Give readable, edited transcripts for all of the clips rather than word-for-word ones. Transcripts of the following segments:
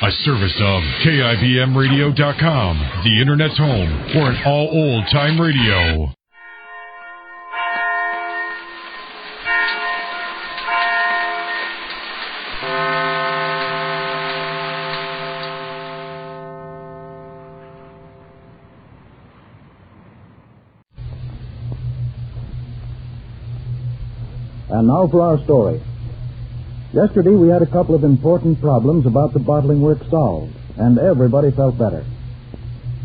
A service of KIBMradio.com, the Internet's home for an all old-time radio. And now for our story. Yesterday we had a couple of important problems about the bottling works solved, and everybody felt better.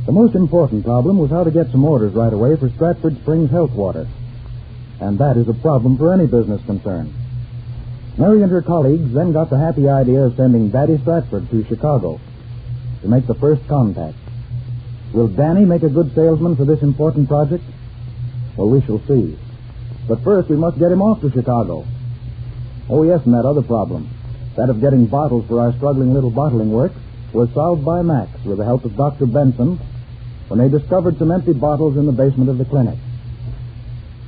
The most important problem was how to get some orders right away for Stratford Springs Health Water. And that is a problem for any business concern. Mary and her colleagues then got the happy idea of sending Daddy Stratford to Chicago to make the first contact. Will Danny make a good salesman for this important project? Well, we shall see. But first we must get him off to Chicago. Oh, yes, and that other problem, that of getting bottles for our struggling little bottling works, was solved by Max with the help of Dr. Benson when they discovered some empty bottles in the basement of the clinic.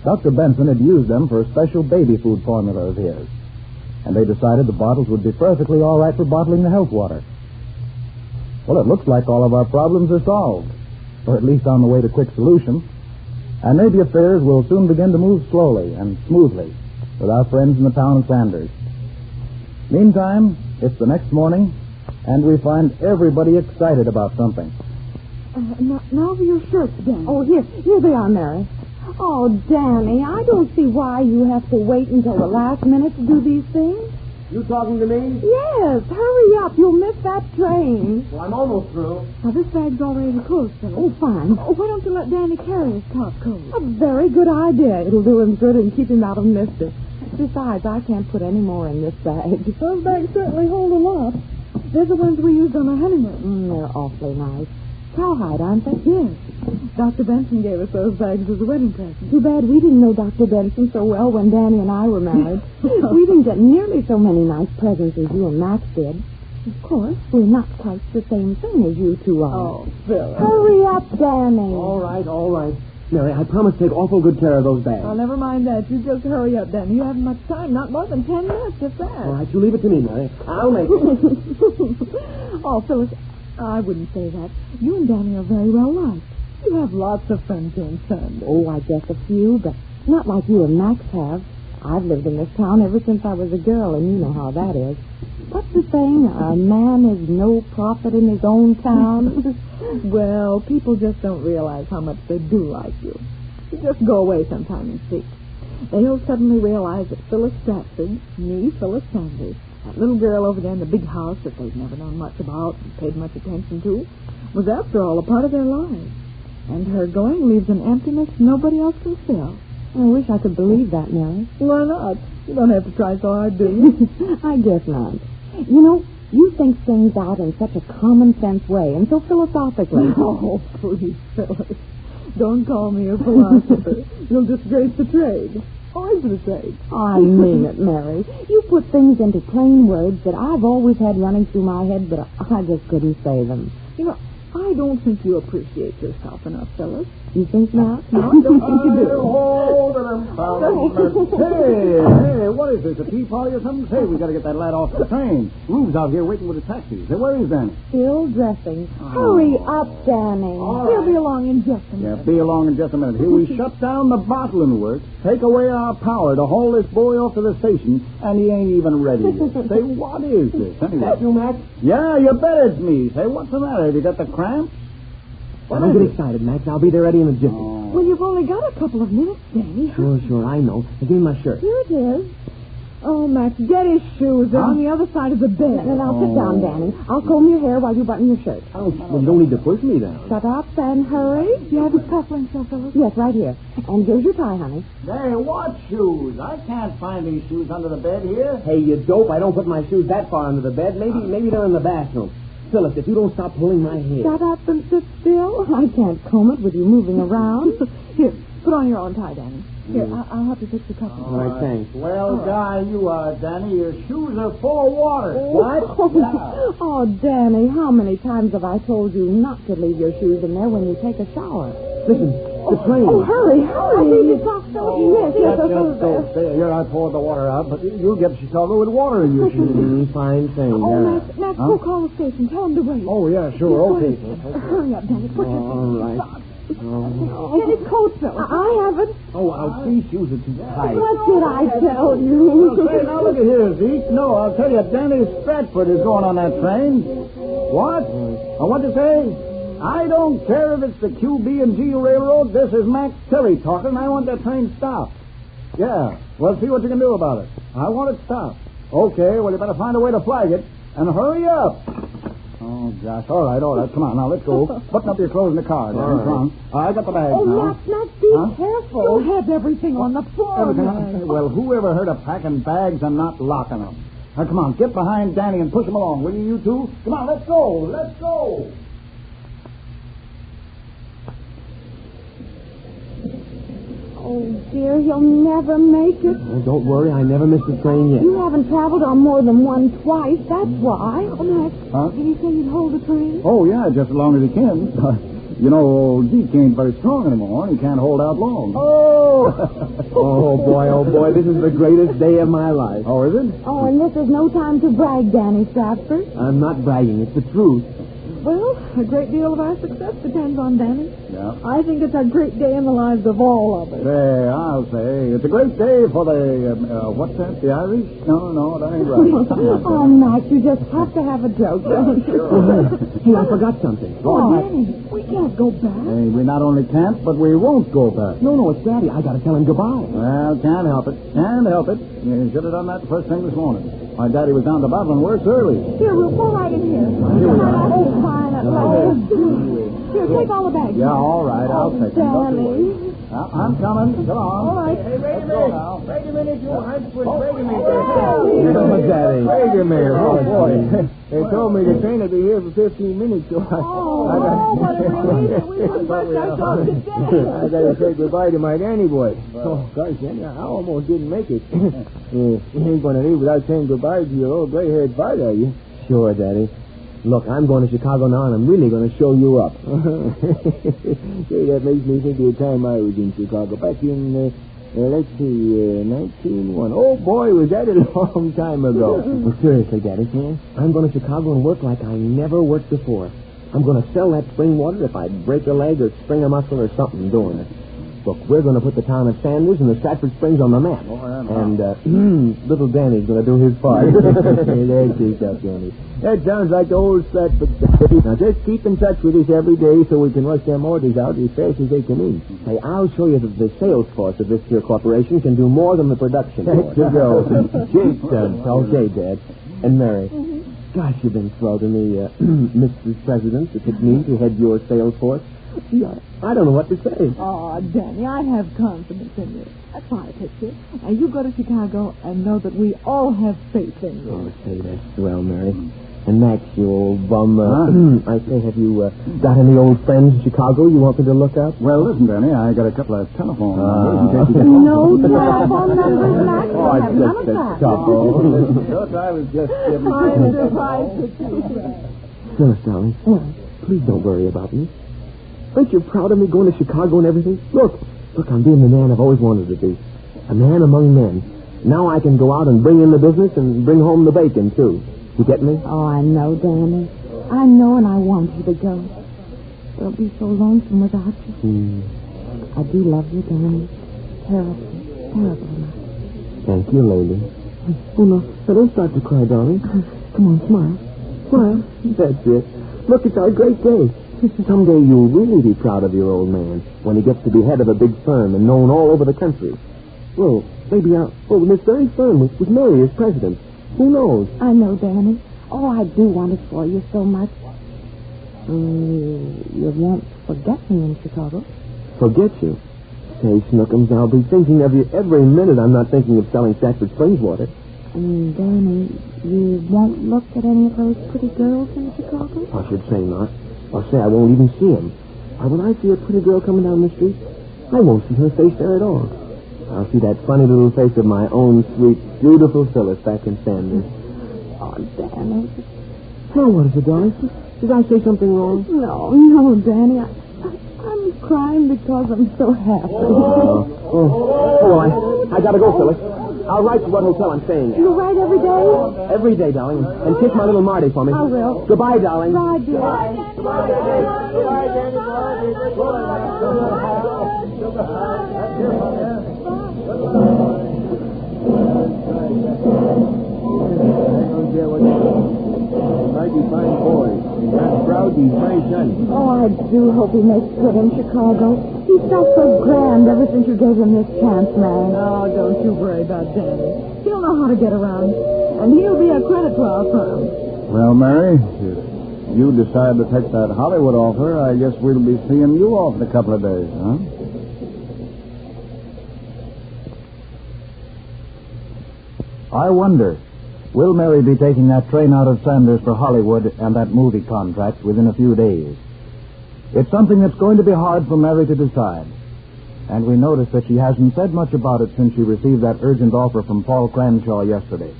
Dr. Benson had used them for a special baby food formula of his, and they decided the bottles would be perfectly all right for bottling the health water. Well, it looks like all of our problems are solved, or at least on the way to quick solution, and maybe affairs will soon begin to move slowly and smoothly with our friends in the town of Sanders. Meantime, it's the next morning, and we find everybody excited about something. Now for your shirts, Danny. Oh, here they are, Mary. Oh, Danny, I don't see why you have to wait until the last minute to do these things. You talking to me? Yes, hurry up. You'll miss that train. Well, I'm almost through. Now, this bag's already closed, Phyllis. Oh, fine. Oh, why don't you let Danny carry his top coat? A very good idea. It'll do him good and keep him out of mischief. Besides, I can't put any more in this bag. Those bags certainly hold a lot. They're the ones we used on our honeymoon. They're awfully nice. Cowhide, aren't they? Yes. Dr. Benson gave us those bags as a wedding present. Too bad we didn't know Dr. Benson so well when Danny and I were married. We didn't get nearly so many nice presents as you and Max did. Of course, we're not quite the same thing as you two are. Oh, Phyllis. Hurry up, Danny. All right. Mary, I promise to take awful good care of those bags. Oh, never mind that. You just hurry up, Danny. You haven't much time. Not more than 10 minutes, if that. All right, you leave it to me, Mary. I'll make it. Oh, Phyllis, I wouldn't say that. You and Danny are very well liked. You have lots of friends here in Sanders. Oh, I guess a few, but not like you and Max have. I've lived in this town ever since I was a girl, and you know how that is. What's the saying? A man is no prophet in his own town. Well, people just don't realize how much they do like you. You just go away sometime and see. They'll suddenly realize that Phyllis Stratford, me, Phyllis Sanders, that little girl over there in the big house that they've never known much about and paid much attention to, was after all a part of their lives. And her going leaves an emptiness nobody else can fill. I wish I could believe that, Mary. Why not? You don't have to try so hard, do you? I guess not. You know, you think things out in such a common-sense way and so philosophically. Oh, please, Phyllis. Don't call me a philosopher. You'll disgrace the trade. Always the trade. I mean it, Mary. You put things into plain words that I've always had running through my head, but I just couldn't say them. You know, I don't think you appreciate yourself enough, Phyllis. You think not? No, I don't think you do. Hey, what is this, a tea party or something? Say, we got to get that lad off the train. Rube's out here waiting with the taxis. Hey, where is Danny? Still dressing. Hurry up, Danny. He'll be along in just a minute. Yeah, be along in just a minute. Here we shut down the bottling works, take away our power to haul this boy off to the station, and he ain't even ready yet. Say, what is this, anyway? That you, Max? Yeah, you bet it's me. Say, what's the matter? Have you got the cramps? Well, don't get excited, Max. I'll be there ready in a jiffy. Oh. Well, you've only got a couple of minutes, Danny. Sure, I know. Now, give me my shirt. Here it is. Oh, Max, get his shoes. They're on the other side of the bed. And I'll sit down, Danny. I'll comb your hair while you button your shirt. Oh, well, you don't need to push me down. Shut up and hurry. You have his cufflinks, Phyllis? Yes, right here. And here's your tie, honey. Hey, what shoes? I can't find these shoes under the bed here. Hey, you dope. I don't put my shoes that far under the bed. Maybe they're in the bathroom. Phyllis, if you don't stop pulling my hair. Shut up and sit still. I can't comb it with you moving around. Here, put on your own tie, Danny. Here, I'll help you fix the cufflinks. All right, thanks. Well, guy, you are, Danny. Your shoes are full of water. What? Yeah. Oh, Danny, how many times have I told you not to leave your shoes in there when you take a shower? Listen, the train. Oh, hurry. Yes, Just go stay here. I poured the water out, but you'll get to Chicago with water in your shoes. Fine thing. Oh, Max, go call the station. Tell them to wait. Oh, yeah, sure. Okay. Hurry up, Danny. Put your All right. Get his coat, Phil. I haven't. Oh, these shoes are too tight. What did I tell you? Well, say, now look at here, Zeke. No, I'll tell you, Danny Stratford is going on that train. What? What'd you say? I don't care if it's the QB&G Railroad. This is Max Tilly talking. I want that train stopped. Yeah. Well, see what you can do about it. I want it stopped. Okay, well, you better find a way to flag it. And hurry up. Oh, gosh. All right. Come on, now, let's go. Button up your clothes in the car, Danny. Come on. I got the bags now. Max, be careful. Don't have everything on the floor. Well, who ever heard of packing bags and not locking them? Now, come on, get behind Danny and push him along, will you two? Come on, let's go. Oh, dear, he'll never make it. Oh, don't worry, I never missed a train yet. You haven't traveled on more than one twice, that's why. Oh, Max, did he say he'd hold the train? Oh, yeah, just as long as he can. You know, old Zeke ain't very strong anymore, and he can't hold out long. Oh! Oh, boy, this is the greatest day of my life. Oh, is it? Oh, and this is no time to brag, Danny Stratford. I'm not bragging, it's the truth. Well, a great deal of our success depends on Danny. Yeah. I think it's a great day in the lives of all of us. Say, I'll say, it's a great day for the, what's that, the Irish? No, that ain't right. Oh, Max, you just have to have a joke, don't you? Hey, I forgot something. Oh, Danny, we can't go back. Hey, we not only can't, but we won't go back. No, it's Daddy. I gotta tell him goodbye. Well, can't help it. You should have done that the first thing this morning. My daddy was down to Bottling Works early. Here, we'll go right in here. Here we are. Oh, fine. Here, take all the bags. Yeah, all right. I'll take them. Danny. I'm coming. Come on. All right. Hey, wait a minute, you Huntswood. Wait a minute. Oh, Daddy. Wait a minute. Oh, boy. They told me the train would be here for 15 minutes, so what a relief. We wouldn't rush ourselves to death. I gotta say goodbye to my Danny boy. Oh, gosh, Danny, I almost didn't make it. You ain't gonna leave without saying goodbye to your old gray-haired father, are you? Sure, Daddy. Look, I'm going to Chicago now, and I'm really going to show you up. Say, that makes me think of the time I was in Chicago. Back in, let's see, 1901. Oh, boy, was that a long time ago. Well, seriously, Daddy, I'm going to Chicago and work like I never worked before. I'm going to sell that spring water if I break a leg or spring a muscle or something doing it. Look, we're going to put the town of Sanders and the Stratford Springs on the map. And little Danny's going to do his part. There's yourself, Danny. That sounds like the old Stratford. Now, just keep in touch with us every day so we can rush them orders out as fast as they come in. Hey, I'll show you that the sales force of this here corporation can do more than the production force. To go. Jake does. Okay, Dad. And Mary. Gosh, you've been swell to me, Mrs. President, to pick me to head your sales force. I don't know what to say. Oh, Danny, I have confidence in you. That's why I picked you. Now, you go to Chicago and know that we all have faith in you. Oh, say, that's swell, Mary. And Max, you old bum, I say, have you got any old friends in Chicago you want me to look up? Well, listen, Danny, I got a couple of telephone numbers in case you get No telephone numbers, Max. Oh, I have none of that's that. Look, I was just kidding. I'm surprised at you. Phyllis, darling, please don't worry about me. Aren't you proud of me going to Chicago and everything? Look, I'm being the man I've always wanted to be. A man among men. Now I can go out and bring in the business and bring home the bacon, too. You get me? Oh, I know, Danny. I know, and I want you to go. We'll be so lonesome without you. I do love you, Danny. Terribly much. Thank you, lady. Oh, no, don't start to cry, darling. Come on, smile. Smile. That's it. Look, it's our great day. Someday you'll really be proud of your old man when he gets to be head of a big firm and known all over the country. Well, maybe this very firm with Mary as president. Who knows? I know, Danny. Oh, I do want it for you so much. You won't forget me in Chicago. Forget you? Say, Snookums, I'll be thinking of you every minute I'm not thinking of selling Stratford Springs water. And, Danny, you won't look at any of those pretty girls in Chicago? I should say not. Or say I won't even see them. Or when I see a pretty girl coming down the street, I won't see her face there at all. I'll see that funny little face of my own sweet, beautiful Phyllis back in Sanders. Oh, Danny. Now, what is it, darling? Did I say something wrong? No, Danny. I'm crying because I'm so happy. I gotta go, Phyllis. I'll write to what hotel I'm staying at. You write every day? Every day, darling. And kiss my little Marty for me. I will. Goodbye, darling. Bye, dear. Mighty fine boy. I'm proud he's my son. Oh, I do hope he makes good in Chicago. He's felt so grand ever since you gave him this chance, man. Oh, don't you worry about Danny. He'll know how to get around. And he'll be a credit to our firm. Well, Mary, if you decide to take that Hollywood offer, I guess we'll be seeing you off in a couple of days, huh? I wonder, will Mary be taking that train out of Sanders for Hollywood and that movie contract within a few days? It's something that's going to be hard for Mary to decide. And we notice that she hasn't said much about it since she received that urgent offer from Paul Cranshaw yesterday.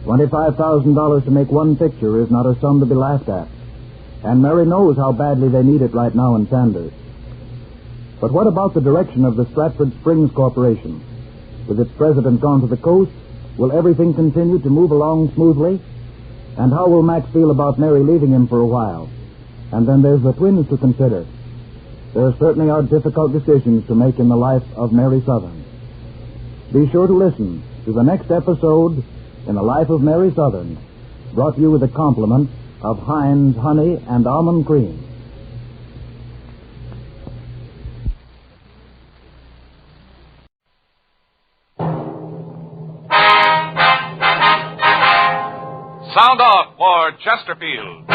$25,000 to make one picture is not a sum to be laughed at. And Mary knows how badly they need it right now in Sanders. But what about the direction of the Stratford Springs Corporation? With its president gone to the coast, will everything continue to move along smoothly? And how will Max feel about Mary leaving him for a while? And then there's the twins to consider. There certainly are difficult decisions to make in the life of Mary Southern. Be sure to listen to the next episode in the life of Mary Southern, brought to you with the compliment of Heinz Honey and Almond Cream. Sound off for Chesterfield.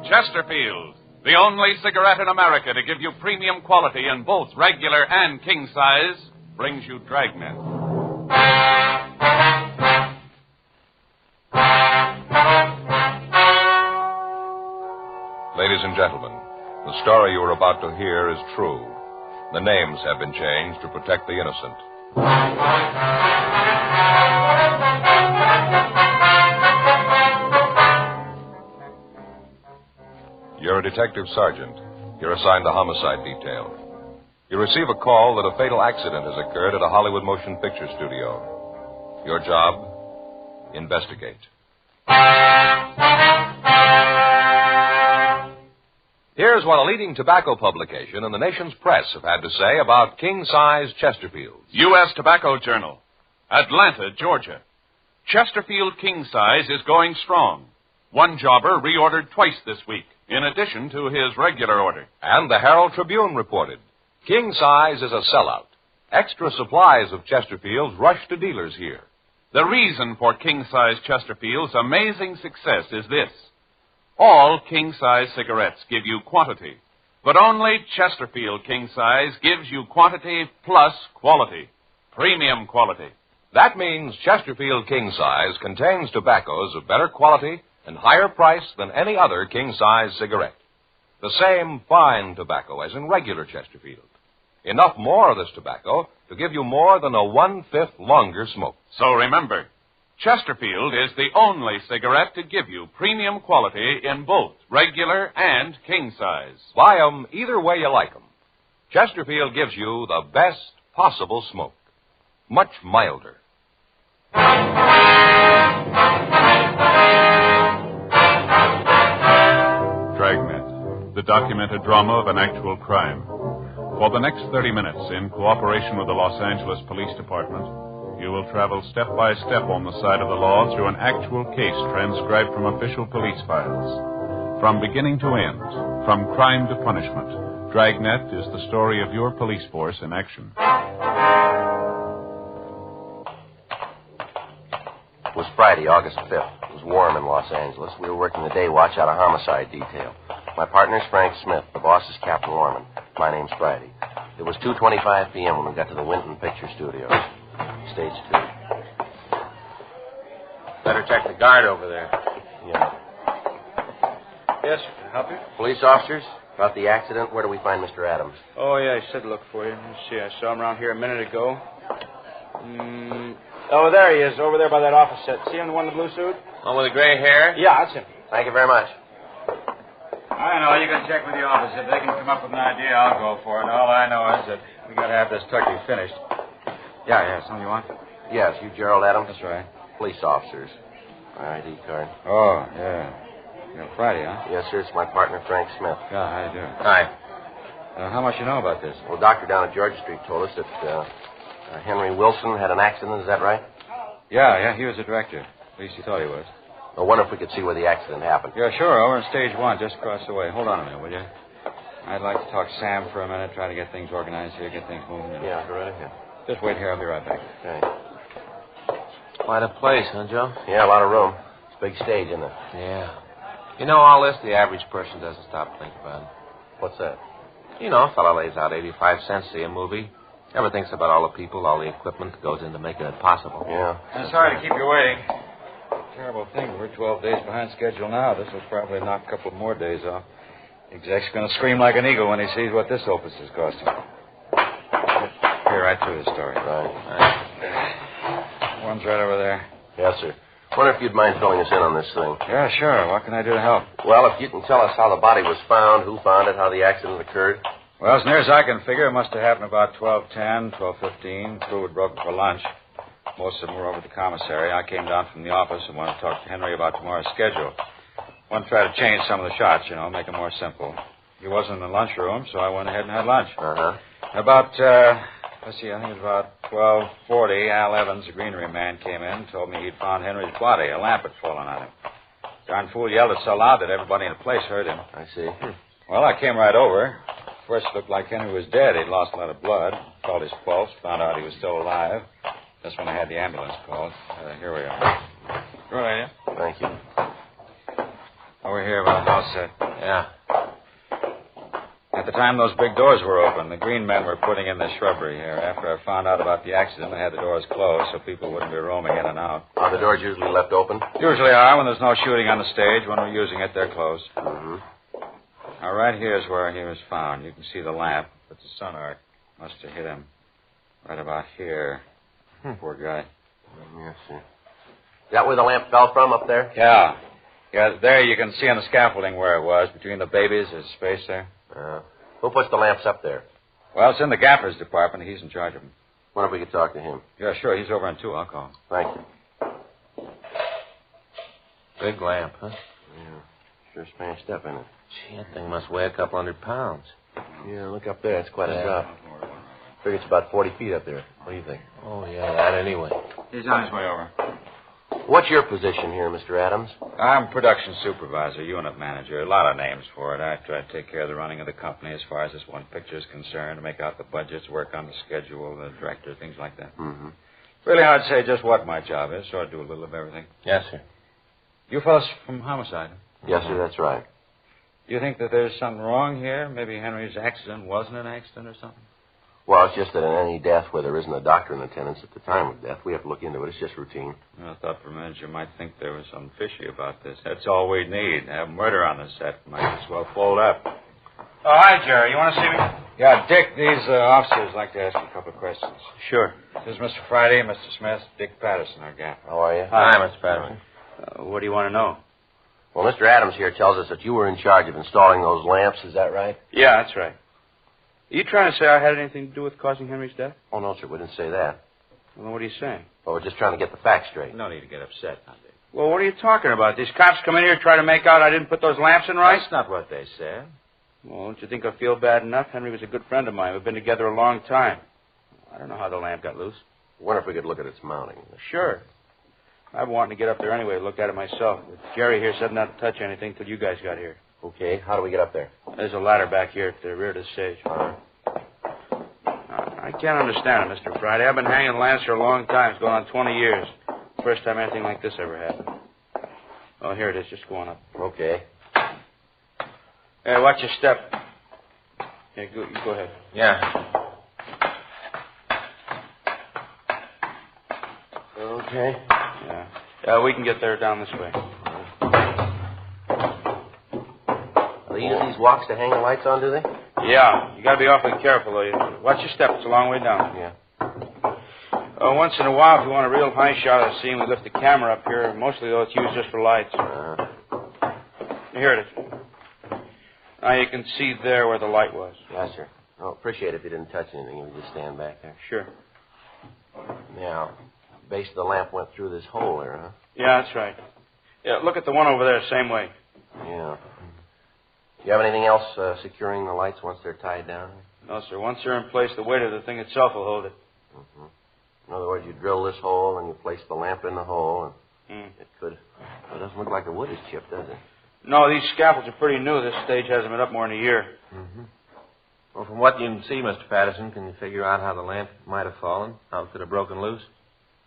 Chesterfield, the only cigarette in America to give you premium quality in both regular and king size, brings you Dragnet. Ladies and gentlemen, the story you are about to hear is true. The names have been changed to protect the innocent. You're a detective sergeant. You're assigned to homicide detail. You receive a call that a fatal accident has occurred at a Hollywood motion picture studio. Your job? Investigate. Here's what a leading tobacco publication and the nation's press have had to say about king-size Chesterfields. U.S. Tobacco Journal, Atlanta, Georgia. Chesterfield king size is going strong. One jobber reordered twice this week, in addition to his regular order. And the Herald Tribune reported, king size is a sellout. Extra supplies of Chesterfields rush to dealers here. The reason for king-size Chesterfield's amazing success is this. All king-size cigarettes give you quantity, but only Chesterfield king-size gives you quantity plus quality, premium quality. That means Chesterfield king size contains tobaccos of better quality and higher price than any other king-size cigarette. The same fine tobacco as in regular Chesterfield. Enough more of this tobacco to give you more than a 1/5 longer smoke. So remember, Chesterfield is the only cigarette to give you premium quality in both regular and king size. Buy 'em either way you like 'em. Chesterfield gives you the best possible smoke. Much milder. Dragnet, the documented drama of an actual crime. For the next 30 minutes, in cooperation with the Los Angeles Police Department, you will travel step by step on the side of the law through an actual case transcribed from official police files. From beginning to end, from crime to punishment, Dragnet is the story of your police force in action. It was Friday, August 5th. It was warm in Los Angeles. We were working the day watch out of homicide detail. My partner's Frank Smith. The boss is Captain Warman. My name's Friday. It was 2:25 p.m. when we got to the Winton Picture Studios. Stage 2. Better check the guard over there. Yeah. Yes, sir. Can I help you? Police officers, about the accident, where do we find Mr. Adams? Oh, yeah, I said look for you. Let's see, I saw him around here a minute ago. Oh, there he is, over there by that office set. See him, the one in the blue suit? One with the gray hair? Yeah, that's him. Thank you very much. I know. You can check with the office. If they can come up with an idea, I'll go for it. All I know is that we got to have this turkey finished. Yeah, something you want? Yes, you Gerald Adams? That's right. Police officers. ID card. Oh, yeah. Friday, huh? Yes, sir. It's my partner, Frank Smith. Yeah, how you doing? Hi. How much you know about this? Well, doctor down at Georgia Street told us that Henry Wilson had an accident. Is that right? Yeah, he was the director. At least he thought he was. I wonder if we could see where the accident happened. Yeah, sure. Over in stage 1, just across the way. Hold on a minute, will you? I'd like to talk to Sam for a minute, try to get things organized here, get things moving. Yeah, go right ahead. Just wait here. I'll be right back. Okay. Quite a place, huh, Joe? Yeah, a lot of room. It's a big stage, isn't it? Yeah. You know, all this, the average person doesn't stop to think about it. What's that? You know, a fellow lays out 85 cents to see a movie. Never thinks about all the people, all the equipment that goes into making it possible. Yeah. I'm sorry to keep you waiting. Terrible thing. We're 12 days behind schedule now. This will probably knock a couple more days off. The exec's going to scream like an eagle when he sees what this opus is costing. Here, right through the story. Right. One's right over there. Yes, sir. Wonder if you'd mind filling us in on this thing. Yeah, sure. What can I do to help? Well, if you can tell us how the body was found, who found it, how the accident occurred. Well, as near as I can figure, it must have happened about 12:10, 12:15. Crew had broken for lunch. Most of them were over at the commissary. I came down from the office and wanted to talk to Henry about tomorrow's schedule. Wanted to try to change some of the shots, make it more simple. He wasn't in the lunchroom, so I went ahead and had lunch. Uh-huh. About, I think it was about 12:40, Al Evans, the greenery man, came in and told me he'd found Henry's body. A lamp had fallen on him. Darn fool yelled it so loud that everybody in the place heard him. I see. Well, I came right over. First, it looked like Henry was dead. He'd lost a lot of blood. Felt his pulse. Found out he was still alive. That's when I had the ambulance called. Here we are. Go ahead, yeah? Thank you. Over here by the house set. Yeah. At the time those big doors were open, the green men were putting in the shrubbery here. After I found out about the accident, I had the doors closed so people wouldn't be roaming in and out. Are the doors usually left open? Usually are. When there's no shooting on the stage, when we're using it, they're closed. Mm-hmm. Now, right here's where he was found. You can see the lamp, but the sun arc must have hit him right about here. Poor guy. Yes, sir. Is that where the lamp fell from, up there? Yeah. Yeah, there you can see on the scaffolding where it was. Between the babies, there's space there. Who puts the lamps up there? Well, it's in the gaffer's department. He's in charge of them. Wonder if we could talk to him. Yeah, sure. He's over in 2. I'll call him. Thank you. Big lamp, huh? Yeah. Sure smashed up, isn't it? Gee, that thing must weigh a couple 100 pounds. Yeah, look up there. It's quite a drop. Figure it's about 40 feet up there. What do you think? Oh, yeah, that anyway. He's on his way over. What's your position here, Mr. Adams? I'm production supervisor, unit manager. A lot of names for it. I try to take care of the running of the company as far as this one picture is concerned, make out the budgets, work on the schedule, the director, things like that. Mm-hmm. Really hard to say just what my job is, so I do a little of everything. Yes, sir. You fellas from homicide? Yes, sir, that's right. Do you think that there's something wrong here? Maybe Henry's accident wasn't an accident or something? Well, it's just that in any death where there isn't a doctor in attendance at the time of death, we have to look into it. It's just routine. I thought for a minute you might think there was something fishy about this. That's all we need. Have murder on the set. Might as well fold up. Oh, hi, Jerry. You want to see me? Yeah, Dick, these officers like to ask you a couple of questions. Sure. This is Mr. Friday, Mr. Smith, Dick Patterson, our gaffer. How are you? Hi, Mr. Patterson. What do you want to know? Well, Mr. Adams here tells us that you were in charge of installing those lamps. Is that right? Yeah, that's right. Are you trying to say I had anything to do with causing Henry's death? Oh, no, sir. We didn't say that. Well, what are you saying? Well, we're just trying to get the facts straight. No need to get upset, now, Dick. Well, what are you talking about? These cops come in here try to make out I didn't put those lamps in right? That's not what they said. Well, don't you think I feel bad enough? Henry was a good friend of mine. We've been together a long time. I don't know how the lamp got loose. I wonder if we could look at its mounting. Sure. I've been wanting to get up there anyway to look at it myself. But Jerry here said not to touch anything till you guys got here. Okay. How do we get up there? There's a ladder back here at the rear of the stage. I can't understand it, Mr. Friday. I've been hanging lamps for a long time. It's going on 20 years. First time anything like this ever happened. Oh, here it is, just going up. Okay. Hey, watch your step. Yeah, you go ahead. Yeah. Okay. Yeah, we can get there down this way. They use these walks to hang the lights on, do they? Yeah, you got to be awfully careful, though. Watch your step. It's a long way down. Yeah. Once in a while, if you want a real high shot of the scene, we lift the camera up here. Mostly, though, it's used just for lights. Here it is. Now you can see there where the light was. Yes, sir. Oh, appreciate it if you didn't touch anything. You would just stand back there. Sure. Now, the base of the lamp went through this hole there, huh? Yeah, that's right. Yeah, look at the one over there, same way. Yeah. You have anything else securing the lights once they're tied down? No, sir. Once they're in place, the weight of the thing itself will hold it. Mm-hmm. In other words, you drill this hole and you place the lamp in the hole, and it could... It doesn't look like the wood is chipped, does it? No, these scaffolds are pretty new. This stage hasn't been up more than a year. Mm-hmm. Well, from what you can see, Mr. Patterson, can you figure out how the lamp might have fallen? How it could have broken loose?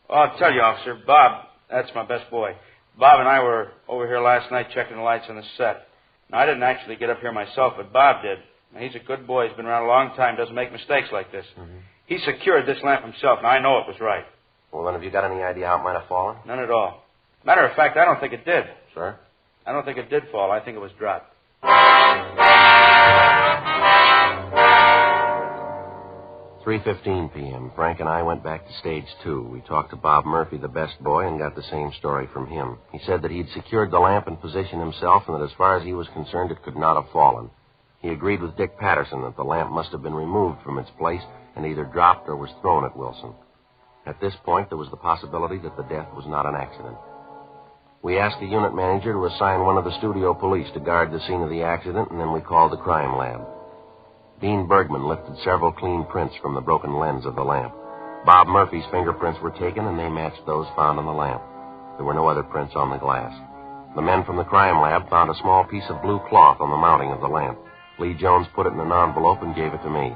Well, I'll tell you, officer. Bob, that's my best boy. Bob and I were over here last night checking the lights on the set. Now, I didn't actually get up here myself, but Bob did. Now, he's a good boy. He's been around a long time, doesn't make mistakes like this. Mm-hmm. He secured this lamp himself, and I know it was right. Well, then, have you got any idea how it might have fallen? None at all. Matter of fact, I don't think it did. Sir? I don't think it did fall. I think it was dropped. 3:15 p.m. Frank and I went back to stage 2. We talked to Bob Murphy, the best boy, and got the same story from him. He said that he'd secured the lamp in position himself and that as far as he was concerned, it could not have fallen. He agreed with Dick Patterson that the lamp must have been removed from its place and either dropped or was thrown at Wilson. At this point, there was the possibility that the death was not an accident. We asked the unit manager to assign one of the studio police to guard the scene of the accident, and then we called the crime lab. Dean Bergman lifted several clean prints from the broken lens of the lamp. Bob Murphy's fingerprints were taken, and they matched those found on the lamp. There were no other prints on the glass. The men from the crime lab found a small piece of blue cloth on the mounting of the lamp. Lee Jones put it in an envelope and gave it to me.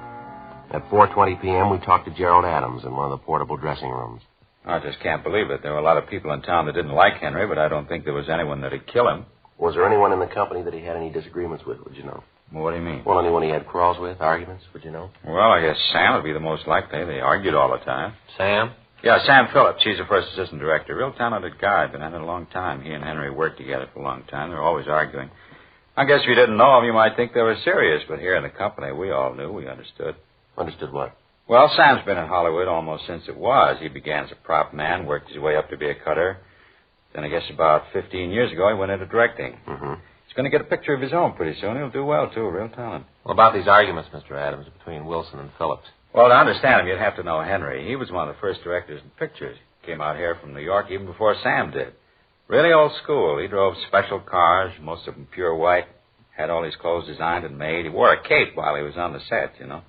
At 4:20 p.m., we talked to Gerald Adams in one of the portable dressing rooms. I just can't believe it. There were a lot of people in town that didn't like Henry, but I don't think there was anyone that'd kill him. Was there anyone in the company that he had any disagreements with, would you know? Well, what do you mean? Well, anyone he had quarrels with, arguments, would you know? Well, I guess Sam would be the most likely. They argued all the time. Sam? Yeah, Sam Phillips. He's the first assistant director. Real talented guy. Been at it a long time. He and Henry worked together for a long time. They're always arguing. I guess if you didn't know them, you might think they were serious, but here in the company, we all knew. We understood. Understood what? Well, Sam's been in Hollywood almost since it was. He began as a prop man, worked his way up to be a cutter. Then I guess about 15 years ago, he went into directing. Mm-hmm. He's going to get a picture of his own pretty soon. He'll do well, too. Real talent. Well, about these arguments, Mr. Adams, between Wilson and Phillips. Well, to understand him, you'd have to know Henry. He was one of the first directors in pictures. Came out here from New York even before Sam did. Really old school. He drove special cars, most of them pure white. Had all his clothes designed and made. He wore a cape while he was on the set, you know.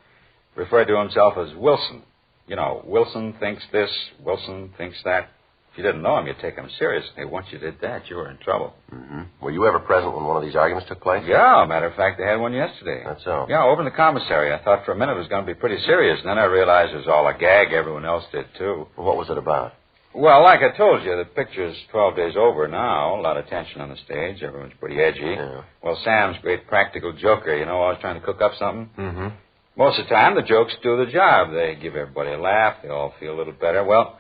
Referred to himself as Wilson. You know, Wilson thinks this, Wilson thinks that. If you didn't know him, you'd take him seriously. Once you did that, you were in trouble. Mm-hmm. Were you ever present when one of these arguments took place? Yeah, matter of fact, they had one yesterday. That's so? Yeah, over in the commissary. I thought for a minute it was going to be pretty serious, and then I realized it was all a gag. Everyone else did, too. Well, what was it about? Well, like I told you, the picture's 12 days over now. A lot of tension on the stage. Everyone's pretty edgy. Yeah. Well, Sam's a great practical joker, you know, always trying to cook up something. Mm-hmm. Most of the time, the jokes do the job. They give everybody a laugh. They all feel a little better. Well,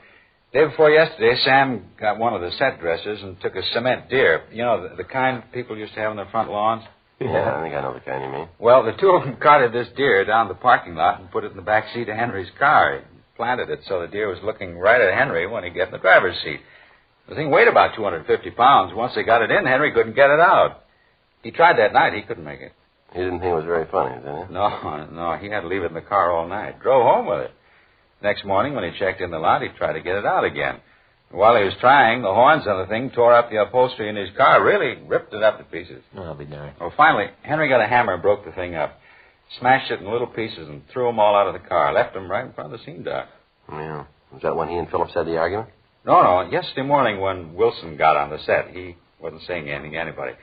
day before yesterday, Sam got one of the set dressers and took a cement deer. You know, the kind people used to have on their front lawns? Yeah, I think I know the kind you mean. Well, the two of them carted this deer down the parking lot and put it in the back seat of Henry's car. He planted it so the deer was looking right at Henry when he got in the driver's seat. The thing weighed about 250 pounds. Once they got it in, Henry couldn't get it out. He tried that night. He couldn't make it. He didn't think it was very funny, did he? No. He had to leave it in the car all night. Drove home with it. Next morning, when he checked in the lot, he tried to get it out again. While he was trying, the horns on the thing tore up the upholstery in his car, really ripped it up to pieces. Oh, I'll be darned. Well, finally, Henry got a hammer and broke the thing up. Smashed it in little pieces and threw them all out of the car. Left them right in front of the scene dock. Yeah. Was that when he and Phillips had the argument? No. Yesterday morning when Wilson got on the set, he wasn't saying anything to anybody.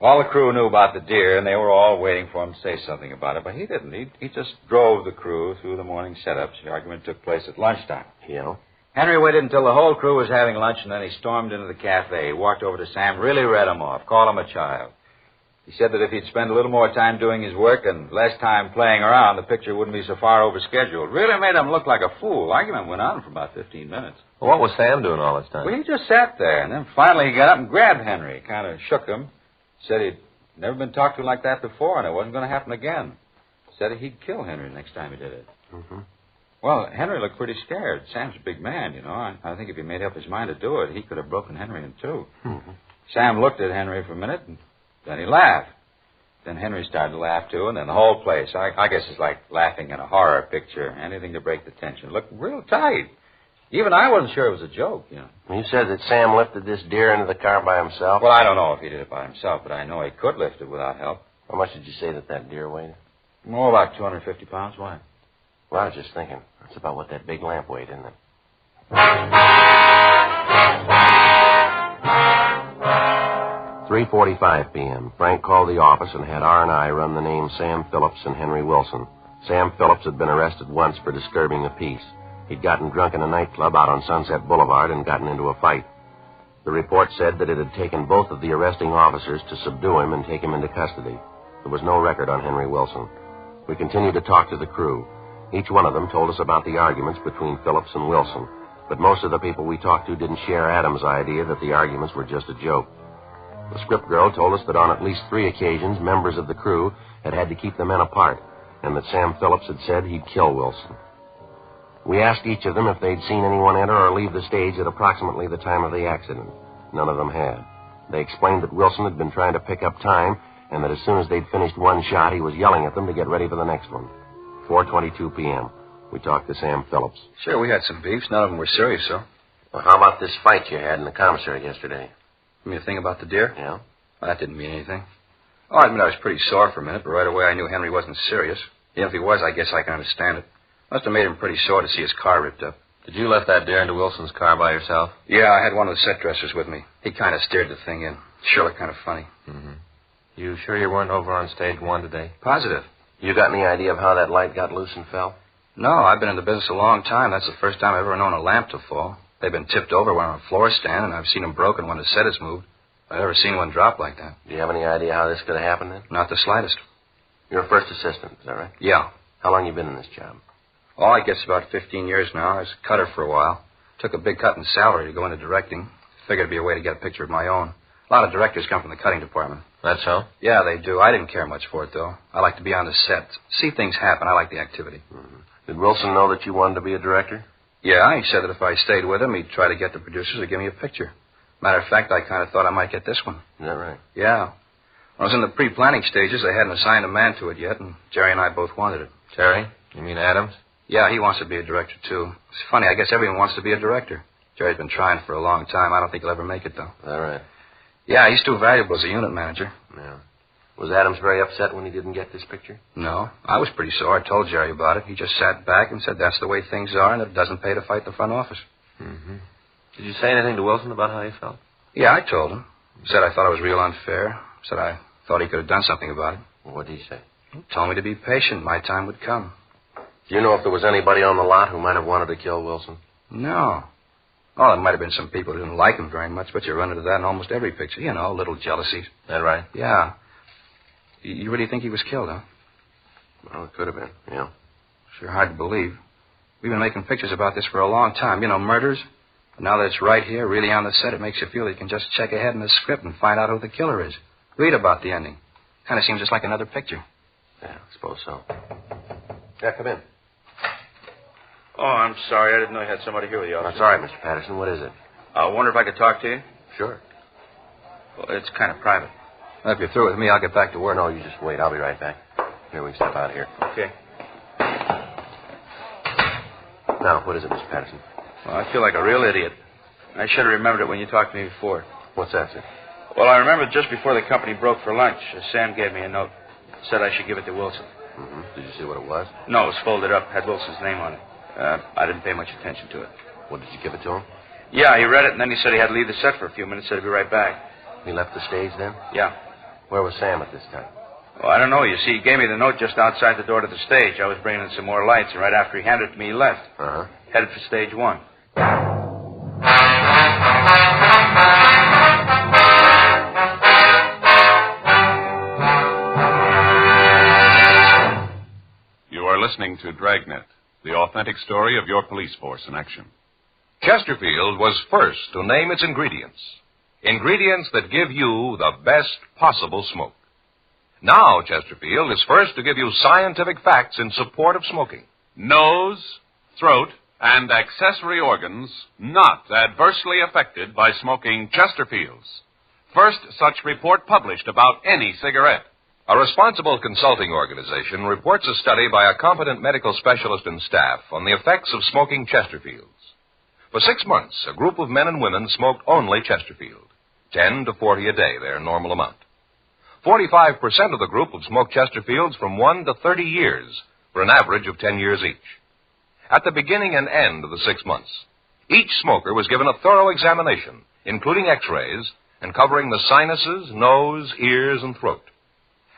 All the crew knew about the deer, and they were all waiting for him to say something about it, but he didn't. He just drove the crew through the morning setups. The argument took place at lunchtime. Yeah. Henry waited until the whole crew was having lunch, and then he stormed into the cafe. He walked over to Sam, really read him off, called him a child. He said that if he'd spend a little more time doing his work and less time playing around, the picture wouldn't be so far over scheduled. Really made him look like a fool. The argument went on for about 15 minutes. Well, what was Sam doing all this time? Well, he just sat there, and then finally he got up and grabbed Henry, kind of shook him, said he'd never been talked to like that before, and it wasn't going to happen again. Said he'd kill Henry next time he did it. Mm-hmm. Well, Henry looked pretty scared. Sam's a big man, you know. I think if he made up his mind to do it, he could have broken Henry in two. Mm-hmm. Sam looked at Henry for a minute, and then he laughed. Then Henry started to laugh, too, and then the whole place. I guess it's like laughing in a horror picture. Anything to break the tension. It looked real tight. Even I wasn't sure it was a joke, you know. You said that Sam lifted this deer into the car by himself? Well, I don't know if he did it by himself, but I know he could lift it without help. How much did you say that deer weighed? More about 250 pounds. Why? Well, I was just thinking. That's about what that big lamp weighed, isn't it? 3:45 p.m. Frank called the office and had R&I run the names Sam Phillips and Henry Wilson. Sam Phillips had been arrested once for disturbing the peace. He'd gotten drunk in a nightclub out on Sunset Boulevard and gotten into a fight. The report said that it had taken both of the arresting officers to subdue him and take him into custody. There was no record on Henry Wilson. We continued to talk to the crew. Each one of them told us about the arguments between Phillips and Wilson, but most of the people we talked to didn't share Adam's idea that the arguments were just a joke. The script girl told us that on at least 3 occasions, members of the crew had to keep the men apart, and that Sam Phillips had said he'd kill Wilson. We asked each of them if they'd seen anyone enter or leave the stage at approximately the time of the accident. None of them had. They explained that Wilson had been trying to pick up time, and that as soon as they'd finished one shot, he was yelling at them to get ready for the next one. 4:22 p.m. We talked to Sam Phillips. Sure, we had some beefs. None of them were serious, though. Well, how about this fight you had in the commissary yesterday? You mean the thing about the deer? Yeah. Well, that didn't mean anything. Oh, I admit I was pretty sore for a minute, but right away I knew Henry wasn't serious. Even if he was, I guess I can understand it. Must have made him pretty sore to see his car ripped up. Did you lift that deer into Wilson's car by yourself? Yeah, I had one of the set dressers with me. He kind of steered the thing in. Sure looked kind of funny. Mm-hmm. You sure you weren't over on stage 1 today? Positive. You got any idea of how that light got loose and fell? No, I've been in the business a long time. That's the first time I've ever known a lamp to fall. They've been tipped over when on a floor stand, and I've seen them broken when the set is moved. I've never seen one drop like that. Do you have any idea how this could have happened then? Not the slightest. You're a first assistant, is that right? Yeah. How long you been in this job? Oh, I guess about 15 years now. I was a cutter for a while. Took a big cut in salary to go into directing. Figured it'd be a way to get a picture of my own. A lot of directors come from the cutting department. That's so? Yeah, they do. I didn't care much for it, though. I like to be on the set. See things happen. I like the activity. Mm-hmm. Did Wilson know that you wanted to be a director? Yeah, he said that if I stayed with him, he'd try to get the producers to give me a picture. Matter of fact, I kind of thought I might get this one. Is that right? Yeah. When I was in the pre-planning stages, they hadn't assigned a man to it yet, and Jerry and I both wanted it. Jerry? You mean Adams? Yeah, he wants to be a director, too. It's funny, I guess everyone wants to be a director. Jerry's been trying for a long time. I don't think he'll ever make it, though. Is that right? Yeah, he's too valuable as a unit manager. Yeah. Was Adams very upset when he didn't get this picture? No. I was pretty sore. I told Jerry about it. He just sat back and said that's the way things are and it doesn't pay to fight the front office. Mm-hmm. Did you say anything to Wilson about how you felt? Yeah, I told him. Said I thought it was real unfair. Said I thought he could have done something about it. Well, what did he say? He told me to be patient. My time would come. Do you know if there was anybody on the lot who might have wanted to kill Wilson? No. Oh, there might have been some people who didn't like him very much, but you run into that in almost every picture. You know, little jealousies. That right? Yeah. You really think he was killed, huh? Well, it could have been, yeah. Sure hard to believe. We've been making pictures about this for a long time. You know, murders. But now that it's right here, really on the set, it makes you feel that you can just check ahead in the script and find out who the killer is. Read about the ending. Kind of seems just like another picture. Yeah, I suppose so. Yeah, come in. Oh, I'm sorry. I didn't know you had somebody here with you. That's all right, Mr. Patterson. What is it? I wonder if I could talk to you? Sure. Well, it's kind of private. Well, if you're through with me, I'll get back to work. No, you just wait. I'll be right back. Here, we can step out of here. Okay. Now, what is it, Mr. Patterson? Well, I feel like a real idiot. I should have remembered it when you talked to me before. What's that, sir? Well, I remember just before the company broke for lunch, Sam gave me a note. Said I should give it to Wilson. Mm-hmm. Did you see what it was? No, it was folded up. Had Wilson's name on it. I didn't pay much attention to it. What, did you give it to him? Yeah, he read it, and then he said he had to leave the set for a few minutes. Said he'd be right back. He left the stage then? Yeah. Where was Sam at this time? Well, I don't know. You see, he gave me the note just outside the door to the stage. I was bringing in some more lights, and right after he handed it to me, he left. Uh-huh. Headed for stage 1. You are listening to Dragnet, the authentic story of your police force in action. Chesterfield was first to name its ingredients. Ingredients that give you the best possible smoke. Now, Chesterfield is first to give you scientific facts in support of smoking. Nose, throat, and accessory organs not adversely affected by smoking Chesterfields. First such report published about any cigarette. A responsible consulting organization reports a study by a competent medical specialist and staff on the effects of smoking Chesterfields. For 6 months, a group of men and women smoked only Chesterfield. 10 to 40 a day, their normal amount. 45% of the group have smoked Chesterfields from 1 to 30 years, for an average of 10 years each. At the beginning and end of the 6 months, each smoker was given a thorough examination, including x-rays, and covering the sinuses, nose, ears, and throat.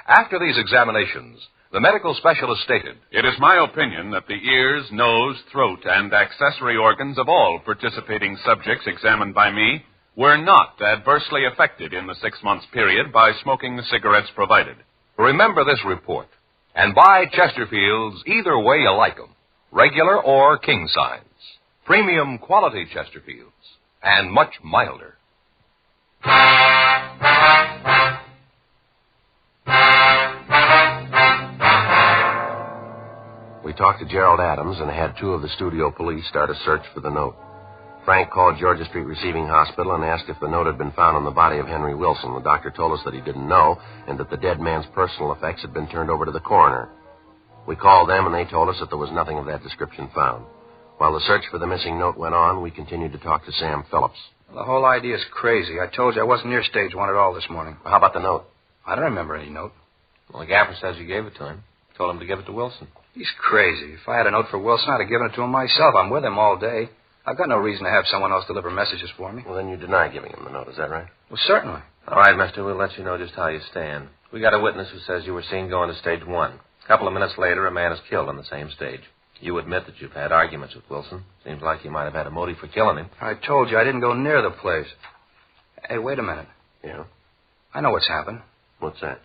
After these examinations, the medical specialist stated, "It is my opinion that the ears, nose, throat, and accessory organs of all participating subjects examined by me were not adversely affected in the 6 months period by smoking the cigarettes provided." Remember this report, and buy Chesterfields either way you like 'em, regular or king size. Premium quality Chesterfields, and much milder. We talked to Gerald Adams and had 2 of the studio police start a search for the note. Frank called Georgia Street Receiving Hospital and asked if the note had been found on the body of Henry Wilson. The doctor told us that he didn't know and that the dead man's personal effects had been turned over to the coroner. We called them and they told us that there was nothing of that description found. While the search for the missing note went on, we continued to talk to Sam Phillips. The whole idea is crazy. I told you I wasn't near stage 1 at all this morning. Well, how about the note? I don't remember any note. Well, the gaffer says you gave it to him. Told him to give it to Wilson. He's crazy. If I had a note for Wilson, I'd have given it to him myself. I'm with him all day. I've got no reason to have someone else deliver messages for me. Well, then you deny giving him the note, is that right? Well, certainly. All right, mister, we'll let you know just how you stand. We got a witness who says you were seen going to stage 1. A couple of minutes later, a man is killed on the same stage. You admit that you've had arguments with Wilson. Seems like you might have had a motive for killing him. I told you I didn't go near the place. Hey, wait a minute. Yeah? I know what's happened. What's that?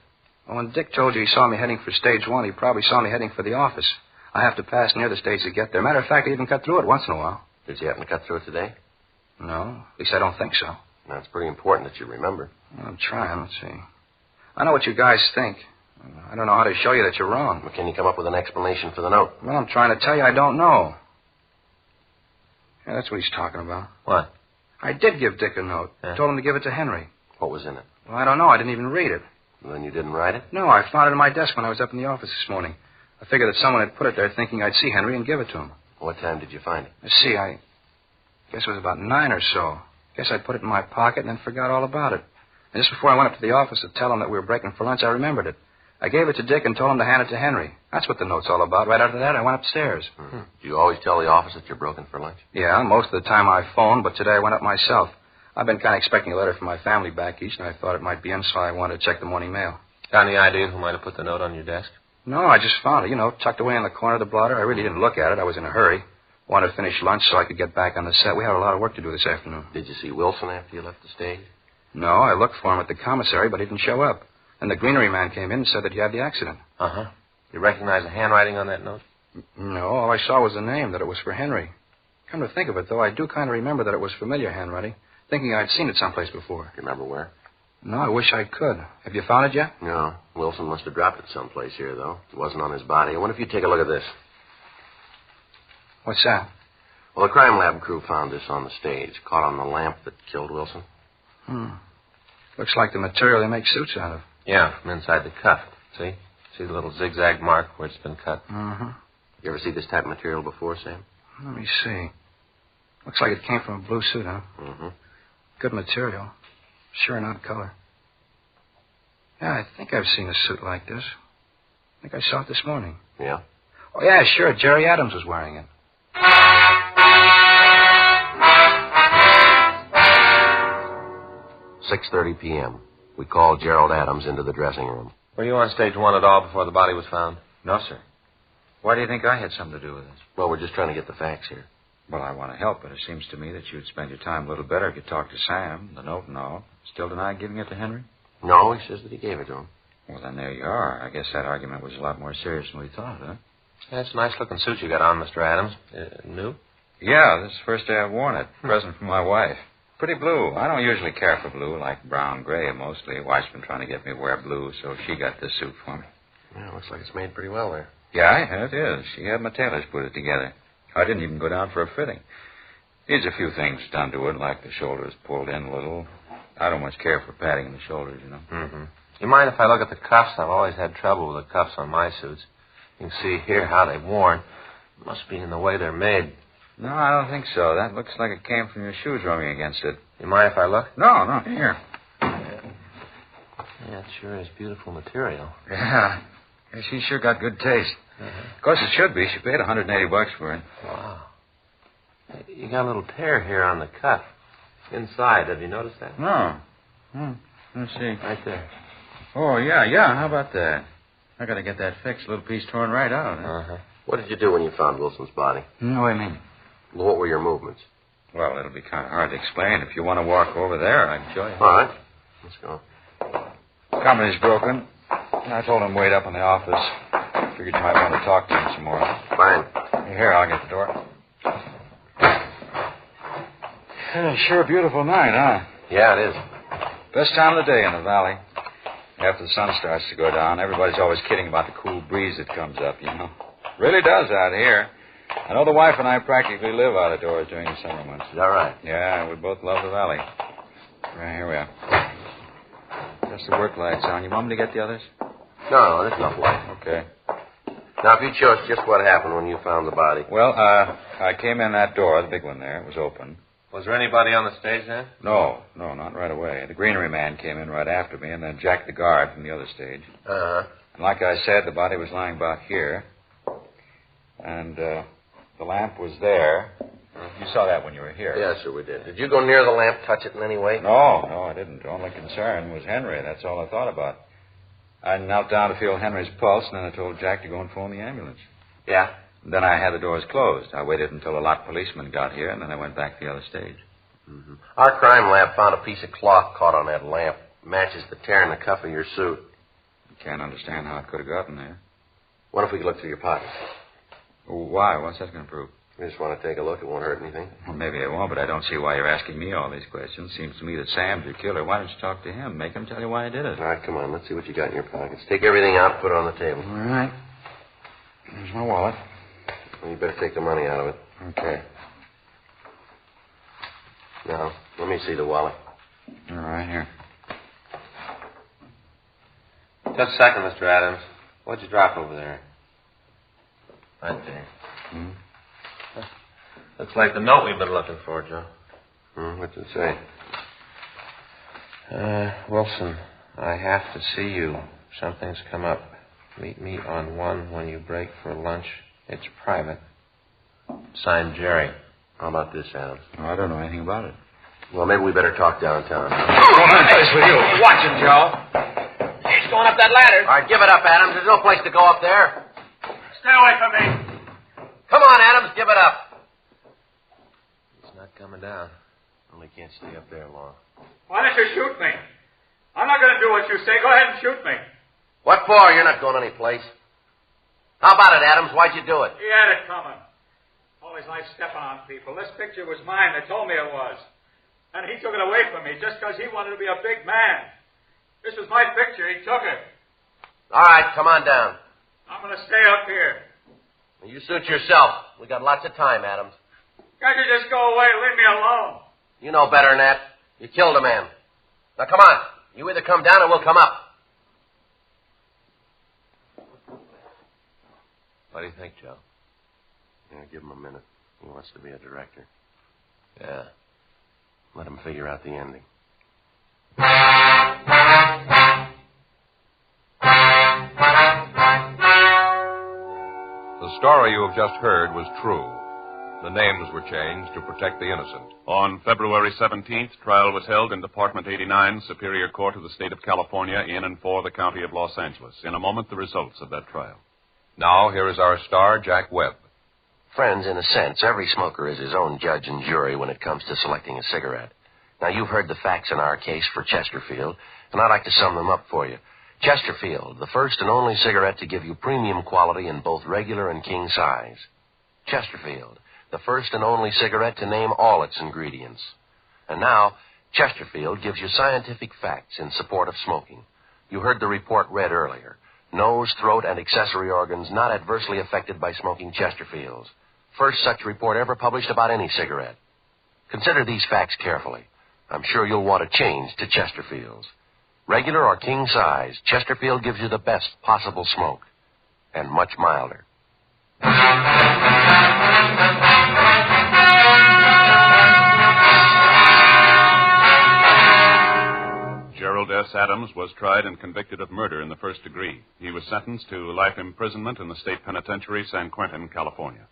Well, when Dick told you he saw me heading for stage 1, he probably saw me heading for the office. I have to pass near the stage to get there. Matter of fact, I even cut through it once in a while. Did you happen to cut through it today? No, at least I don't think so. That's pretty important that you remember. Well, I'm trying. Let's see. I know what you guys think. I don't know how to show you that you're wrong. Well, can you come up with an explanation for the note? Well, I'm trying to tell you I don't know. Yeah, that's what he's talking about. What? I did give Dick a note. Yeah. Told him to give it to Henry. What was in it? Well, I don't know. I didn't even read it. Well, then you didn't write it? No, I found it in my desk when I was up in the office this morning. I figured that someone had put it there thinking I'd see Henry and give it to him. What time did you find it? Let's see, I guess it was about 9 or so. Guess I put it in my pocket and then forgot all about it. And just before I went up to the office to tell him that we were breaking for lunch, I remembered it. I gave it to Dick and told him to hand it to Henry. That's what the note's all about. Right after that, I went upstairs. Mm-hmm. Do you always tell the office that you're broken for lunch? Yeah, most of the time I phone, but today I went up myself. I've been kind of expecting a letter from my family back east, and I thought it might be in, so I wanted to check the morning mail. Got any idea who might have put the note on your desk? No, I just found it, tucked away in the corner of the blotter. I really didn't look at it. I was in a hurry. Wanted to finish lunch so I could get back on the set. We have a lot of work to do this afternoon. Did you see Wilson after you left the stage? No, I looked for him at the commissary, but he didn't show up. And the greenery man came in and said that he had the accident. Uh-huh. You recognize the handwriting on that note? No, all I saw was the name, that it was for Henry. Come to think of it, though, I do kind of remember that it was familiar handwriting, thinking I'd seen it someplace before. You remember where? No, I wish I could. Have you found it yet? No. Wilson must have dropped it someplace here, though. It wasn't on his body. I wonder if you'd take a look at this. What's that? Well, the crime lab crew found this on the stage, caught on the lamp that killed Wilson. Looks like the material they make suits out of. Yeah, from inside the cuff. See? See the little zigzag mark where it's been cut? Mm-hmm. You ever see this type of material before, Sam? Let me see. Looks like it came from a blue suit, huh? Mm-hmm. Good material. Sure not color. Yeah, I think I've seen a suit like this. I think I saw it this morning. Yeah? Oh, yeah, sure. Jerry Adams was wearing it. 6:30 p.m. We called Gerald Adams into the dressing room. Were you on stage 1 at all before the body was found? No, sir. Why do you think I had something to do with this? Well, we're just trying to get the facts here. Well, I want to help, but it seems to me that you'd spend your time a little better if you talked to Sam, the note and all. Still deny giving it to Henry? No, he says that he gave it to him. Well, then there you are. I guess that argument was a lot more serious than we thought, huh? That's a nice-looking suit you got on, Mr. Adams. New? Yeah, this is the first day I've worn it. Present from my wife. Pretty blue. I don't usually care for blue, like brown gray mostly. Wife's been trying to get me to wear blue, so she got this suit for me. Yeah, looks like it's made pretty well there. Yeah, it is. She had my tailors put it together. I didn't even go down for a fitting. Needs a few things done to it, like the shoulders pulled in a little. I don't much care for padding in the shoulders, Mm-hmm. You mind if I look at the cuffs? I've always had trouble with the cuffs on my suits. You can see here how they've worn. Must be in the way they're made. No, I don't think so. That looks like it came from your shoes rubbing against it. You mind if I look? No, here. Yeah, it sure is beautiful material. Yeah. She sure got good taste. Of course it should be. She paid $180 for it. Wow. You got a little tear here on the cuff. Inside. Have you noticed that? No. Let's see. Right there. Oh, yeah. How about that? I got to get that fixed. A little piece torn right out. Uh-huh. What did you do when you found Wilson's body? No, what do you mean? What were your movements? Well, it'll be kind of hard to explain. If you want to walk over there, I can show you. All right. Let's go. Company's broken. I told him wait up in the office. Figured you might want to talk to him some more. Fine. Here, I'll get the door. Sure a beautiful night, huh? Yeah, it is. Best time of the day in the valley. After the sun starts to go down, everybody's always kidding about the cool breeze that comes up, you know. Really does out here. I know the wife and I practically live out of doors during the summer months. Is that right? Yeah, we both love the valley. Right, here we are. Just the work lights on. You want me to get the others? No, there's enough light. Okay. Now, if you'd show us just what happened when you found the body. Well, I came in that door, the big one there. It was open. Was there anybody on the stage then? No, not right away. The greenery man came in right after me, and then Jack the guard from the other stage. Uh-huh. And like I said, the body was lying about here. And the lamp was there. You saw that when you were here. Yes, sir, we did. Did you go near the lamp, touch it in any way? No, I didn't. The only concern was Henry. That's all I thought about. I knelt down to feel Henry's pulse, and then I told Jack to go and phone the ambulance. Yeah? Then I had the doors closed. I waited until a locked policeman got here, and then I went back to the other stage. Mm-hmm. Our crime lab found a piece of cloth caught on that lamp. Matches the tear in the cuff of your suit. I can't understand how it could have gotten there. What if we could look through your pockets? Why? What's that going to prove? We just want to take a look. It won't hurt anything. Well, maybe it won't, but I don't see why you're asking me all these questions. Seems to me that Sam's your killer. Why don't you talk to him? Make him tell you why he did it. All right, come on. Let's see what you got in your pockets. Take everything out and put it on the table. All right. There's my wallet. Well, you better take the money out of it. Okay. Now, let me see the wallet. All right, here. Just a second, Mr. Adams. What'd you drop over there? Right there. Hmm? Looks like the note we've been looking for, Joe. What's it say? Wilson, I have to see you. Something's come up. Meet me on 1 when you break for lunch. It's private. Signed, Jerry. How about this, Adams? Oh, I don't know anything about it. Well, maybe we better talk downtown. Nice with you. Watch him, Joe. He's going up that ladder. All right, give it up, Adams. There's no place to go up there. Stay away from me. Come on, Adams, give it up. It's not coming down. Only can't stay up there long. Why don't you shoot me? I'm not going to do what you say. Go ahead and shoot me. What for? You're not going anyplace. How about it, Adams? Why'd you do it? He had it coming. Always like stepping on people. This picture was mine. They told me it was. And he took it away from me just because he wanted to be a big man. This was my picture. He took it. All right, come on down. I'm going to stay up here. You suit yourself. We got lots of time, Adams. Can't you just go away and leave me alone? You know better than that. You killed a man. Now, come on. You either come down or we'll come up. What do you think, Joe? Yeah, give him a minute. He wants to be a director. Yeah. Let him figure out the ending. The story you have just heard was true. The names were changed to protect the innocent. On February 17th, trial was held in Department 89, Superior Court of the State of California, in and for the County of Los Angeles. In a moment, the results of that trial. Now, here is our star, Jack Webb. Friends, in a sense, every smoker is his own judge and jury when it comes to selecting a cigarette. Now, you've heard the facts in our case for Chesterfield, and I'd like to sum them up for you. Chesterfield, the first and only cigarette to give you premium quality in both regular and king size. Chesterfield, the first and only cigarette to name all its ingredients. And now, Chesterfield gives you scientific facts in support of smoking. You heard the report read earlier. Nose, throat, and accessory organs not adversely affected by smoking Chesterfields. First such report ever published about any cigarette. Consider these facts carefully. I'm sure you'll want to change to Chesterfields. Regular or king size, Chesterfield gives you the best possible smoke. And much milder. Gerald S. Adams was tried and convicted of murder in the first degree. He was sentenced to life imprisonment in the state penitentiary, San Quentin, California.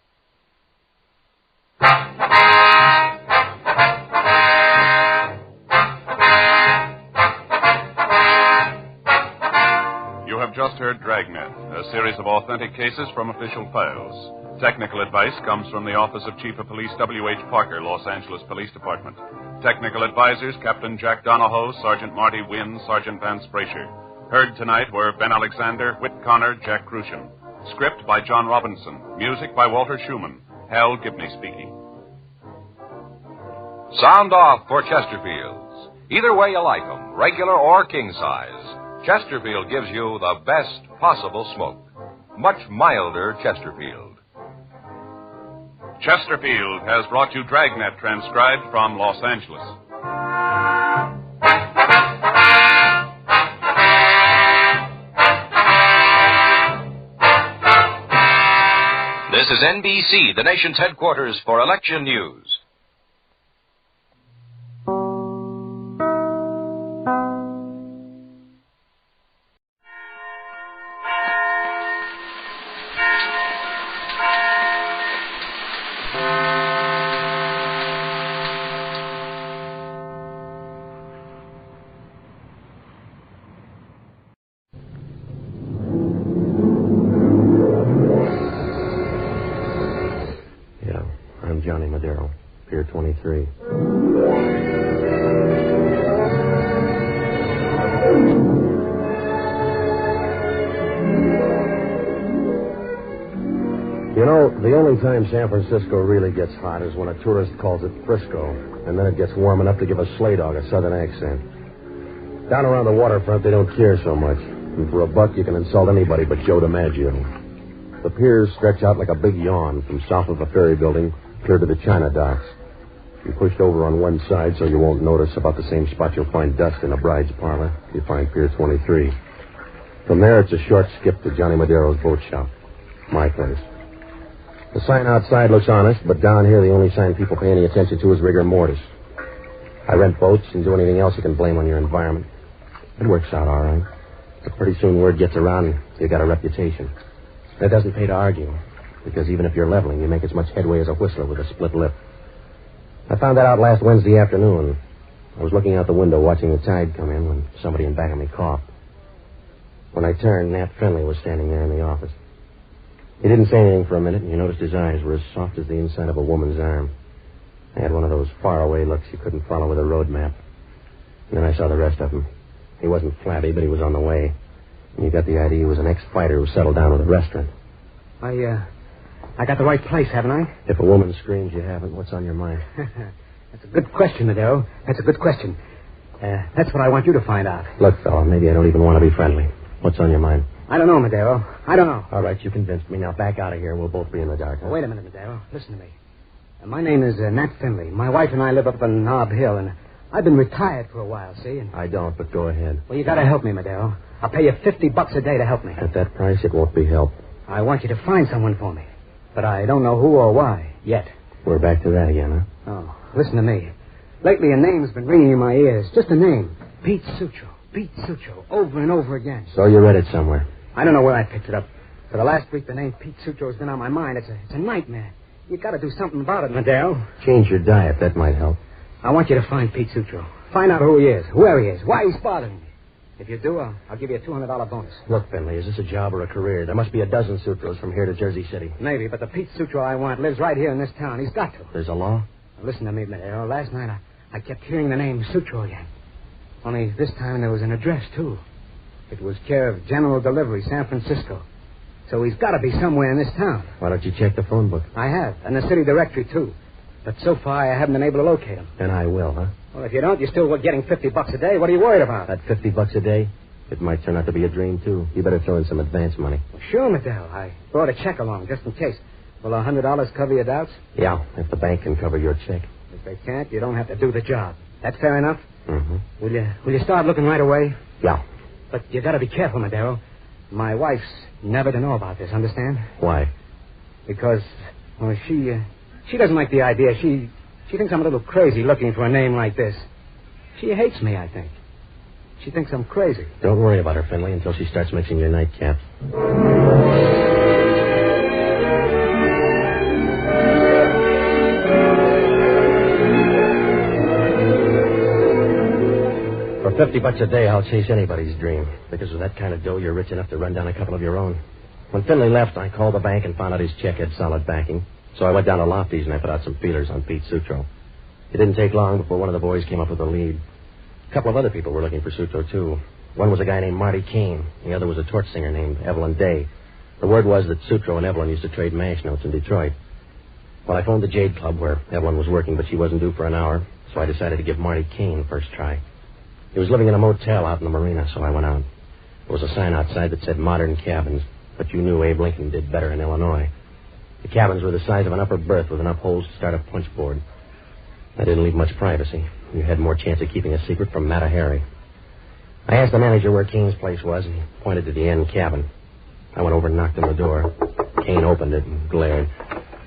You have just heard Dragnet, a series of authentic cases from official files. Technical advice comes from the Office of Chief of Police W.H. Parker, Los Angeles Police Department. Technical advisors, Captain Jack Donahoe, Sergeant Marty Wynn, Sergeant Vance Brasher. Heard tonight were Ben Alexander, Whit Connor, Jack Crucian. Script by John Robinson. Music by Walter Schumann. Hal Gibney speaking. Sound off for Chesterfields. Either way you like them, regular or king size, Chesterfield gives you the best possible smoke. Much milder Chesterfield. Chesterfield has brought you Dragnet, transcribed from Los Angeles. This is NBC, the nation's headquarters for election news. Madero, Pier 23. You know, the only time San Francisco really gets hot is when a tourist calls it Frisco, and then it gets warm enough to give a sleigh dog a southern accent. Down around the waterfront, they don't care so much. And for $1, you can insult anybody but Joe DiMaggio. The piers stretch out like a big yawn from south of the ferry building clear to the China docks. You're pushed over on one side so you won't notice, about the same spot you'll find dust in a bride's parlor. You find Pier 23. From there, it's a short skip to Johnny Madero's boat shop. My place. The sign outside looks honest, but down here the only sign people pay any attention to is rigor mortis. I rent boats and do anything else you can blame on your environment. It works out all right. But pretty soon word gets around you got a reputation. It doesn't pay to argue, because even if you're leveling, you make as much headway as a whistler with a split lip. I found that out last Wednesday afternoon. I was looking out the window watching the tide come in when somebody in back of me coughed. When I turned, Nat Finley was standing there in the office. He didn't say anything for a minute, and you noticed his eyes were as soft as the inside of a woman's arm. They had one of those faraway looks you couldn't follow with a road map. And then I saw the rest of him. He wasn't flabby, but he was on the way. And you got the idea he was an ex-fighter who settled down with a restaurant. I got the right place, haven't I? If a woman screams you haven't, what's on your mind? That's a good question, Madero. That's a good question. That's what I want you to find out. Look, fella, maybe I don't even want to be friendly. What's on your mind? I don't know, Madero. I don't know. All right, you convinced me. Now back out of here and we'll both be in the dark. Huh? Well, wait a minute, Madero. Listen to me. My name is Nat Finley. My wife and I live up on Nob Hill, and I've been retired for a while, see? And... I don't, but go ahead. Well, you got to help me, Madero. I'll pay you $50 a day to help me. At that price, it won't be help. I want you to find someone for me, but I don't know who or why yet. We're back to that again, huh? Oh, listen to me. Lately, a name's been ringing in my ears. Just a name. Pete Sutro. Pete Sutro. Over and over again. So you read it somewhere. I don't know where I picked it up. For the last week, the name Pete Sutro has been on my mind. It's a nightmare. You got to do something about it, Madero. Change your diet. That might help. I want you to find Pete Sutro. Find out who he is, where he is, why he's bothering me. If you do, I'll give you a $200 bonus. Look, Finley, is this a job or a career? There must be a dozen Sutros from here to Jersey City. Maybe, but the Pete Sutro I want lives right here in this town. He's got to. There's a law? Now, listen to me, Madero. Last night, I kept hearing the name Sutro again. Only this time there was an address, too. It was care of General Delivery, San Francisco. So he's got to be somewhere in this town. Why don't you check the phone book? I have, and the city directory, too. But so far, I haven't been able to locate him. Then I will, huh? Well, if you don't, you're still getting $50 a day. What are you worried about? That $50 a day? It might turn out to be a dream, too. You better throw in some advance money. Well, sure, Madero. I brought a check along, just in case. Will $100 cover your doubts? Yeah, if the bank can cover your check. If they can't, you don't have to do the job. That fair enough? Mm-hmm. Will you start looking right away? Yeah. But you gotta be careful, Madero. My wife's never to know about this, understand? Why? Because, well, she doesn't like the idea. She thinks I'm a little crazy looking for a name like this. She hates me, I think. She thinks I'm crazy. Don't worry about her, Finley, until she starts mixing your nightcaps. For $50 a day, I'll chase anybody's dream. Because with that kind of dough, you're rich enough to run down a couple of your own. When Finley left, I called the bank and found out his check had solid backing. So I went down to Lofty's and I put out some feelers on Pete Sutro. It didn't take long before one of the boys came up with a lead. A couple of other people were looking for Sutro, too. One was a guy named Marty Kane. The other was a torch singer named Evelyn Day. The word was that Sutro and Evelyn used to trade mash notes in Detroit. Well, I phoned the Jade Club where Evelyn was working, but she wasn't due for an hour, so I decided to give Marty Kane the first try. He was living in a motel out in the marina, so I went out. There was a sign outside that said modern cabins, but you knew Abe Lincoln did better in Illinois. The cabins were the size of an upper berth with enough holes to start a punch board. I didn't leave much privacy. You had more chance of keeping a secret from Matt or Harry. I asked the manager where Kane's place was, and he pointed to the end cabin. I went over and knocked on the door. Kane opened it and glared.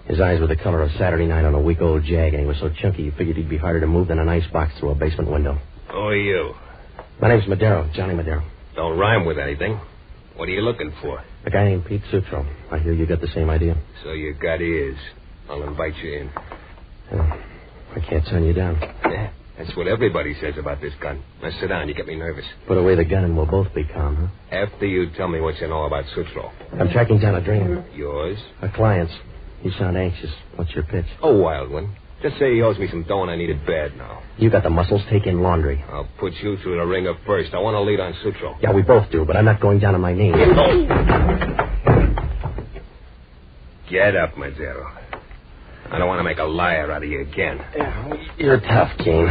His eyes were the color of Saturday night on a week-old jag, and he was so chunky you figured he'd be harder to move than an icebox through a basement window. Who are you? My name's Madero, Johnny Madero. Don't rhyme with anything. What are you looking for? A guy named Pete Sutro. I hear you got the same idea. So you got ears. I'll invite you in. I can't turn you down. Yeah, that's what everybody says about this gun. Now sit down. You get me nervous. Put away the gun and we'll both be calm, huh? After you tell me what you know about Sutro. I'm tracking down a dream. Yours? A client's. You sound anxious. What's your pitch? A wild one. Just say he owes me some dough and I need it bad now. You got the muscles. Take in laundry. I'll put you through the ringer first. I want to lead on Sutro. Yeah, we both do, but I'm not going down on my knees. Get up, Madero. I don't want to make a liar out of you again. You're tough, Kane.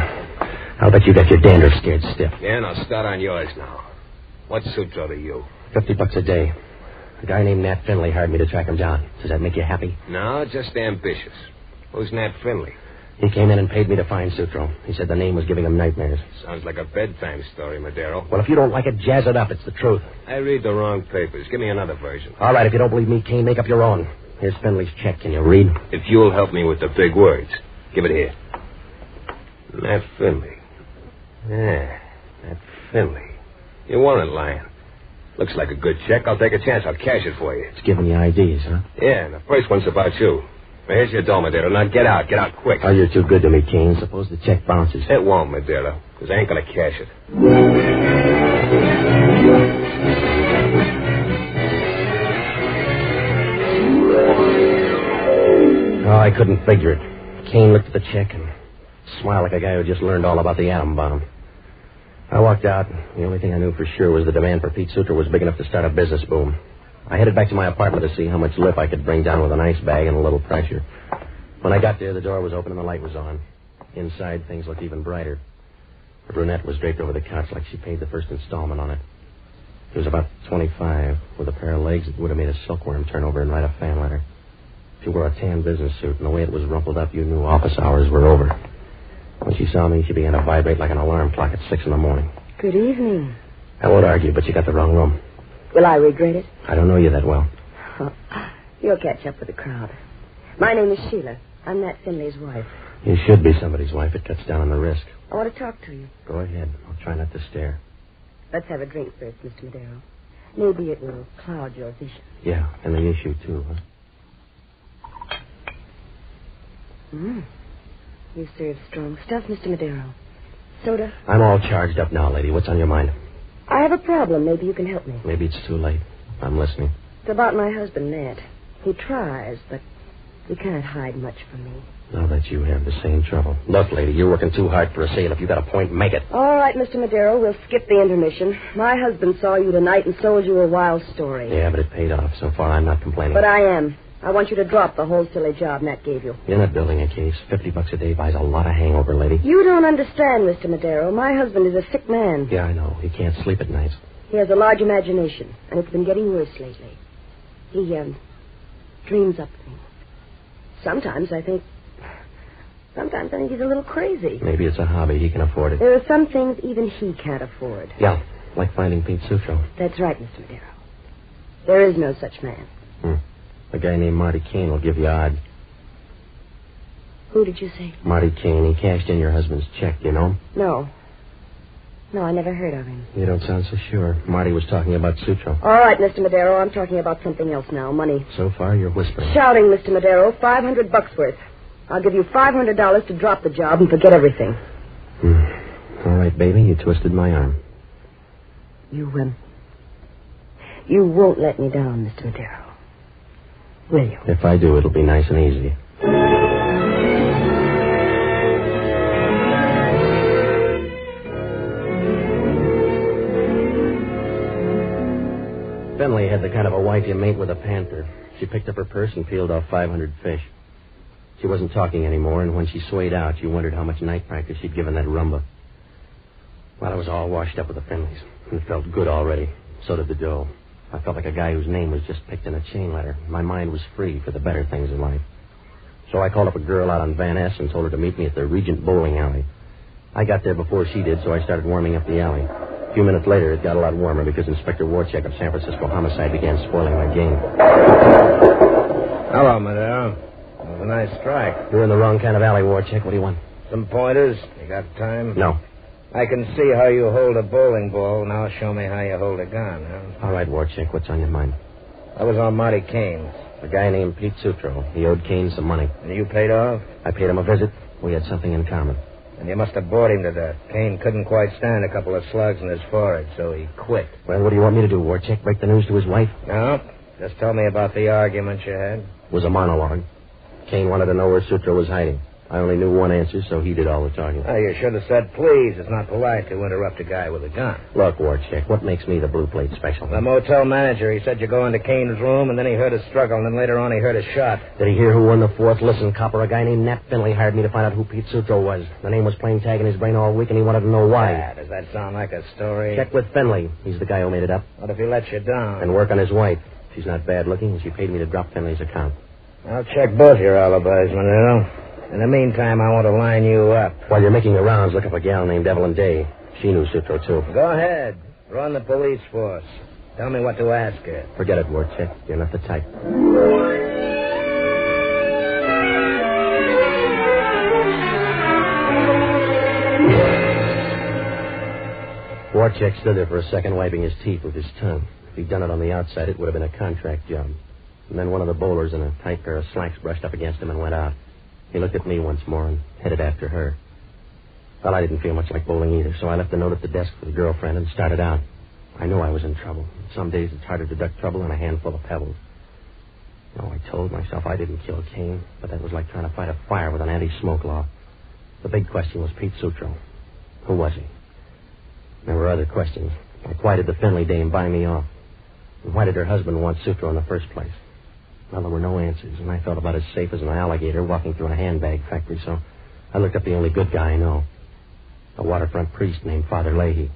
I'll bet you got your dander scared stiff. Yeah, and I'll start on yours now. What's Sutro to you? $50 a day. A guy named Nat Finley hired me to track him down. Does that make you happy? No, just ambitious. Who's Nat Finley? He came in and paid me to find Sutro. He said the name was giving him nightmares. Sounds like a bedtime story, Madero. Well, if you don't like it, jazz it up. It's the truth. I read the wrong papers. Give me another version. All right, if you don't believe me, Kane, make up your own. Here's Finley's check. Can you read? If you'll help me with the big words. Give it here. Nat Finley. Yeah, Nat Finley. You weren't lying. Looks like a good check. I'll take a chance. I'll cash it for you. It's giving you ideas, huh? Yeah, and the first one's about you. Well, here's your dough, Madero. Now get out. Get out quick. Oh, you're too good to me, Kane. Suppose the check bounces. It won't, Madero, because I ain't going to cash it. Oh, I couldn't figure it. Kane looked at the check and smiled like a guy who just learned all about the atom bomb. I walked out. The only thing I knew for sure was the demand for Pete Sutro was big enough to start a business boom. I headed back to my apartment to see how much lip I could bring down with an ice bag and a little pressure. When I got there, the door was open and the light was on. Inside, things looked even brighter. The brunette was draped over the couch like she paid the first installment on it. She was about 25, with a pair of legs that would have made a silkworm turn over and write a fan letter. She wore a tan business suit, and the way it was rumpled up, you knew office hours were over. When she saw me, she began to vibrate like an alarm clock at 6 a.m. Good evening. I won't argue, but you got the wrong room. Will I regret it? I don't know you that well. You'll catch up with the crowd. My name is Sheila. I'm Nat Finley's wife. You should be somebody's wife. It cuts down on the risk. I want to talk to you. Go ahead. I'll try not to stare. Let's have a drink first, Mr. Madero. Maybe it will cloud your vision. Yeah, and the issue, too, huh? You serve strong stuff, Mr. Madero. Soda? I'm all charged up now, lady. What's on your mind? I have a problem. Maybe you can help me. Maybe it's too late. I'm listening. It's about my husband, Nat. He tries, but he can't hide much from me. Now that you have the same trouble. Look, lady, you're working too hard for a sale. If you got a point, make it. All right, Mr. Madero, we'll skip the intermission. My husband saw you tonight and sold you a wild story. Yeah, but it paid off. So far, I'm not complaining. But I am. I want you to drop the whole silly job Nat gave you. You're not building a case. $50 a day buys a lot of hangover, lady. You don't understand, Mr. Madero. My husband is a sick man. Yeah, I know. He can't sleep at night. He has a large imagination, and it's been getting worse lately. He dreams up things. Sometimes I think he's a little crazy. Maybe it's a hobby. He can afford it. There are some things even he can't afford. Yeah. Like finding Pete Sutro. That's right, Mr. Madero. There is no such man. A guy named Marty Kane will give you odds. Who did you say? Marty Kane. He cashed in your husband's check. You know him? No. No, I never heard of him. You don't sound so sure. Marty was talking about Sutro. All right, Mr. Madero, I'm talking about something else now. Money. So far, you're whispering. Shouting, Mr. Madero. $500 worth. I'll give you $500 to drop the job and forget everything. All right, baby. You twisted my arm. You won't let me down, Mr. Madero. Will you? If I do, it'll be nice and easy. Finley had the kind of a wife you mate with a panther. She picked up her purse and peeled off 500 fish. She wasn't talking anymore, and when she swayed out, you wondered how much night practice she'd given that rumba. Well, I was all washed up with the Finleys, and it felt good already. So did the dough. I felt like a guy whose name was just picked in a chain letter. My mind was free for the better things in life. So I called up a girl out on Van Ness and told her to meet me at the Regent Bowling Alley. I got there before she did, so I started warming up the alley. A few minutes later, it got a lot warmer because Inspector Warcheck of San Francisco Homicide began spoiling my game. Hello, Madero. It was a nice strike. You're in the wrong kind of alley, Warcheck. What do you want? Some pointers? You got time? No. I can see how you hold a bowling ball. Now show me how you hold a gun, huh? All right, Warcheck. What's on your mind? I was on Marty Kane's. A guy named Pete Sutro. He owed Kane some money. And you paid off? I paid him a visit. We had something in common. And you must have bored him to death. Kane couldn't quite stand a couple of slugs in his forehead, so he quit. Well, what do you want me to do, Warcheck? Break the news to his wife? No. Just tell me about the argument you had. It was a monologue. Kane wanted to know where Sutro was hiding. I only knew one answer, so he did all the talking. Oh, you should have said please. It's not polite to interrupt a guy with a gun. Look, Warcheck, what makes me the blue plate special? The motel manager, he said you go into Kane's room, and then he heard a struggle, and then later on he heard a shot. Did he hear who won the fourth? Listen, copper, a guy named Nat Finley hired me to find out who Pete Sutro was. The name was playing tag in his brain all week, and he wanted to know why. Yeah, does that sound like a story? Check with Finley. He's the guy who made it up. What if he lets you down? And work on his wife. She's not bad looking, and she paid me to drop Finley's account. I'll check both your alibis, Madero. In the meantime, I want to line you up. While you're making the rounds, look up a gal named Evelyn Day. She knew Sutro, too. Go ahead. Run the police force. Tell me what to ask her. Forget it, Warcheck. You're not the type. Warcheck stood there for a second, wiping his teeth with his tongue. If he'd done it on the outside, it would have been a contract job. And then one of the bowlers in a tight pair of slacks brushed up against him and went out. He looked at me once more and headed after her. Well, I didn't feel much like bowling either, so I left a note at the desk for the girlfriend and started out. I knew I was in trouble. Some days it's harder to duck trouble than a handful of pebbles. No, I told myself I didn't kill Kane, but that was like trying to fight a fire with an anti-smoke law. The big question was Pete Sutro. Who was he? There were other questions, like why did the Finley dame buy me off? And why did her husband want Sutro in the first place? Well, there were no answers, and I felt about as safe as an alligator walking through a handbag factory, so I looked up the only good guy I know, a waterfront priest named Father Leahy.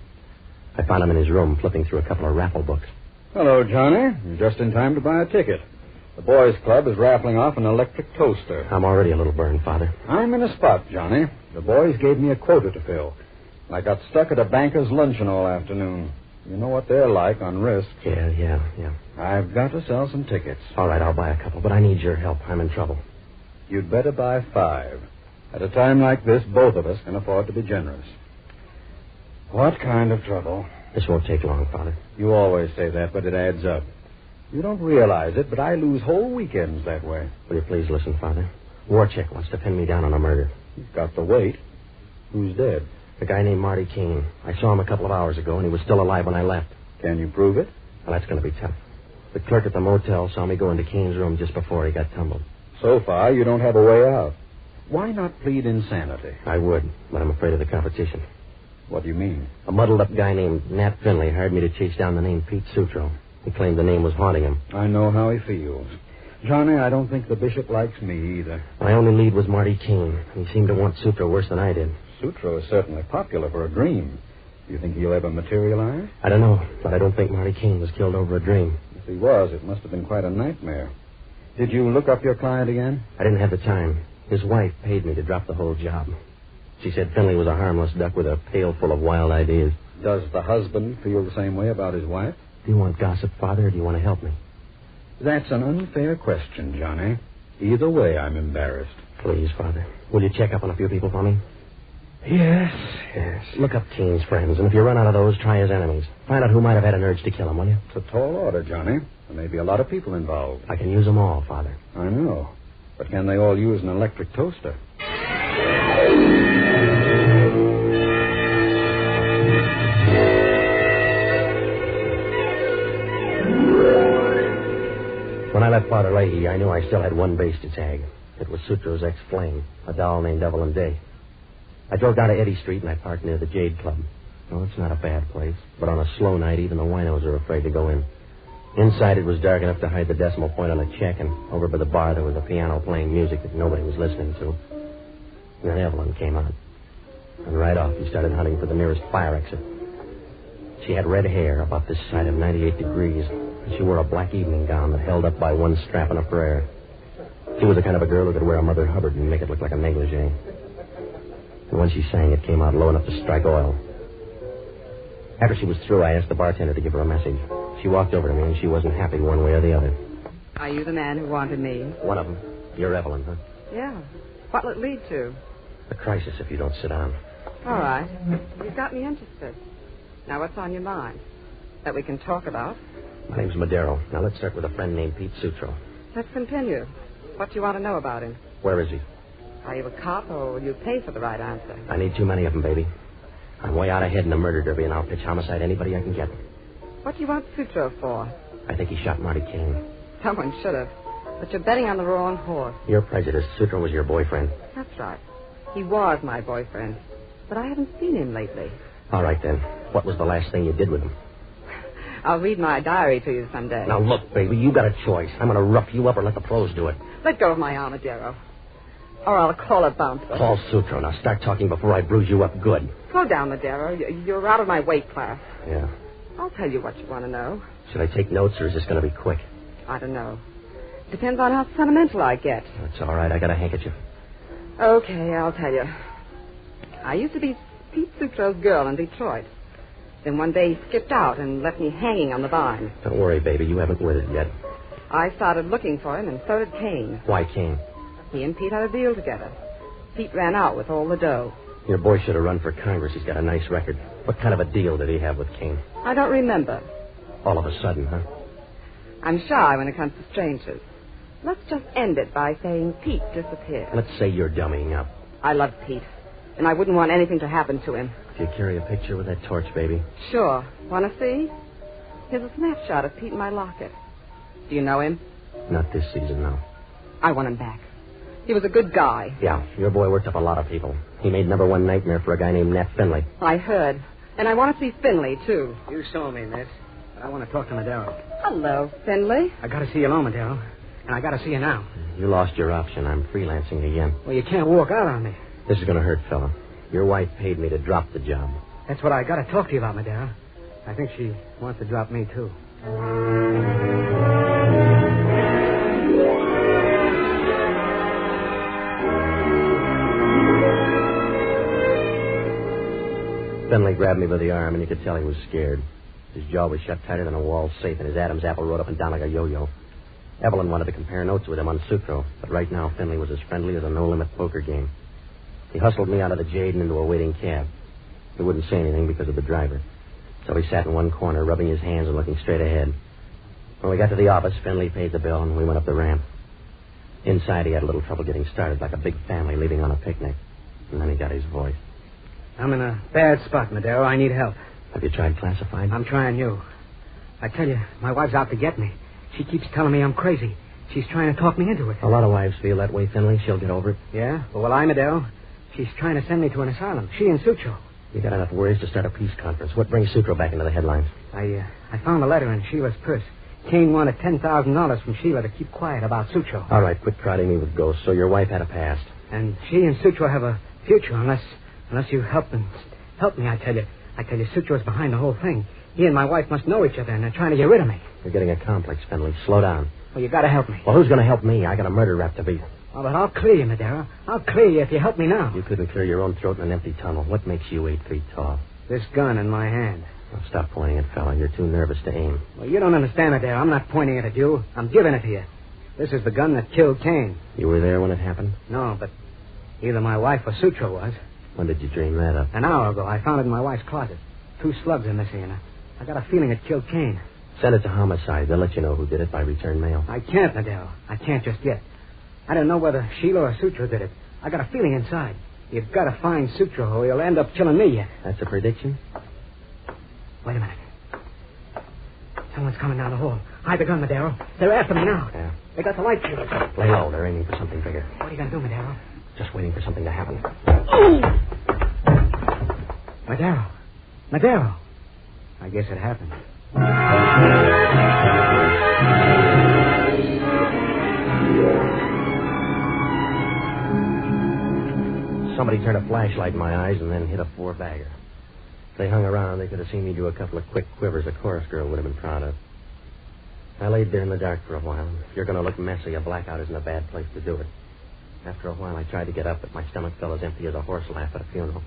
I found him in his room flipping through a couple of raffle books. Hello, Johnny. You're just in time to buy a ticket. The boys' club is raffling off an electric toaster. I'm already a little burned, Father. I'm in a spot, Johnny. The boys gave me a quota to fill. I got stuck at a banker's luncheon all afternoon. You know what they're like on risk. Yeah. I've got to sell some tickets. All right, I'll buy a couple, but I need your help. I'm in trouble. You'd better buy 5. At a time like this, both of us can afford to be generous. What kind of trouble? This won't take long, Father. You always say that, but it adds up. You don't realize it, but I lose whole weekends that way. Will you please listen, Father? Warcheck wants to pin me down on a murder. He's got the weight. Who's dead? A guy named Marty Kane. I saw him a couple of hours ago, and he was still alive when I left. Can you prove it? Well, that's going to be tough. The clerk at the motel saw me go into Kane's room just before he got tumbled. So far, you don't have a way out. Why not plead insanity? I would, but I'm afraid of the competition. What do you mean? A muddled-up guy named Nat Finley hired me to chase down the name Pete Sutro. He claimed the name was haunting him. I know how he feels. Johnny, I don't think the bishop likes me either. My only lead was Marty Kane. He seemed to want Sutro worse than I did. Sutro is certainly popular for a dream. Do you think he'll ever materialize? I don't know, but I don't think Marty Kane was killed over a dream. If he was, it must have been quite a nightmare. Did you look up your client again? I didn't have the time. His wife paid me to drop the whole job. She said Finley was a harmless duck with a pail full of wild ideas. Does the husband feel the same way about his wife? Do you want gossip, Father, or do you want to help me? That's an unfair question, Johnny. Either way, I'm embarrassed. Please, Father. Will you check up on a few people for me? Yes. Look up Keene's friends, and if you run out of those, try his enemies. Find out who might have had an urge to kill him, will you? It's a tall order, Johnny. There may be a lot of people involved. I can use them all, Father. I know. But can they all use an electric toaster? When I left Father Leahy, I knew I still had one base to tag. It was Sutro's ex-flame, a doll named Evelyn Day. I drove down to Eddy Street and I parked near the Jade Club. No, it's not a bad place, but on a slow night, even the winos are afraid to go in. Inside, it was dark enough to hide the decimal point on a check, and over by the bar, there was a piano playing music that nobody was listening to. And then Evelyn came out. And right off, he started hunting for the nearest fire exit. She had red hair about this side of 98 degrees, and she wore a black evening gown that held up by one strap and a prayer. She was the kind of a girl who could wear a Mother Hubbard and make it look like a negligee. And when she sang, it came out low enough to strike oil. After she was through, I asked the bartender to give her a message. She walked over to me, and she wasn't happy one way or the other. Are you the man who wanted me? One of them. You're Evelyn, huh? Yeah. What will it lead to? A crisis if you don't sit down. All right. You've got me interested. Now, what's on your mind? That we can talk about? My name's Madero. Now, let's start with a friend named Pete Sutro. Let's continue. What do you want to know about him? Where is he? Are you a cop, or will you pay for the right answer? I need too many of them, baby. I'm way out ahead in a murder derby, and I'll pitch homicide anybody I can get. What do you want Sutro for? I think he shot Marty Kane. Someone should have. But you're betting on the wrong horse. You're prejudiced. Sutro was your boyfriend. That's right. He was my boyfriend. But I haven't seen him lately. All right, then. What was the last thing you did with him? I'll read my diary to you someday. Now, look, baby, you got a choice. I'm going to rough you up or let the pros do it. Let go of my arm, Madero. Or I'll call a bouncer. Call Sutro. Now, start talking before I bruise you up good. Slow down, Madero. You're out of my weight class. Yeah. I'll tell you what you want to know. Should I take notes, or is this going to be quick? I don't know. Depends on how sentimental I get. That's all right. I got a handkerchief. Okay, I'll tell you. I used to be Pete Sutro's girl in Detroit. Then one day he skipped out and left me hanging on the vine. Don't worry, baby. You haven't withered yet. I started looking for him, and so did Kane. Why Kane? He and Pete had a deal together. Pete ran out with all the dough. Your boy should have run for Congress. He's got a nice record. What kind of a deal did he have with Kane? I don't remember. All of a sudden, huh? I'm shy when it comes to strangers. Let's just end it by saying Pete disappeared. Let's say you're dummying up. I love Pete, and I wouldn't want anything to happen to him. Do you carry a picture with that torch, baby? Sure. Want to see? Here's a snapshot of Pete in my locket. Do you know him? Not this season, no. I want him back. He was a good guy. Yeah, your boy worked up a lot of people. He made number one nightmare for a guy named Nat Finley. I heard. And I want to see Finley, too. You saw me, miss. But I want to talk to Madero. Hello, Finley. I got to see you alone, Madero. And I got to see you now. You lost your option. I'm freelancing again. Well, you can't walk out on me. This is going to hurt, fella. Your wife paid me to drop the job. That's what I got to talk to you about, Madero. I think she wants to drop me, too. Finley grabbed me by the arm, and you could tell he was scared. His jaw was shut tighter than a wall safe, and his Adam's apple rode up and down like a yo-yo. Evelyn wanted to compare notes with him on Sutro, but right now Finley was as friendly as a no-limit poker game. He hustled me out of the Jade and into a waiting cab. He wouldn't say anything because of the driver, so he sat in one corner, rubbing his hands and looking straight ahead. When we got to the office, Finley paid the bill, and we went up the ramp. Inside, he had a little trouble getting started, like a big family leaving on a picnic. And then he got his voice. I'm in a bad spot, Madero. I need help. Have you tried classified? I'm trying you. I tell you, my wife's out to get me. She keeps telling me I'm crazy. She's trying to talk me into it. A lot of wives feel that way, Finley. She'll get over it. Yeah? Well, I, Madero. She's trying to send me to an asylum. She and Sutro. You got enough worries to start a peace conference. What brings Sutro back into the headlines? I found a letter in Sheila's purse. Kane wanted $10,000 from Sheila to keep quiet about Sutro. All right, quit crowding me with ghosts. So your wife had a past. And she and Sutro have a future unless you help me. I tell you, Sutro's behind the whole thing. He and my wife must know each other, and they're trying to get rid of me. You're getting a complex, Finley. Slow down. Well, you got to help me. Well, who's going to help me? I got a murder rap to beat. Oh, but I'll clear you, Madero. I'll clear you if you help me now. You couldn't clear your own throat in an empty tunnel. What makes you 8 feet tall? This gun in my hand. Well, stop pointing it, fella. You're too nervous to aim. Well, you don't understand, Madero. I'm not pointing it at you. I'm giving it to you. This is the gun that killed Kane. You were there when it happened? No, but either my wife or Sutro was. When did you dream that up? An hour ago. I found it in my wife's closet. 2 slugs are missing, and I got a feeling it killed Kane. Send it to homicide. They'll let you know who did it by return mail. I can't, Madero. I can't just yet. I don't know whether Sheila or Sutro did it. I got a feeling inside. You've got to find Sutro or he'll end up killing me yet. That's a prediction? Wait a minute. Someone's coming down the hall. Hide the gun, Madero. They're after me now. Yeah. They got the light fuse. Play low. They're aiming for something bigger. What are you going to do, Madero? Just waiting for something to happen. Madero. Madero. I guess it happened. Somebody turned a flashlight in my eyes and then hit a 4-bagger. If they hung around, they could have seen me do a couple of quick quivers a chorus girl would have been proud of. I laid there in the dark for a while. If you're going to look messy, a blackout isn't a bad place to do it. After a while, I tried to get up, but my stomach felt as empty as a horse laugh at a funeral.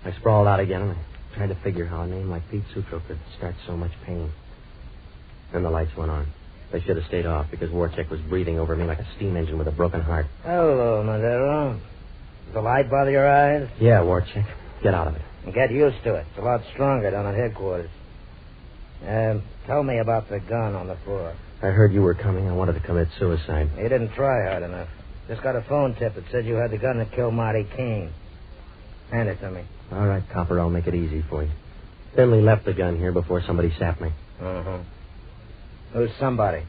I sprawled out again, and I tried to figure how a name like Pete Sutro could start so much pain. Then the lights went on. They should have stayed off because Warchek was breathing over me like a steam engine with a broken heart. Hello, Madero. Does the light bother your eyes? Yeah, Warchek. Get out of it. Get used to it. It's a lot stronger down at headquarters. Tell me about the gun on the floor. I heard you were coming. I wanted to commit suicide. You didn't try hard enough. Just got a phone tip that said you had the gun that killed Marty Kane. Hand it to me. All right, Copper, I'll make it easy for you. Finley left the gun here before somebody sapped me. Uh-huh. Who's somebody?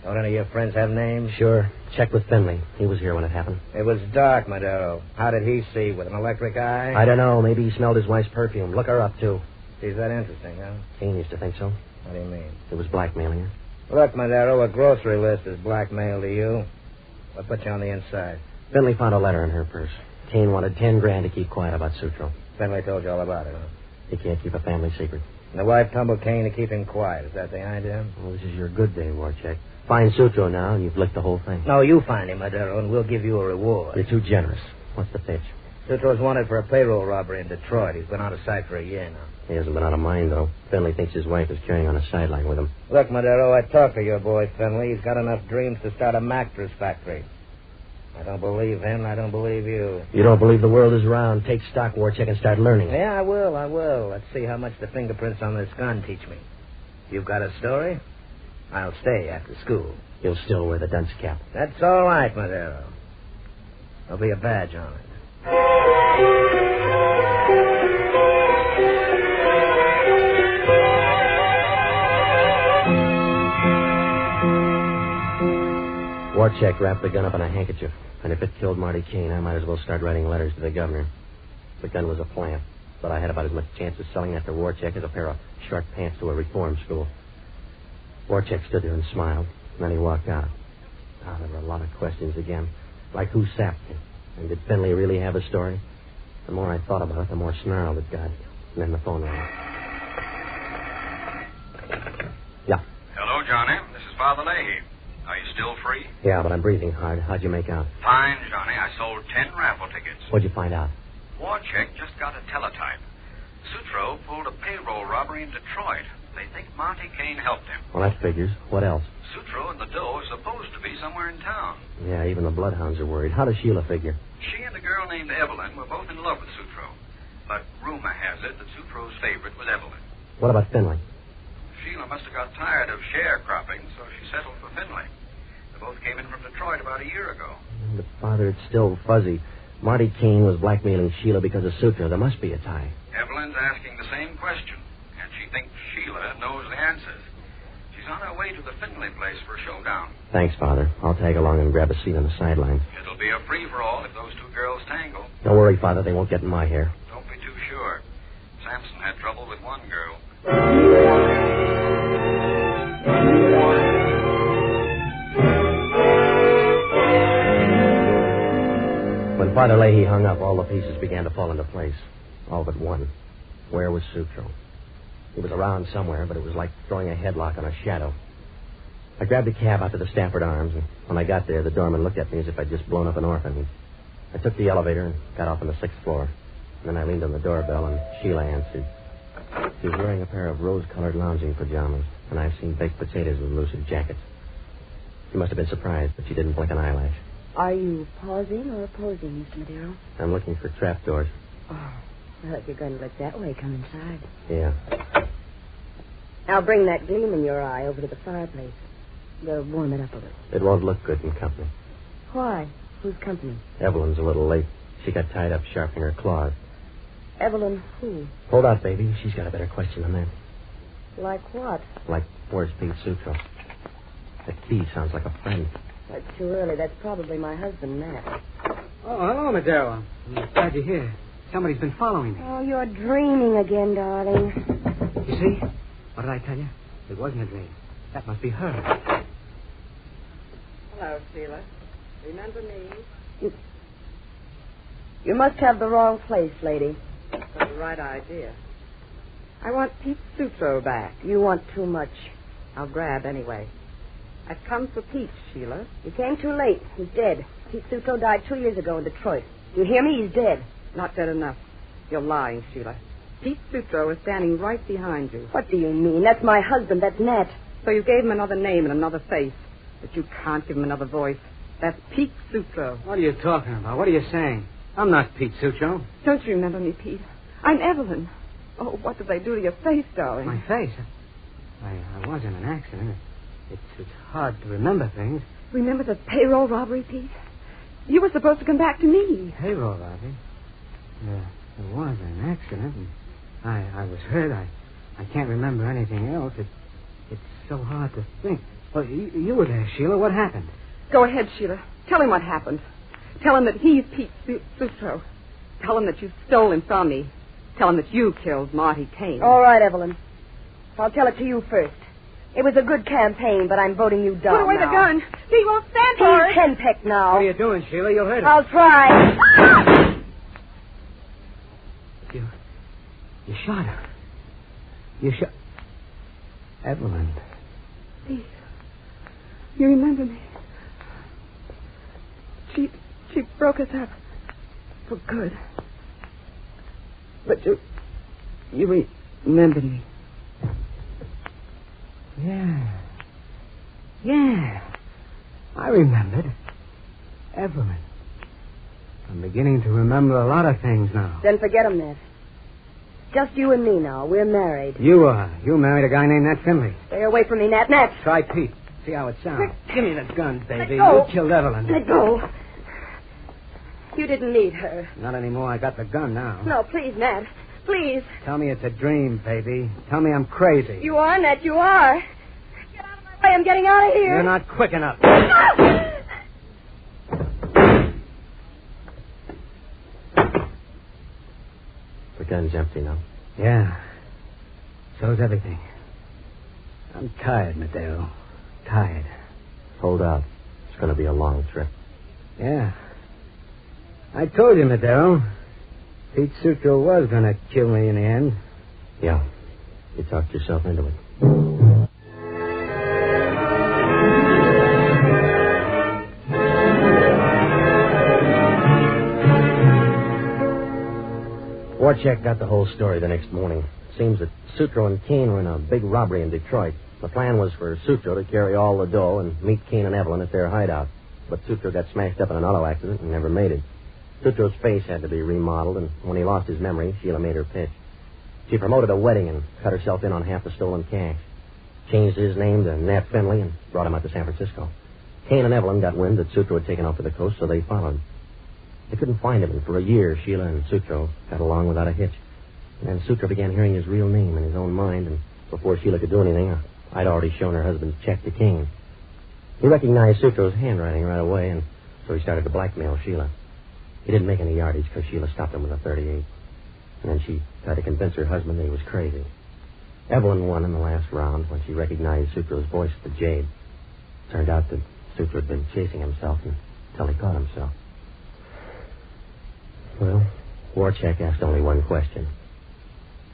Don't any of your friends have names? Sure. Check with Finley. He was here when it happened. It was dark, Madero. How did he see? With an electric eye? I don't know. Maybe he smelled his wife's perfume. Look her up, too. She's that interesting, huh? Kane used to think so. What do you mean? It was blackmailing her. Look, Madero, a grocery list is blackmail to you. What put you on the inside? Finley found a letter in her purse. Kane wanted $10,000 to keep quiet about Sutro. Finley told you all about it, huh? He can't keep a family secret. And the wife tumbled Kane to keep him quiet. Is that the idea? Well, this is your good day, Warchek. Find Sutro now, and you've licked the whole thing. No, you find him, Madero, and we'll give you a reward. You're too generous. What's the pitch? Sutro's wanted for a payroll robbery in Detroit. He's been out of sight for a year now. He hasn't been out of mind, though. Finley thinks his wife is carrying on a sideline with him. Look, Madero, I talked to your boy, Finley. He's got enough dreams to start a mattress factory. I don't believe him. I don't believe you. You don't believe the world is round. Take stock, Warchek, and start learning. Yeah, I will. Let's see how much the fingerprints on this gun teach me. You've got a story? I'll stay after school. You'll still wear the dunce cap. That's all right, Madero. There'll be a badge on it. Warchek wrapped the gun up in a handkerchief, and if it killed Marty Kane, I might as well start writing letters to the governor. The gun was a plant, but I had about as much chance of selling that to Warchek as a pair of short pants to a reform school. Warchek stood there and smiled, and then he walked out. There were a lot of questions again, like who sapped him, and did Finley really have a story? The more I thought about it, the more snarled it got, and then the phone rang. Yeah. Hello, Johnny. This is Father Leahy. Are you still free? Yeah, but I'm breathing hard. How'd you make out? Fine, Johnny. I sold 10 raffle tickets. What'd you find out? Warchek just got a teletype. Sutro pulled a payroll robbery in Detroit. They think Marty Kane helped him. Well, that figures. What else? Sutro and the dough are supposed to be somewhere in town. Yeah, even the bloodhounds are worried. How does Sheila figure? She and a girl named Evelyn were both in love with Sutro. But rumor has it that Sutro's favorite was Evelyn. What about Finley? Sheila must have got tired of sharecropping, so she settled for Finley. They both came in from Detroit about a year ago. But, Father, it's still fuzzy. Marty Kane was blackmailing Sheila because of Sutro. There must be a tie. Evelyn's asking the same question, and she thinks Sheila knows the answers. She's on her way to the Finley place for a showdown. Thanks, Father. I'll tag along and grab a seat on the sidelines. It'll be a free-for-all if those two girls tangle. Don't worry, Father. They won't get in my hair. Don't be too sure. Samson had trouble with one girl. When Father Leahy hung up, all the pieces began to fall into place. All but one. Where was Sutro? He was around somewhere, but it was like throwing a headlock on a shadow. I grabbed a cab out to the Stafford Arms, and when I got there, the doorman looked at me as if I'd just blown up an orphan. I took the elevator and got off on the 6th floor. And then I leaned on the doorbell, and Sheila answered. She was wearing a pair of rose-colored lounging pajamas, and I've seen baked potatoes with lucid jackets. She must have been surprised, but she didn't blink an eyelash. Are you pausing or opposing, Mr. Madero? I'm looking for trapdoors. Oh, well, if you're going to look that way, come inside. Yeah. Now bring that gleam in your eye over to the fireplace. They'll warm it up a little. It won't look good in company. Why? Who's company? Evelyn's a little late. She got tied up sharpening her claws. Evelyn who? Hold out, baby. She's got a better question than that. Like what? Like, where's Pete Sutro? That key sounds like a friend. That's too early. That's probably my husband, Matt. Oh, hello, Madero. I'm glad you're here. Somebody's been following me. Oh, you're dreaming again, darling. You see? What did I tell you? It wasn't a dream. That must be her. Hello, Sheila. Remember me? You must have the wrong place, lady. That's the right idea. I want Pete Sutro back. You want too much. I'll grab anyway. I've come for Pete, Sheila. You came too late. He's dead. Pete Sutro died 2 years ago in Detroit. You hear me? He's dead. Not dead enough. You're lying, Sheila. Pete Sutro is standing right behind you. What do you mean? That's my husband. That's Nat. So you gave him another name and another face. But you can't give him another voice. That's Pete Sutro. What are you talking about? What are you saying? I'm not Pete Sutro. Don't you remember me, Pete? I'm Evelyn. Oh, what did they do to your face, darling? My face? I was in an accident. It's hard to remember things. Remember the payroll robbery, Pete? You were supposed to come back to me. Payroll robbery? There was an accident, and I was hurt. I can't remember anything else. It's so hard to think. Well, you were there, Sheila. What happened? Go ahead, Sheila. Tell him what happened. Tell him that he's Pete Sutro. Tell him that you stole him from me. Tell him that you killed Marty Kane. All right, Evelyn. I'll tell it to you first. It was a good campaign, but I'm voting you down. Put away now. the gun. He won't stand for it. He's henpecked now. What are you doing, Sheila? You'll hurt him. I'll try. You shot her. You shot... Evelyn. Pete, you remember me. She broke us up for good. But you remember me. Yeah. I remembered. Evelyn. I'm beginning to remember a lot of things now. Then forget him, Ned. Just you and me now. We're married. You are. You married a guy named Nat Finley. Stay away from me, Nat. Nat. Try Pete. See how it sounds. Give me the gun, baby. Let go. You killed Evelyn. Let go. You didn't need her. Not anymore. I got the gun now. No, please, Nat. Please. Tell me it's a dream, baby. Tell me I'm crazy. You are, Nat. You are. Get out of my way. I'm getting out of here. You're not quick enough. The gun's empty now. Yeah. So's everything. I'm tired, Madero. Tired. Hold out. It's going to be a long trip. Yeah. I told you, Madero. Pete Sutro was going to kill me in the end. Yeah. You talked yourself into it. Warcheck got the whole story the next morning. Seems that Sutro and Kane were in a big robbery in Detroit. The plan was for Sutro to carry all the dough and meet Kane and Evelyn at their hideout. But Sutro got smashed up in an auto accident and never made it. Sutro's face had to be remodeled, and when he lost his memory, Sheila made her pitch. She promoted a wedding and cut herself in on half the stolen cash. Changed his name to Nat Finley and brought him out to San Francisco. Kane and Evelyn got wind that Sutro had taken off to the coast, so they followed. They couldn't find him, and for a year, Sheila and Sutro got along without a hitch. And then Sutro began hearing his real name in his own mind, and before Sheila could do anything, I'd already shown her husband's check to Kane. He recognized Sutro's handwriting right away, and so he started to blackmail Sheila. He didn't make any yardage because Sheila stopped him with a .38. And then she tried to convince her husband that he was crazy. Evelyn won in the last round when she recognized Sutro's voice at the Jade. Turned out that Sutro had been chasing himself until he caught himself. Well, Warcheck asked only one question.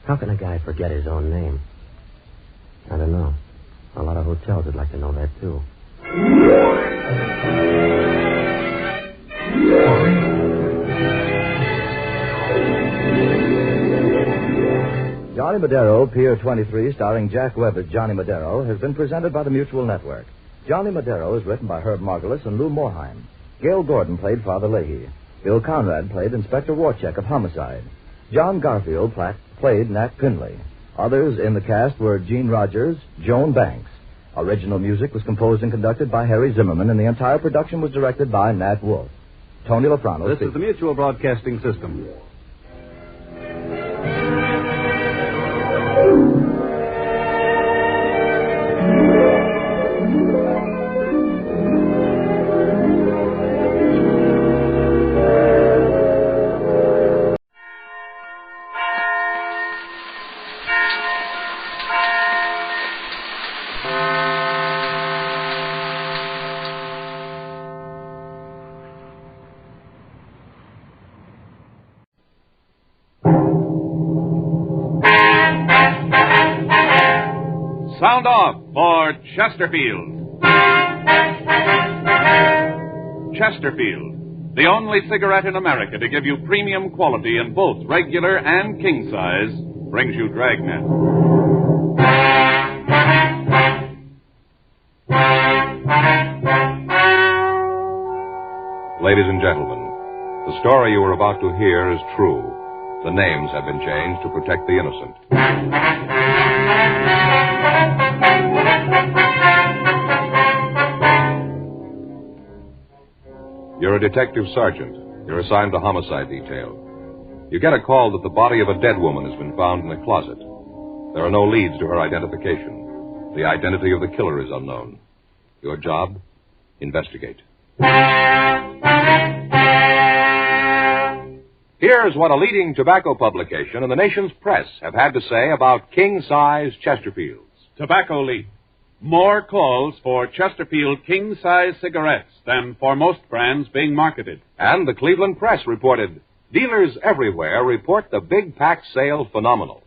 How can a guy forget his own name? I don't know. A lot of hotels would like to know that, too. Johnny Madero, Pier 23, starring Jack Webb as Johnny Madero, has been presented by the Mutual Network. Johnny Madero is written by Herb Margolis and Lou Morheim. Gail Gordon played Father Leahy. Bill Conrad played Inspector Warcheck of Homicide. John Garfield played Nat Finley. Others in the cast were Gene Rogers, Joan Banks. Original music was composed and conducted by Harry Zimmerman, and the entire production was directed by Nat Wolff. Tony Lafrano. This is the Mutual Broadcasting System. Sound off for Chesterfield. Chesterfield, the only cigarette in America to give you premium quality in both regular and king size, brings you Dragnet. Ladies and gentlemen, the story you are about to hear is true. The names have been changed to protect the innocent. You're a detective sergeant. You're assigned to homicide detail. You get a call that the body of a dead woman has been found in a closet. There are no leads to her identification. The identity of the killer is unknown. Your job? Investigate. Here's what a leading tobacco publication and the nation's press have had to say about king-size Chesterfields. Tobacco leaf. More calls for Chesterfield king-size cigarettes than for most brands being marketed. And the Cleveland Press reported, dealers everywhere report the big pack sale phenomenal.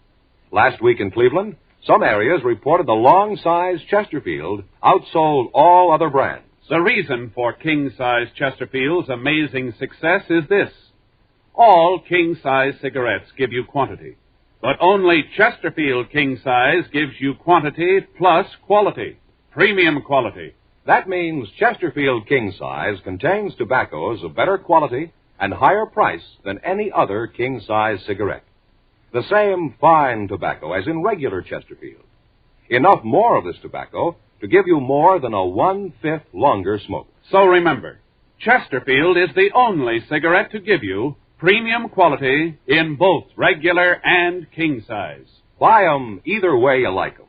Last week in Cleveland, some areas reported the long-size Chesterfield outsold all other brands. The reason for king-size Chesterfield's amazing success is this. All king-size cigarettes give you quantity, but only Chesterfield king-size gives you quantity plus quality, premium quality. That means Chesterfield king-size contains tobaccos of better quality and higher price than any other king-size cigarette. The same fine tobacco as in regular Chesterfield. Enough more of this tobacco to give you more than a 1/5 longer smoke. So remember, Chesterfield is the only cigarette to give you premium quality in both regular and king size. Buy 'em either way you like 'em.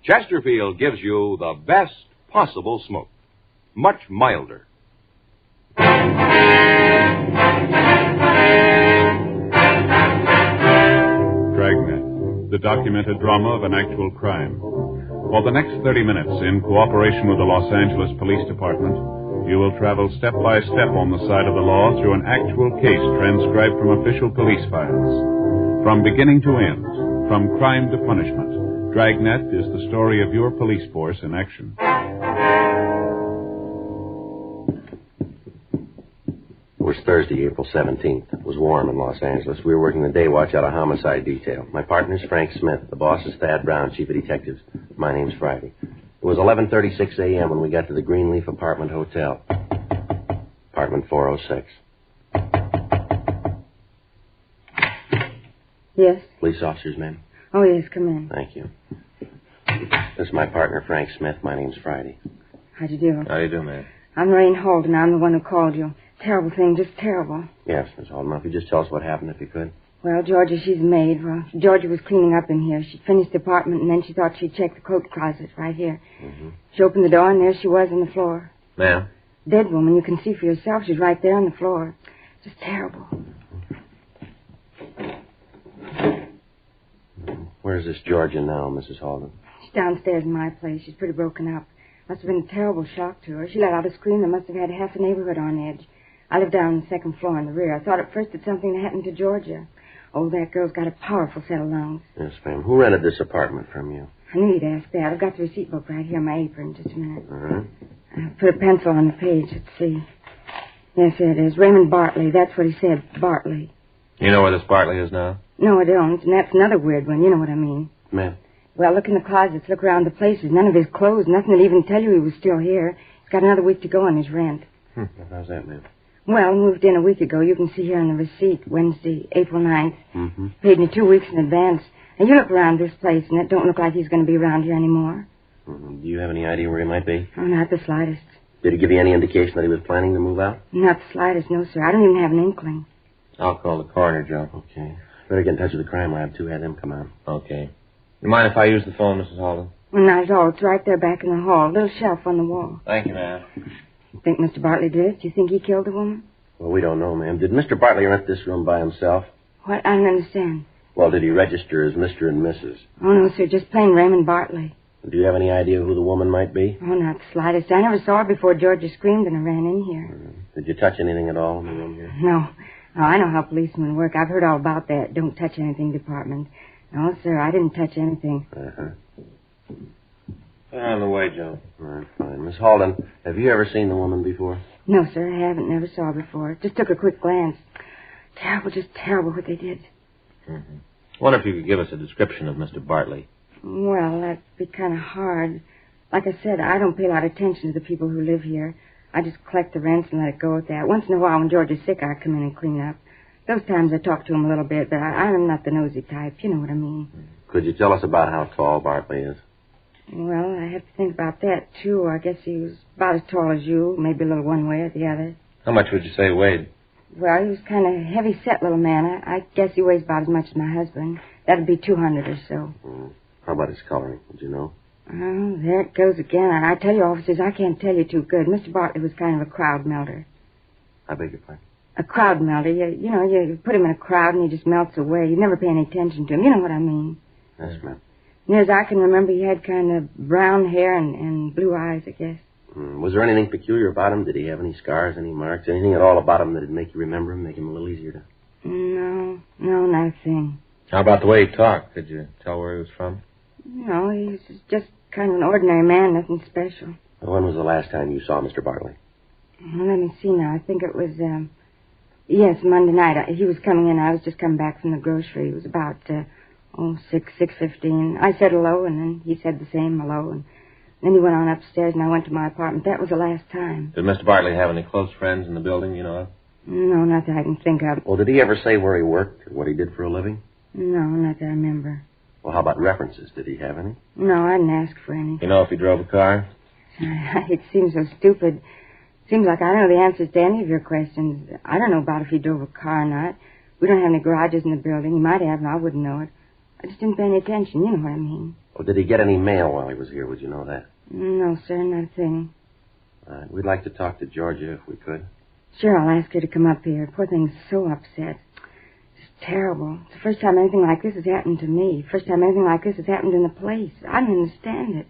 Chesterfield gives you the best possible smoke. Much milder. Dragnet, the documented drama of an actual crime. For the next 30 minutes, in cooperation with the Los Angeles Police Department, you will travel step by step on the side of the law through an actual case transcribed from official police files. From beginning to end, from crime to punishment, Dragnet is the story of your police force in action. It was Thursday, April 17th. It was warm in Los Angeles. We were working the day watch out of homicide detail. My partner's Frank Smith. The boss is Thad Brown, chief of detectives. My name's Friday. It was 11:36 a.m. when we got to the Greenleaf Apartment Hotel. Apartment 406. Yes? Police officer's name? Oh, yes, come in. Thank you. This is my partner, Frank Smith. My name's Friday. How'd you do? How do you do, man? I'm Lorraine Holden. I'm the one who called you. Terrible thing, just terrible. Yes, Miss Holden. If you just tell us what happened, if you could. Well, Georgia, she's a maid. Well, Georgia was cleaning up in here. She finished the apartment, and then she thought she'd check the coat closet right here. Mm-hmm. She opened the door, and there she was on the floor. Ma'am? Dead woman. You can see for yourself. She's right there on the floor. Just terrible. Where's this Georgia now, Mrs. Holden? She's downstairs in my place. She's pretty broken up. Must have been a terrible shock to her. She let out a scream that must have had half the neighborhood on edge. I live down on the second floor in the rear. I thought at first that something had happened to Georgia. Oh, that girl's got a powerful set of lungs. Yes, ma'am. Who rented this apartment from you? I knew you'd ask that. I've got the receipt book right here on my apron. Just a minute. Uh-huh. Put a pencil on the page. Let's see. Yes, there it is. Raymond Bartley. That's what he said. Bartley. You know where this Bartley is now? No, I don't. And that's another weird one. You know what I mean. Ma'am. Well, look in the closets. Look around the places. None of his clothes. Nothing that even tell you he was still here. He's got another week to go on his rent. How's that, ma'am? Well, moved in a week ago. You can see here on the receipt. Wednesday, April 9th. Mm-hmm. Paid me 2 weeks in advance. And you look around this place, and it don't look like he's going to be around here anymore. Do you have any idea where he might be? Oh, not the slightest. Did he give you any indication that he was planning to move out? Not the slightest, no, sir. I don't even have an inkling. I'll call the coroner, Joe. Okay. Better get in touch with the crime lab, too. Have them come out. Okay. You mind if I use the phone, Mrs. Holden? Well, not at all. It's right there back in the hall. A little shelf on the wall. Thank you, ma'am. You think Mr. Bartley did it? Do you think he killed the woman? Well, we don't know, ma'am. Did Mr. Bartley rent this room by himself? What? I don't understand. Well, did he register as Mr. and Mrs.? Oh, no, sir. Just plain Raymond Bartley. Do you have any idea who the woman might be? Oh, not the slightest. I never saw her before Georgia screamed and I ran in here. Did you touch anything at all in the room here? No. Oh, I know how policemen work. I've heard all about that don't touch anything department. No, sir, I didn't touch anything. Uh-huh. They're on the way, Joe. All right, fine. Miss Holden, have you ever seen the woman before? No, sir, I haven't. Never saw her before. Just took a quick glance. Terrible, just terrible what they did. Mm-hmm. I wonder if you could give us a description of Mr. Bartley. Well, that'd be kind of hard. Like I said, I don't pay a lot of attention to the people who live here. I just collect the rents and let it go at that. Once in a while, when George is sick, I come in and clean up. Those times I talk to him a little bit, but I'm not the nosy type. You know what I mean. Could you tell us about how tall Bartley is? Well, I have to think about that, too. I guess he was about as tall as you, maybe a little one way or the other. How much would you say he weighed? Well, he was kind of heavy-set little man. I guess he weighs about as much as my husband. That'd be 200 or so. How about his coloring? Would you know? Oh, there it goes again. I tell you, officers, I can't tell you too good. Mr. Bartley was kind of a crowd melter. I beg your pardon? A crowd melter. You know, you put him in a crowd and he just melts away. You never pay any attention to him. You know what I mean. Yes, ma'am. Near as I can remember, he had kind of brown hair and blue eyes, I guess. Was there anything peculiar about him? Did he have any scars, any marks, anything at all about him that'd make you remember him, make him a little easier to... No, not a thing. How about the way he talked? Could you tell where he was from? No, he was just kind of an ordinary man, nothing special. When was the last time you saw Mr. Bartley? Well, let me see now. I think it was, yes, Monday night. He was coming in. I was just coming back from the grocery. It was about, 6:15. I said hello, and then he said the same hello, and then he went on upstairs, and I went to my apartment. That was the last time. Did Mr. Bartley have any close friends in the building, you know of? No, not that I can think of. Well, did he ever say where he worked or what he did for a living? No, not that I remember. Well, how about references? Did he have any? No, I didn't ask for any. You know if he drove a car? It seems so stupid. Seems like I know the answers to any of your questions. I don't know about if he drove a car or not. We don't have any garages in the building. He might have, and I wouldn't know it. I just didn't pay any attention. You know what I mean. Well, did he get any mail while he was here? Would you know that? No, sir, not a thing. We'd like to talk to Georgia if we could. Sure, I'll ask her to come up here. Poor thing's so upset. It's terrible. It's the first time anything like this has happened to me. First time anything like this has happened in the place. I don't understand it.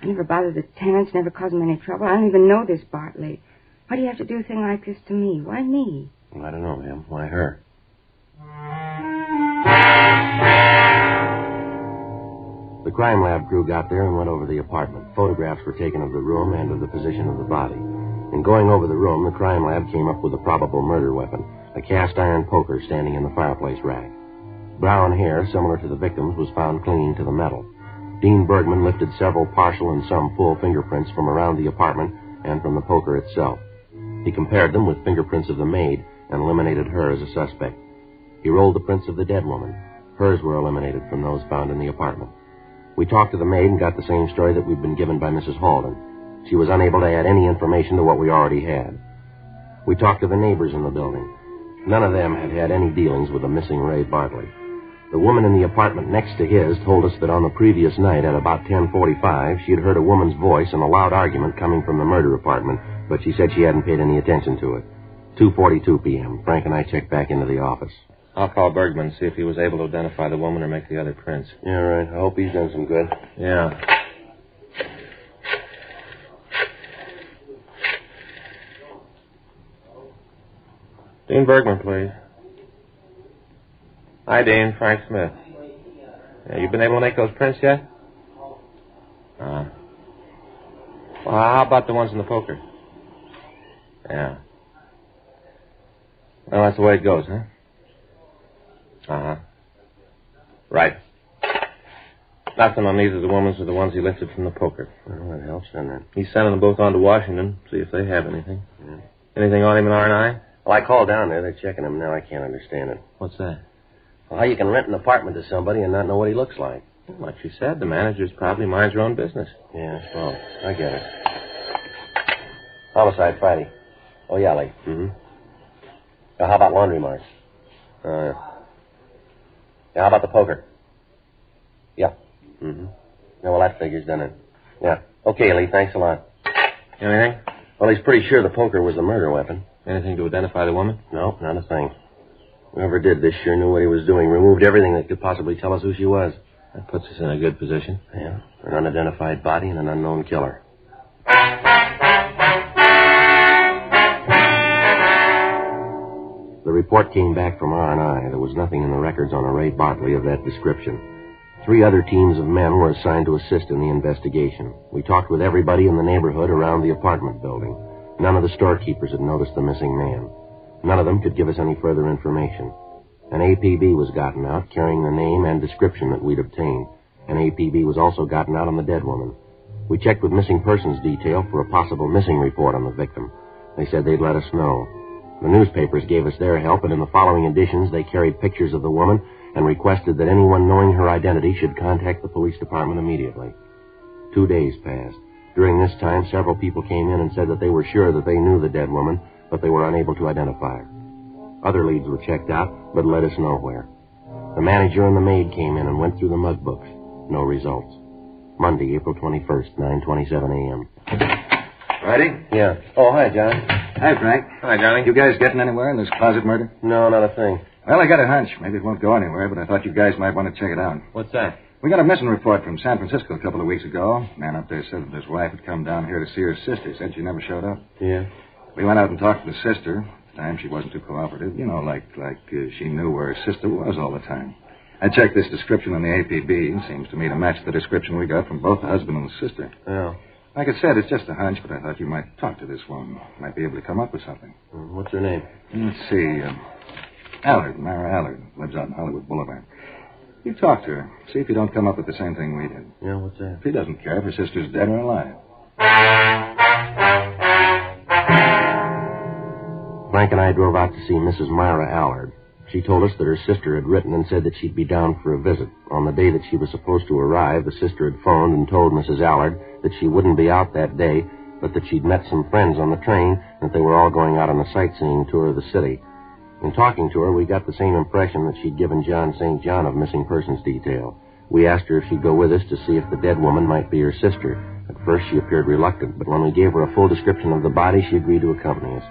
I never bothered the tenants, never caused them any trouble. I don't even know this Bartley. Why do you have to do a thing like this to me? Why me? Well, I don't know, ma'am. Why her? The crime lab crew got there and went over the apartment. Photographs were taken of the room and of the position of the body. In going over the room, the crime lab came up with a probable murder weapon, a cast-iron poker standing in the fireplace rack. Brown hair, similar to the victim's, was found clinging to the metal. Dean Bergman lifted several partial and some full fingerprints from around the apartment and from the poker itself. He compared them with fingerprints of the maid and eliminated her as a suspect. He rolled the prints of the dead woman. Hers were eliminated from those found in the apartment. We talked to the maid and got the same story that we'd been given by Mrs. Holden. She was unable to add any information to what we already had. We talked to the neighbors in the building. None of them had had any dealings with the missing Ray Bartley. The woman in the apartment next to his told us that on the previous night at about 10:45, she had heard a woman's voice and a loud argument coming from the murder apartment, but she said she hadn't paid any attention to it. 2:42 p.m. Frank and I checked back into the office. I'll call Bergman and see if he was able to identify the woman or make the other prints. Yeah, right. I hope he's done some good. Yeah. Dean Bergman, please. Hi, Dean. Frank Smith. Yeah, you been able to make those prints yet? Well, how about the ones in the poker? Yeah. Well, that's the way it goes, huh? Uh-huh. Right. Nothing on either of the women's or the ones he lifted from the poker. Well, that helps, doesn't it? He's sending them both on to Washington, see if they have anything. Yeah. Anything on him in R&I? Well, I called down there. They're checking him now. I can't understand it. What's that? Well, how you can rent an apartment to somebody and not know what he looks like. Like she said, the manager's probably minds her own business. Yeah, well, I get it. Homicide Friday. Oh, yeah, Lee. Mm-hmm. Now, how about laundry marks? Yeah, how about the poker? Yeah. Mm-hmm. Yeah, well, that figures, doesn't it? Yeah. Okay, Lee, thanks a lot. Anything? Well, he's pretty sure the poker was the murder weapon. Anything to identify the woman? No, not a thing. Whoever did this sure knew what he was doing. Removed everything that could possibly tell us who she was. That puts us in a good position. Yeah. An unidentified body and an unknown killer. The report came back from R&I. There was nothing in the records on a Ray Bartley of that description. 3 other teams of men were assigned to assist in the investigation. We talked with everybody in the neighborhood around the apartment building. None of the storekeepers had noticed the missing man. None of them could give us any further information. An APB was gotten out carrying the name and description that we'd obtained. An APB was also gotten out on the dead woman. We checked with missing persons detail for a possible missing report on the victim. They said they'd let us know. The newspapers gave us their help, and in the following editions they carried pictures of the woman and requested that anyone knowing her identity should contact the police department immediately. 2 days passed. During this time, several people came in and said that they were sure that they knew the dead woman, but they were unable to identify her. Other leads were checked out, but led us nowhere. The manager and the maid came in and went through the mug books. No results. Monday, April 21st, 9:27 a.m. Ready? Yeah. Oh, hi, John. Hi, Frank. Hi, Johnny. You guys getting anywhere in this closet murder? No, not a thing. Well, I got a hunch. Maybe it won't go anywhere, but I thought you guys might want to check it out. What's that? We got a missing report from San Francisco a couple of weeks ago. Man up there said that his wife had come down here to see her sister. Said she never showed up. Yeah? We went out and talked to the sister. At the time, she wasn't too cooperative. You know, like she knew where her sister was all the time. I checked this description on the APB. Seems to me to match the description we got from both the husband and the sister. Yeah. Like I said, it's just a hunch, but I thought you might talk to this woman. Might be able to come up with something. What's her name? Let's see. Allard, Myra Allard. Lives out in Hollywood Boulevard. You talk to her. See if you don't come up with the same thing we did. Yeah, what's that? She doesn't care if her sister's dead or alive. Frank and I drove out to see Mrs. Myra Allard. She told us that her sister had written and said that she'd be down for a visit. On the day that she was supposed to arrive, the sister had phoned and told Mrs. Allard that she wouldn't be out that day, but that she'd met some friends on the train and that they were all going out on a sightseeing tour of the city. In talking to her, we got the same impression that she'd given John St. John of missing persons detail. We asked her if she'd go with us to see if the dead woman might be her sister. At first, she appeared reluctant, but when we gave her a full description of the body, she agreed to accompany us.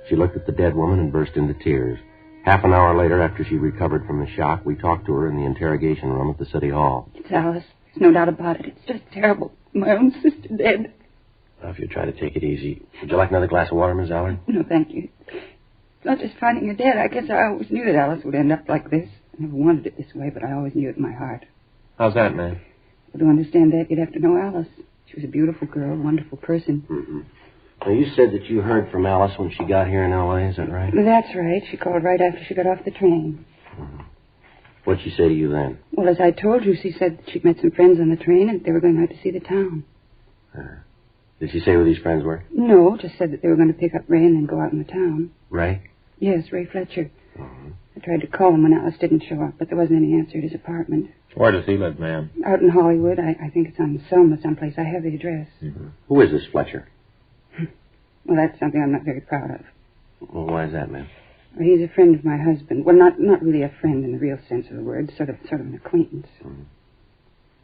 She looked at the dead woman and burst into tears. Half an hour later, after she recovered from the shock, we talked to her in the interrogation room at the city hall. It's Alice. There's no doubt about it. It's just terrible. My own sister dead. Now, if you try to take it easy, would you like another glass of water, Miss Allard? No, thank you. It's not just finding her dead. I guess I always knew that Alice would end up like this. I never wanted it this way, but I always knew it in my heart. How's that, man? But to understand that, you'd have to know Alice. She was a beautiful girl, a wonderful person. Mm-hmm. Now, you said that you heard from Alice when she got here in L.A., is that right? That's right. She called right after she got off the train. Mm-hmm. What'd she say to you then? Well, as I told you, she said that she'd met some friends on the train and they were going out to see the town. Did she say who these friends were? No, just said that they were going to pick up Ray and then go out in the town. Ray? Yes, Ray Fletcher. Mm-hmm. I tried to call him when Alice didn't show up, but there wasn't any answer at his apartment. Where does he live, ma'am? Out in Hollywood. I think it's on Selma someplace. I have the address. Mm-hmm. Who is this Fletcher? Well, that's something I'm not very proud of. Well, why is that, ma'am? Well, he's a friend of my husband. Well, not really a friend in the real sense of the word. Sort of an acquaintance. Mm-hmm.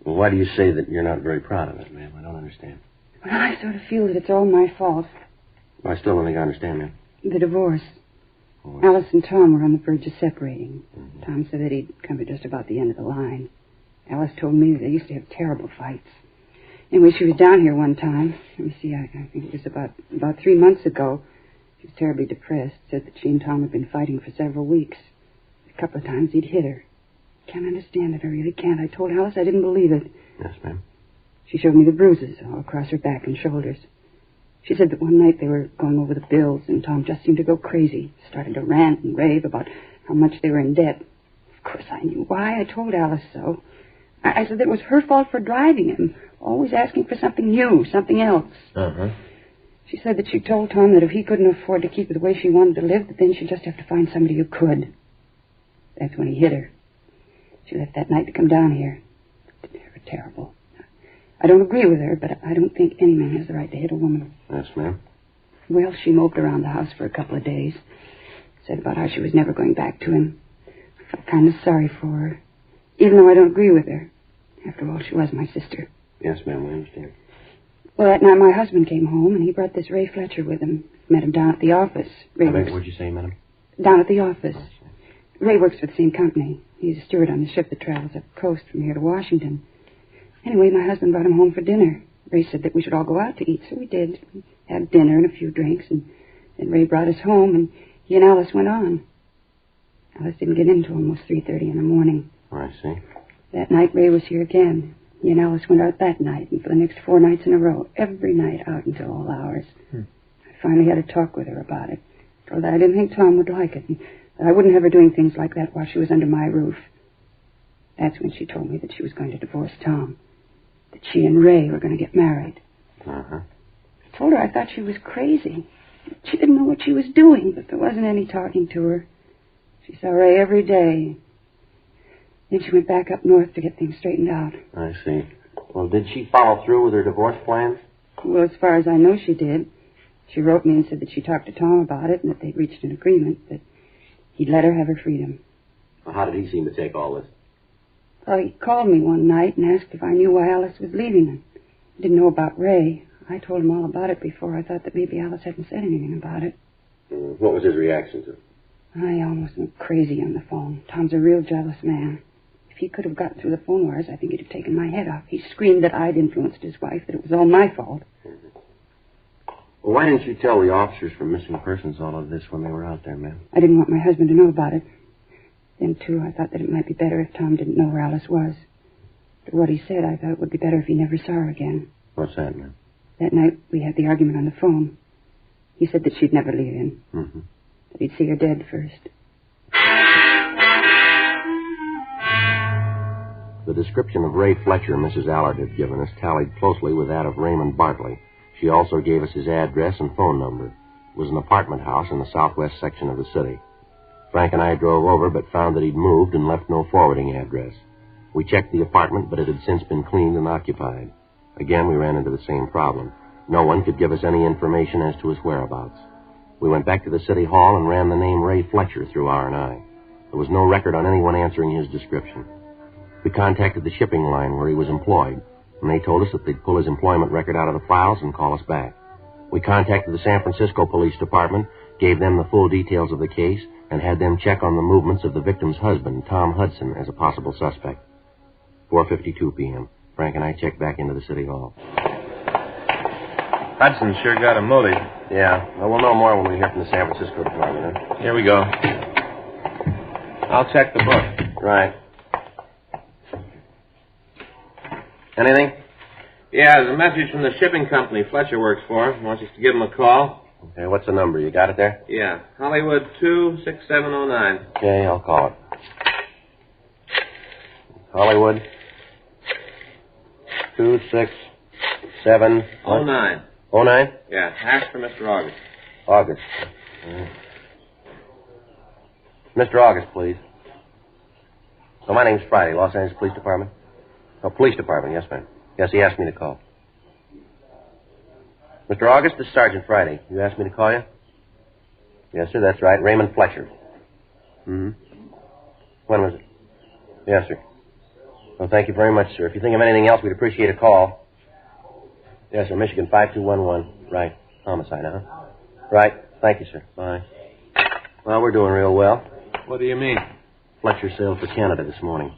Well, why do you say that you're not very proud of it, ma'am? I don't understand. Well, I sort of feel that it's all my fault. I still don't think I understand, ma'am. The divorce. Oh, Alice and Tom were on the verge of separating. Mm-hmm. Tom said that he'd come to just about the end of the line. Alice told me that they used to have terrible fights. Anyway, she was down here one time. Let me see, I think it was about 3 months ago. She was terribly depressed. Said that she and Tom had been fighting for several weeks. A couple of times he'd hit her. Can't understand it. I really can't. I told Alice I didn't believe it. Yes, ma'am. She showed me the bruises all across her back and shoulders. She said that one night they were going over the bills, and Tom just seemed to go crazy. Started to rant and rave about how much they were in debt. Of course, I knew why. I told Alice so. I said that it was her fault for driving him, always asking for something new, something else. Uh-huh. She said that she told Tom that if he couldn't afford to keep it the way she wanted to live, that then she'd just have to find somebody who could. That's when he hit her. She left that night to come down here. They were terrible. I don't agree with her, but I don't think any man has the right to hit a woman. Yes, ma'am. Well, she moped around the house for a couple of days. Said about how she was never going back to him. I felt kind of sorry for her, even though I don't agree with her. After all, she was my sister. Yes, ma'am, I understand. Well, that night my husband came home, and he brought this Ray Fletcher with him. Met him down at the office. What'd you say, madam? Down at the office. Ray works for the same company. He's a steward on the ship that travels up the coast from here to Washington. Anyway, my husband brought him home for dinner. Ray said that we should all go out to eat, so we did. We had dinner and a few drinks, and then Ray brought us home, and he and Alice went on. Alice didn't get in until almost 3:30 in the morning. I see. That night, Ray was here again. He and Alice went out that night, and for the next 4 nights in a row, every night out until all hours. I finally had a talk with her about it. Told her I didn't think Tom would like it, and that I wouldn't have her doing things like that while she was under my roof. That's when she told me that she was going to divorce Tom. That she and Ray were going to get married. Uh-huh. I told her I thought she was crazy. She didn't know what she was doing, but there wasn't any talking to her. She saw Ray every day. Then she went back up north to get things straightened out. I see. Well, did she follow through with her divorce plans? Well, as far as I know, she did. She wrote me and said that she talked to Tom about it and that they'd reached an agreement that he'd let her have her freedom. Well, how did he seem to take all this? Well, he called me one night and asked if I knew why Alice was leaving him. I didn't know about Ray. I told him all about it before. I thought that maybe Alice hadn't said anything about it. What was his reaction to it? I almost went crazy on the phone. Tom's a real jealous man. If he could have gotten through the phone wires, I think he'd have taken my head off. He screamed that I'd influenced his wife, that it was all my fault. Well, why didn't you tell the officers from Missing Persons all of this when they were out there, ma'am? I didn't want my husband to know about it. Then, too, I thought that it might be better if Tom didn't know where Alice was. After what he said, I thought it would be better if he never saw her again. What's that, ma'am? That night, we had the argument on the phone. He said that she'd never leave him. Mm-hmm. That he'd see her dead first. The description of Ray Fletcher Mrs. Allard had given us tallied closely with that of Raymond Bartley. She also gave us his address and phone number. It was an apartment house in the southwest section of the city. Frank and I drove over, but found that he'd moved and left no forwarding address. We checked the apartment, but it had since been cleaned and occupied. Again, we ran into the same problem. No one could give us any information as to his whereabouts. We went back to the city hall and ran the name Ray Fletcher through R&I. There was no record on anyone answering his description. We contacted the shipping line where he was employed, and they told us that they'd pull his employment record out of the files and call us back. We contacted the San Francisco Police Department, gave them the full details of the case, and had them check on the movements of the victim's husband, Tom Hudson, as a possible suspect. 4:52 p.m. Frank and I checked back into the city hall. Hudson sure got a motive. Yeah. Well, we'll know more when we hear from the San Francisco Department, huh? Here we go. I'll check the book. Right. Anything? Yeah, there's a message from the shipping company Fletcher works for. Wants us to give him a call. Okay, what's the number? You got it there? Yeah. Hollywood 26709. Okay, I'll call it. Hollywood 26709. 09? Yeah, ask for Mr. August. August. Mr. August, please. So my name's Friday, Los Angeles Police Department. Oh, Police Department, yes, ma'am. Yes, he asked me to call. Mr. August, this is Sergeant Friday. You asked me to call you? Yes, sir, that's right. Raymond Fletcher. Mm-hmm. When was it? Yes, sir. Well, thank you very much, sir. If you think of anything else, we'd appreciate a call. Yes, sir, Michigan 5211. Right. Homicide, huh? Right. Thank you, sir. Bye. Well, we're doing real well. What do you mean? Fletcher sailed for Canada this morning.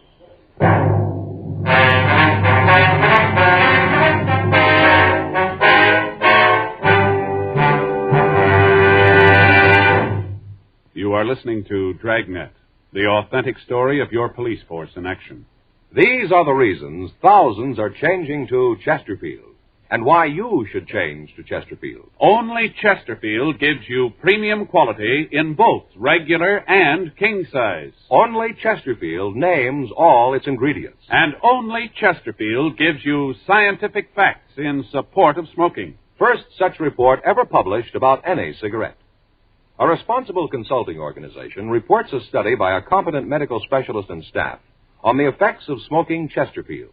You are listening to Dragnet, the authentic story of your police force in action. These are the reasons thousands are changing to Chesterfield. and why you should change to Chesterfield. Only Chesterfield gives you premium quality in both regular and king size. Only Chesterfield names all its ingredients. And only Chesterfield gives you scientific facts in support of smoking. First such report ever published about any cigarette. A responsible consulting organization reports a study by a competent medical specialist and staff on the effects of smoking Chesterfields.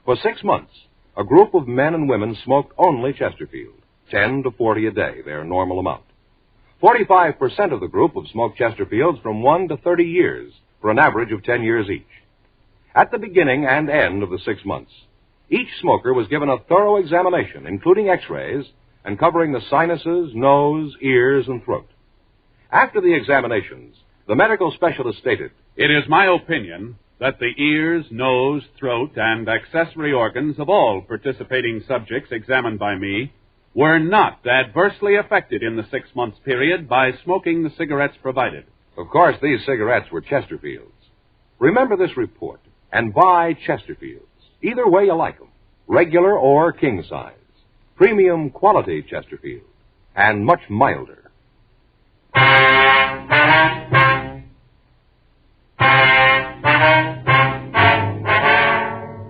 For 6 months, a group of men and women smoked only Chesterfield, 10 to 40 a day, their normal amount. 45% of the group have smoked Chesterfields from 1 to 30 years, for an average of 10 years each. At the beginning and end of the 6 months, each smoker was given a thorough examination, including x-rays, and covering the sinuses, nose, ears, and throat. After the examinations, the medical specialist stated, "It is my opinion that the ears, nose, throat, and accessory organs of all participating subjects examined by me were not adversely affected in the 6 months period by smoking the cigarettes provided." Of course, these cigarettes were Chesterfields. Remember this report and buy Chesterfields. Either way you like them, regular or king size. Premium quality Chesterfield, and much milder.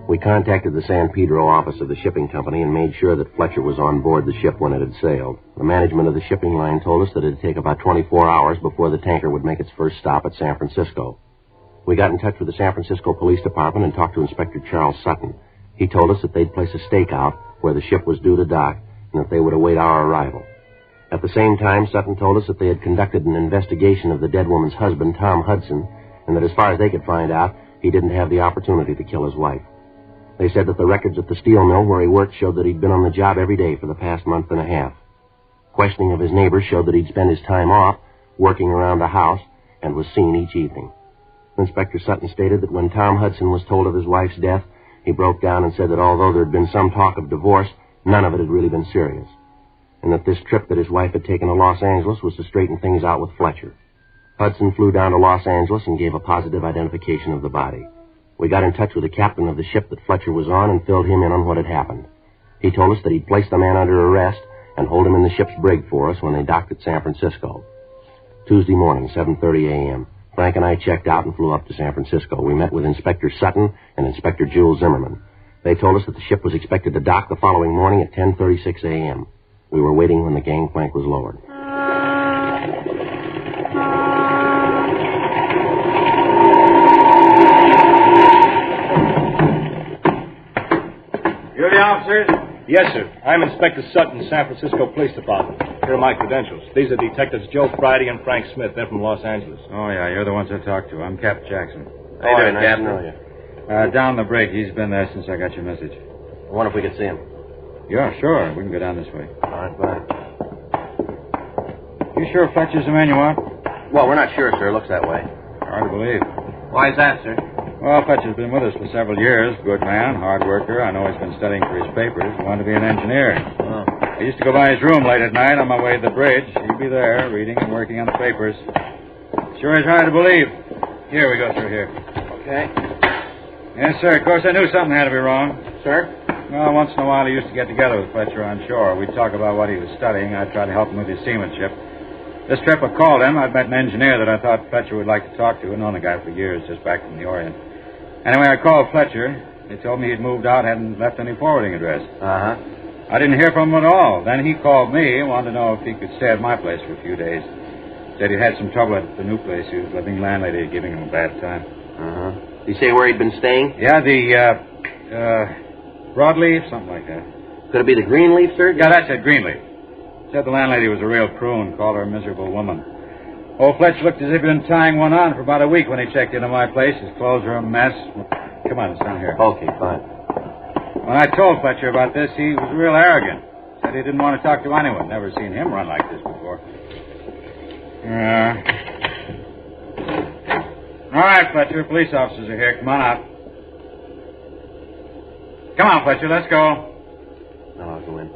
We contacted the San Pedro office of the shipping company and made sure that Fletcher was on board the ship when it had sailed. The management of the shipping line told us that it would take about 24 hours before the tanker would make its first stop at San Francisco. We got in touch with the San Francisco Police Department and talked to Inspector Charles Sutton. He told us that they'd place a stakeout where the ship was due to dock and that they would await our arrival. At the same time, Sutton told us that they had conducted an investigation of the dead woman's husband, Tom Hudson, and that as far as they could find out, he didn't have the opportunity to kill his wife. They said that the records at the steel mill where he worked showed that he'd been on the job every day for the past month and a half. Questioning of his neighbors showed that he'd spent his time off working around the house and was seen each evening. Inspector Sutton stated that when Tom Hudson was told of his wife's death, he broke down and said that although there had been some talk of divorce, none of it had really been serious, and that this trip that his wife had taken to Los Angeles was to straighten things out with Fletcher. Hudson flew down to Los Angeles and gave a positive identification of the body. We got in touch with the captain of the ship that Fletcher was on and filled him in on what had happened. He told us that he'd placed the man under arrest and hold him in the ship's brig for us when they docked at San Francisco. Tuesday morning, 7:30 a.m., Frank and I checked out and flew up to San Francisco. We met with Inspector Sutton and Inspector Jules Zimmerman. They told us that the ship was expected to dock the following morning at 10:36 a.m. We were waiting when the gangplank was lowered. You're the officers? Yes, sir. I'm Inspector Sutton, San Francisco Police Department. Here are my credentials. These are Detectives Joe Friday and Frank Smith. They're from Los Angeles. Oh, yeah, you're the ones I talked to. I'm Captain Jackson. How you doing, Captain? Down the break. He's been there since I got your message. I wonder if we could see him. Yeah, sure. We can go down this way. All right, fine. You sure Fletcher's the man you want? Well, we're not sure, sir. Looks that way. Hard to believe. Why is that, sir? Well, Fletcher's been with us for several years. Good man, hard worker. I know he's been studying for his papers. He wanted to be an engineer. Oh. I used to go by his room late at night on my way to the bridge. He'd be there, reading and working on the papers. Sure is hard to believe. Here, we go through here. Okay. Yes, sir. Of course, I knew something had to be wrong. Sir? Well, once in a while, he used to get together with Fletcher on shore. We'd talk about what he was studying. I'd try to help him with his seamanship. This trip I called him, I'd met an engineer that I thought Fletcher would like to talk to. I'd known the guy for years, just back from the Orient. Anyway, I called Fletcher. They told me he'd moved out, hadn't left any forwarding address. Uh-huh. I didn't hear from him at all. Then he called me, wanted to know if he could stay at my place for a few days. Said he'd had some trouble at the new place. He was living landlady giving him a bad time. Uh-huh. Did he say where he'd been staying? Yeah, the, Broadleaf, something like that. Could it be the Greenleaf, sir? Yeah, that's it, Greenleaf. Said the landlady was a real croon, called her a miserable woman. Old Fletcher looked as if he'd been tying one on for about a week when he checked into my place. His clothes were a mess. Come on, it's down here. Okay, fine. When I told Fletcher about this, he was real arrogant. Said he didn't want to talk to anyone. Never seen him run like this before. All right, Fletcher, police officers are here. Come on out. Come on, Fletcher, let's go. No, I'll go in.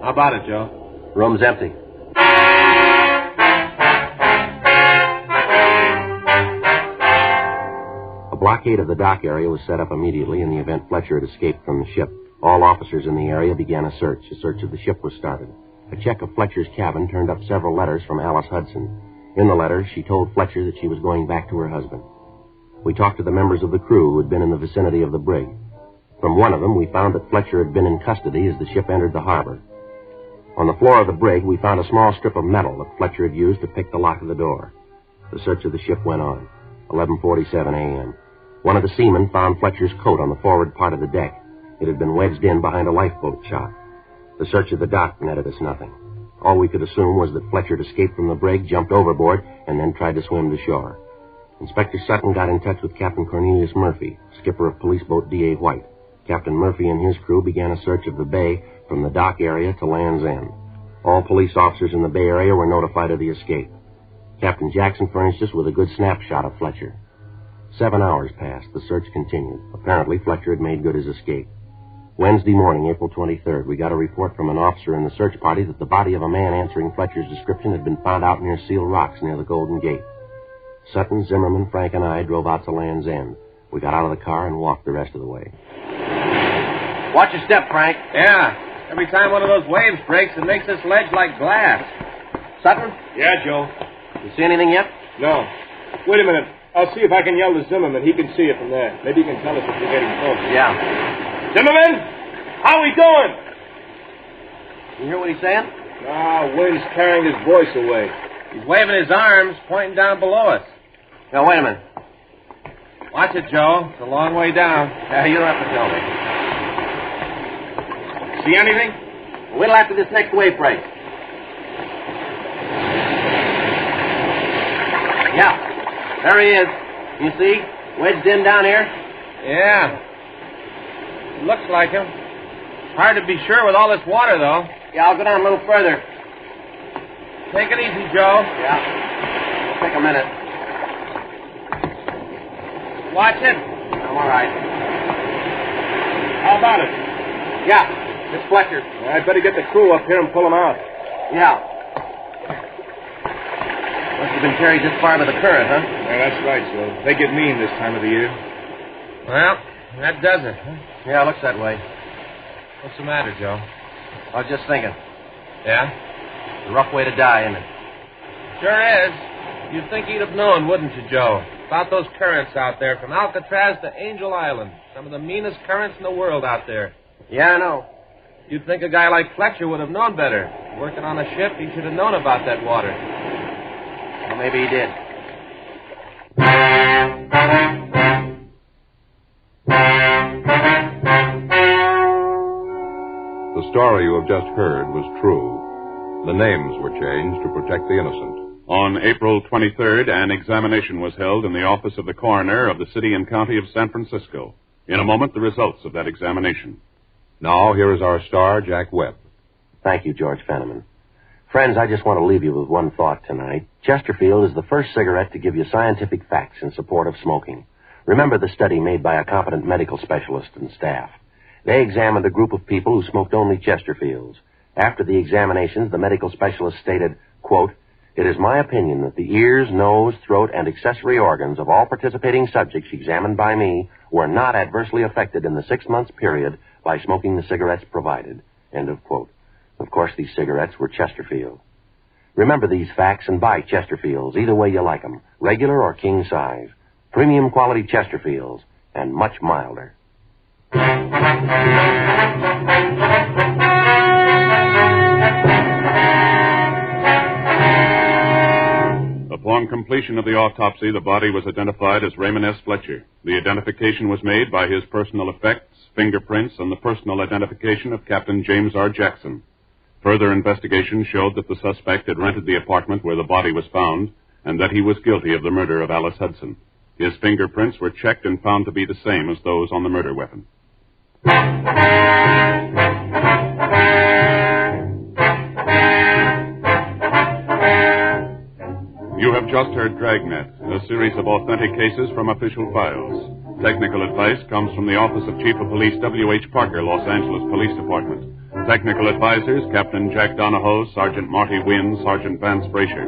How about it, Joe? Room's empty. blockade of the dock area was set up immediately in the event Fletcher had escaped from the ship. All officers in the area began a search. A search of the ship was started. A check of Fletcher's cabin turned up several letters from Alice Hudson. In the letters, she told Fletcher that she was going back to her husband. We talked to the members of the crew who had been in the vicinity of the brig. From one of them, we found that Fletcher had been in custody as the ship entered the harbor. On the floor of the brig, we found a small strip of metal that Fletcher had used to pick the lock of the door. The search of the ship went on. 11:47 a.m. One of the seamen found Fletcher's coat on the forward part of the deck. It had been wedged in behind a lifeboat shot. The search of the dock netted us nothing. All we could assume was that Fletcher had escaped from the brig, jumped overboard, and then tried to swim to shore. Inspector Sutton got in touch with Captain Cornelius Murphy, skipper of police boat D.A. White. Captain Murphy and his crew began a search of the bay from the dock area to Land's End. All police officers in the bay area were notified of the escape. Captain Jackson furnished us with a good snapshot of Fletcher. 7 hours passed. The search continued. Apparently, Fletcher had made good his escape. Wednesday morning, April 23rd, we got a report from an officer in the search party that the body of a man answering Fletcher's description had been found out near Seal Rocks near the Golden Gate. Sutton, Zimmerman, Frank, and I drove out to Land's End. We got out of the car and walked the rest of the way. Watch your step, Frank. Yeah. Every time one of those waves breaks, it makes this ledge like glass. Sutton? Yeah, Joe. You see anything yet? No. Wait a minute. I'll see if I can yell to Zimmerman. He can see it from there. Maybe he can tell us if we're getting close. Yeah. Zimmerman! How we doing? You hear what he's saying? Wind's carrying his voice away. He's waving his arms, pointing down below us. Now, wait a minute. Watch it, Joe. It's a long way down. Yeah, you don't have to tell me. See anything? Wait till after this next wave breaks. Yeah. There he is. You see? Wedged in down here. Yeah. Looks like him. Hard to be sure with all this water, though. Yeah, I'll go down a little further. Take it easy, Joe. Yeah. It'll take a minute. Watch it. I'm all right. How about it? Yeah. It's Fletcher. I'd better get the crew up here and pull him out. Yeah. Must have been carried this far by the current, huh? Yeah, that's right, Joe. They get mean this time of the year. Well, that does it, huh? Yeah, it looks that way. What's the matter, Joe? I was just thinking. Yeah? It's a rough way to die, isn't it? Sure is. You'd think he'd have known, wouldn't you, Joe? About those currents out there, from Alcatraz to Angel Island. Some of the meanest currents in the world out there. Yeah, I know. You'd think a guy like Fletcher would have known better. Working on a ship, he should have known about that water. Well, maybe he did. The story you have just heard was true. The names were changed to protect the innocent. On April 23rd, an examination was held in the office of the coroner of the city and county of San Francisco. In a moment, the results of that examination. Now, here is our star, Jack Webb. Thank you, George Fenneman. Friends, I just want to leave you with one thought tonight. Chesterfield is the first cigarette to give you scientific facts in support of smoking. Remember the study made by a competent medical specialist and staff. They examined a group of people who smoked only Chesterfields. After the examinations, the medical specialist stated, quote, "It is my opinion that the ears, nose, throat, and accessory organs of all participating subjects examined by me were not adversely affected in the 6 months period by smoking the cigarettes provided." End of quote. Of course, these cigarettes were Chesterfield. Remember these facts and buy Chesterfields, either way you like them, regular or king size. Premium quality Chesterfields, and much milder. Upon completion of the autopsy, the body was identified as Raymond S. Fletcher. The identification was made by his personal effects, fingerprints, and the personal identification of Captain James R. Jackson. Further investigation showed that the suspect had rented the apartment where the body was found, and that he was guilty of the murder of Alice Hudson. His fingerprints were checked and found to be the same as those on the murder weapon. You have just heard Dragnet, a series of authentic cases from official files. Technical advice comes from the Office of Chief of Police W.H. Parker, Los Angeles Police Department. Technical advisors, Captain Jack Donahoe, Sergeant Marty Wynn, Sergeant Vance Brasher.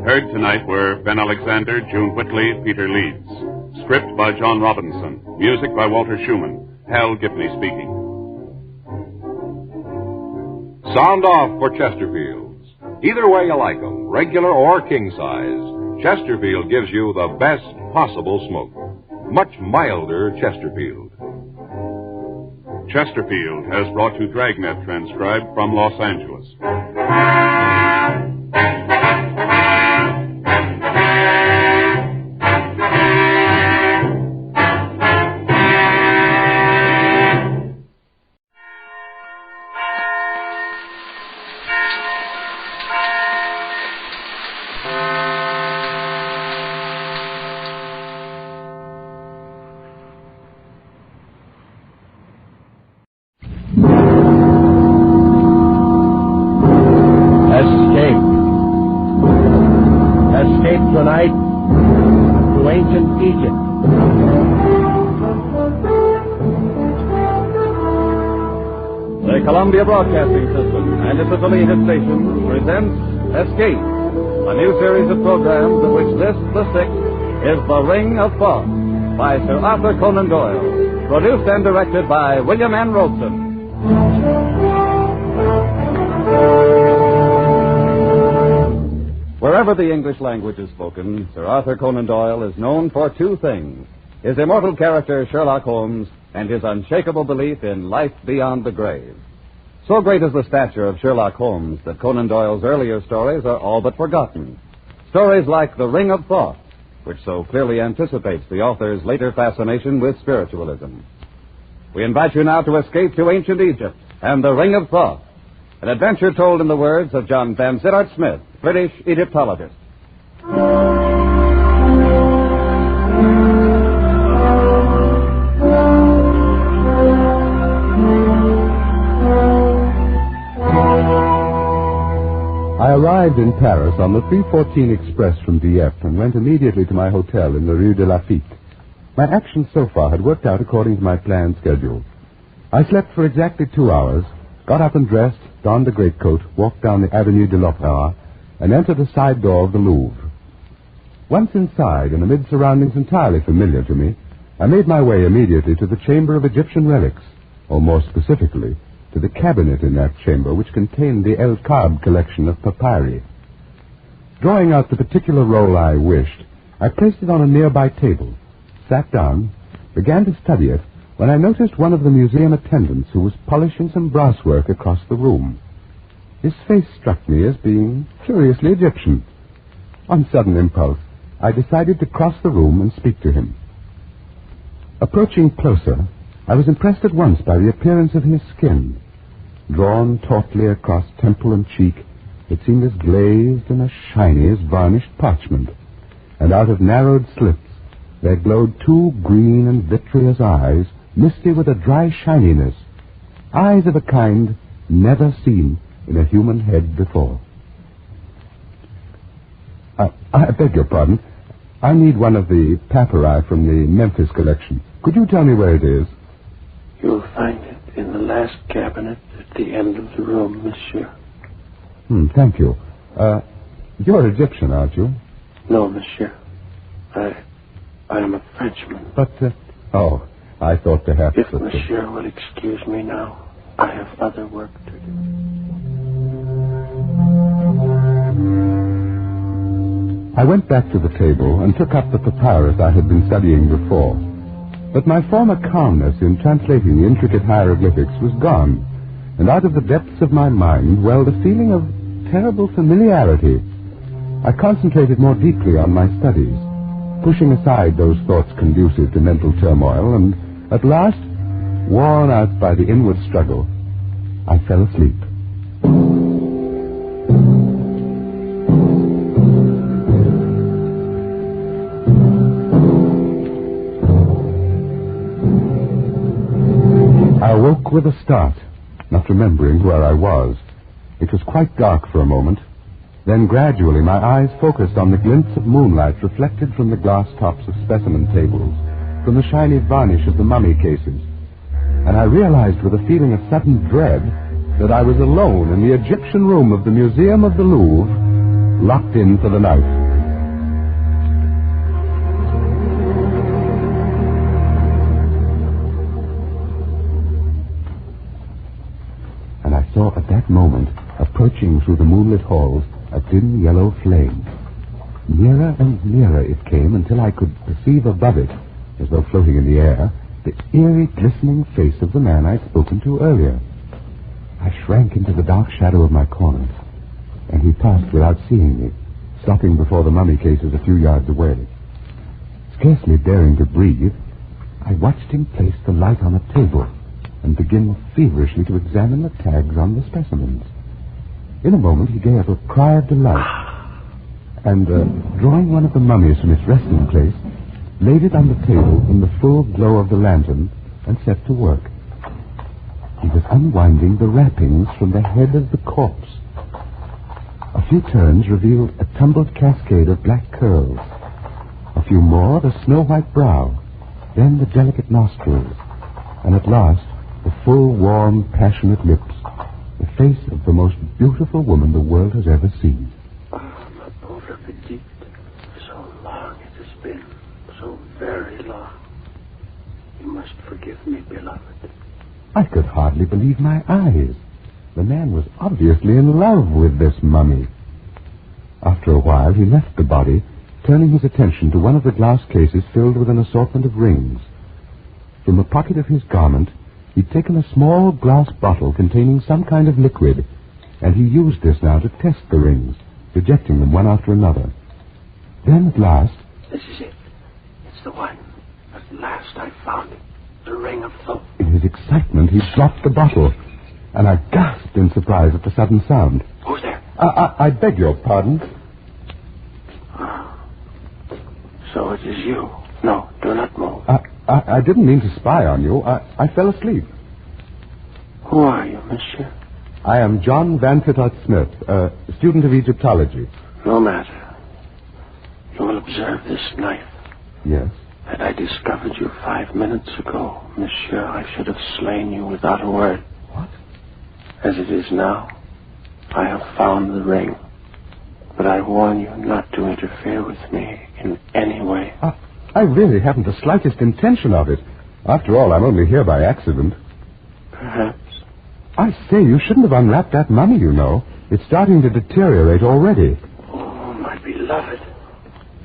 Heard tonight were Ben Alexander, June Whitley, Peter Leeds. Script by John Robinson. Music by Walter Schumann. Hal Gibney speaking. Sound off for Chesterfields. Either way you like 'em, regular or king size, Chesterfield gives you the best possible smoke. Much milder Chesterfield. Chesterfield has brought you Dragnet, transcribed from Los Angeles. Tonight to ancient Egypt. The Columbia Broadcasting System and its affiliated stations presents Escape, a new series of programs of which this, the sixth, is The Ring of Thoth by Sir Arthur Conan Doyle, produced and directed by William N. Robeson. Wherever the English language is spoken, Sir Arthur Conan Doyle is known for two things: his immortal character Sherlock Holmes and his unshakable belief in life beyond the grave. So great is the stature of Sherlock Holmes that Conan Doyle's earlier stories are all but forgotten. Stories like The Ring of Thoth, which so clearly anticipates the author's later fascination with spiritualism. We invite you now to escape to ancient Egypt and The Ring of Thoth, an adventure told in the words of John Vansittart Smith, British Egyptologist. I arrived in Paris on the 3:14 express from Dieppe and went immediately to my hotel in the Rue de Lafitte. My actions so far had worked out according to my planned schedule. I slept for exactly 2 hours, got up and dressed, donned a greatcoat, walked down the Avenue de l'Opéra, and entered a side door of the Louvre. Once inside, and amid surroundings entirely familiar to me, I made my way immediately to the Chamber of Egyptian Relics, or more specifically, to the cabinet in that chamber which contained the El Kab collection of papyri. Drawing out the particular roll I wished, I placed it on a nearby table, sat down, began to study it, when I noticed one of the museum attendants who was polishing some brasswork across the room. His face struck me as being curiously Egyptian. On sudden impulse, I decided to cross the room and speak to him. Approaching closer, I was impressed at once by the appearance of his skin. Drawn tautly across temple and cheek, it seemed as glazed and as shiny as varnished parchment, and out of narrowed slits there glowed two green and vitreous eyes, misty with a dry shininess, eyes of a kind never seen in a human head before. I beg your pardon. I need one of the papyri from the Memphis collection. Could you tell me where it is? You'll find it in the last cabinet at the end of the room, monsieur. Thank you. You're Egyptian, aren't you? No, monsieur. I am a Frenchman. But, I thought perhaps If that... monsieur will excuse me now, I have other work to do. I went back to the table and took up the papyrus I had been studying before. But my former calmness in translating the intricate hieroglyphics was gone, and out of the depths of my mind welled a feeling of terrible familiarity. I concentrated more deeply on my studies, pushing aside those thoughts conducive to mental turmoil, and at last, worn out by the inward struggle, I fell asleep. I awoke with a start, not remembering where I was. It was quite dark for a moment. Then gradually my eyes focused on the glints of moonlight reflected from the glass tops of specimen tables, from the shiny varnish of the mummy cases. And I realized with a feeling of sudden dread that I was alone in the Egyptian room of the Museum of the Louvre, locked in for the night. moment, approaching through the moonlit halls, a dim yellow flame. Nearer and nearer it came until I could perceive above it, as though floating in the air, the eerie, glistening face of the man I'd spoken to earlier. I shrank into the dark shadow of my corner, and he passed without seeing me, stopping before the mummy cases a few yards away. Scarcely daring to breathe, I watched him place the light on a table and begin feverishly to examine the tags on the specimens. In a moment, he gave a cry of delight, and, drawing one of the mummies from its resting place, laid it on the table in the full glow of the lantern and set to work. He was unwinding the wrappings from the head of the corpse. A few turns revealed a tumbled cascade of black curls. A few more, the snow-white brow, then the delicate nostrils, and at last, the full, warm, passionate lips, the face of the most beautiful woman the world has ever seen. Ma pauvre petite, so long it has been, so very long. You must forgive me, beloved. I could hardly believe my eyes. The man was obviously in love with this mummy. After a while, he left the body, turning his attention to one of the glass cases filled with an assortment of rings. From a pocket of his garment, he'd taken a small glass bottle containing some kind of liquid, and he used this now to test the rings, rejecting them one after another. Then, at last... This is it. It's the one. At last I found it. The ring of Thoth. In his excitement, he dropped the bottle, and I gasped in surprise at the sudden sound. Who's there? I beg your pardon. So it is you. No, do not move. I didn't mean to spy on you. I fell asleep. Who are you, monsieur? I am John Van Tittart Smith, a student of Egyptology. No matter. You will observe this knife. Yes? Had I discovered you 5 minutes ago, monsieur, I should have slain you without a word. What? As it is now, I have found the ring. But I warn you not to interfere with me in any way. I really haven't the slightest intention of it. After all, I'm only here by accident. Perhaps. I say, you shouldn't have unwrapped that mummy, you know. It's starting to deteriorate already. Oh, my beloved.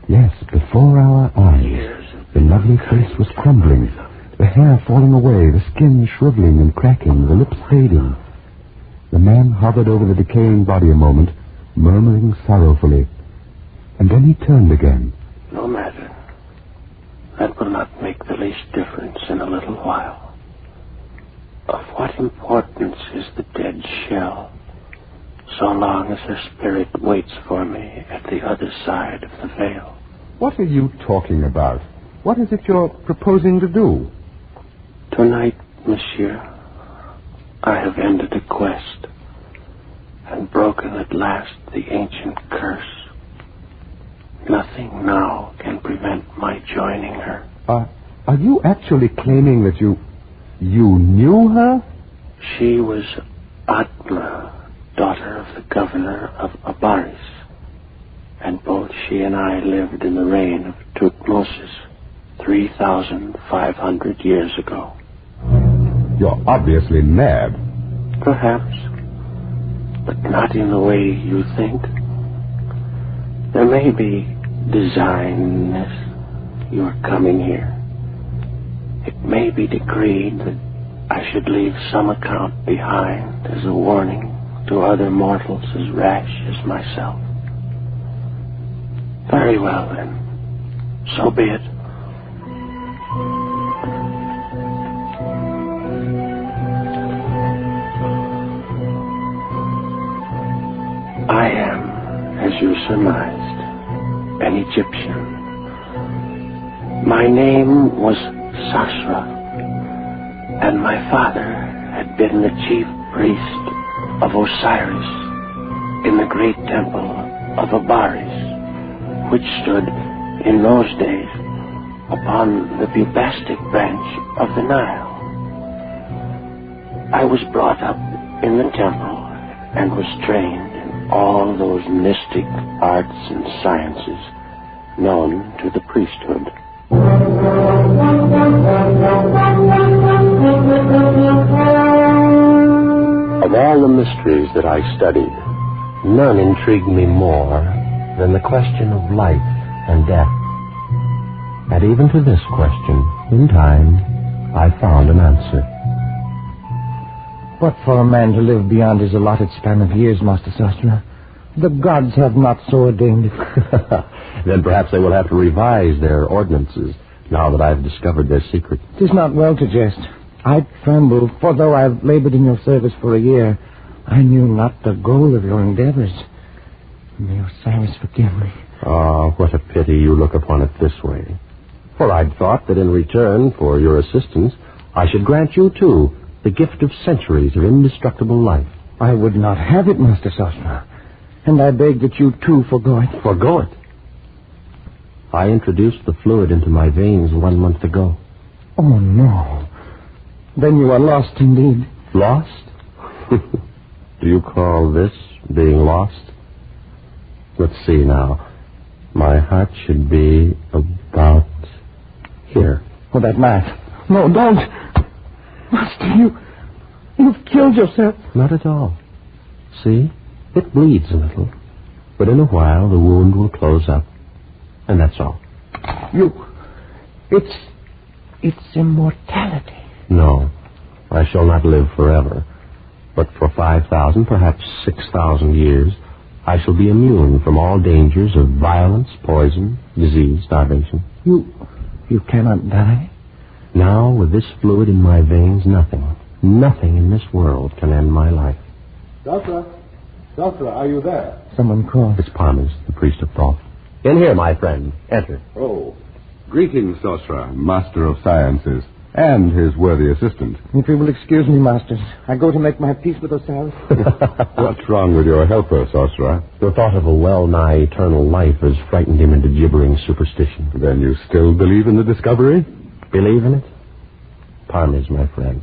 Yes, before our eyes, the lovely face was crumbling, the hair falling away, the skin shriveling and cracking, the lips fading. The man hovered over the decaying body a moment, murmuring sorrowfully, and then he turned again. No matter. That will not make the least difference in a little while. Of what importance is the dead shell, so long as her spirit waits for me at the other side of the veil? What are you talking about? What is it you're proposing to do? Tonight, monsieur, I have ended a quest and broken at last the ancient curse. Nothing now can prevent my joining her. Are you actually claiming that you knew her? She was Atma, daughter of the governor of Abaris, and both she and I lived in the reign of Tutmosis 3,500 years ago. You're obviously mad. Perhaps, but not in the way you think. There may be design in this, your coming here. It may be decreed that I should leave some account behind as a warning to other mortals as rash as myself. Very well, then. So be it. I am, as you surmised, an Egyptian. My name was Sasra, and my father had been the chief priest of Osiris in the great temple of Abaris, which stood in those days upon the Bubastic branch of the Nile. I was brought up in the temple and was trained in all those mystic arts and sciences known to the priesthood. Of all the mysteries that I studied, none intrigued me more than the question of life and death. And even to this question, in time, I found an answer. What for a man to live beyond his allotted span of years, Master Sastra? The gods have not so ordained it. Then perhaps they will have to revise their ordinances, now that I've discovered their secret. 'Tis not well to jest. I tremble, for though I've labored in your service for a year, I knew not the goal of your endeavors. May Osiris forgive me. Ah, what a pity you look upon it this way. For I'd thought that in return for your assistance, I should grant you, too, the gift of centuries of indestructible life. I would not have it, Master Sastra. And I beg that you, too, forgo it. Forgo it? I introduced the fluid into my veins 1 month ago. Oh, no. Then you are lost indeed. Lost? Do you call this being lost? Let's see now. My heart should be about here. Oh, that knife. No, don't. Master, you've killed yourself. Not at all. See? It bleeds a little. But in a while, the wound will close up. And that's all. It's immortality. No. I shall not live forever. But for 5,000, perhaps 6,000 years, I shall be immune from all dangers of violence, poison, disease, starvation. You cannot die? Now, with this fluid in my veins, nothing in this world can end my life. Sastra, are you there? Someone called. It's Parmes, the priest of Thoth. In here, my friend. Enter. Oh. Greetings, Sastra, master of sciences, and his worthy assistant. If you will excuse me, masters, I go to make my peace with Osiris. What's wrong with your helper, Sastra? The thought of a well-nigh eternal life has frightened him into gibbering superstition. Then you still believe in the discovery? Believe in it? Parmes, my friend.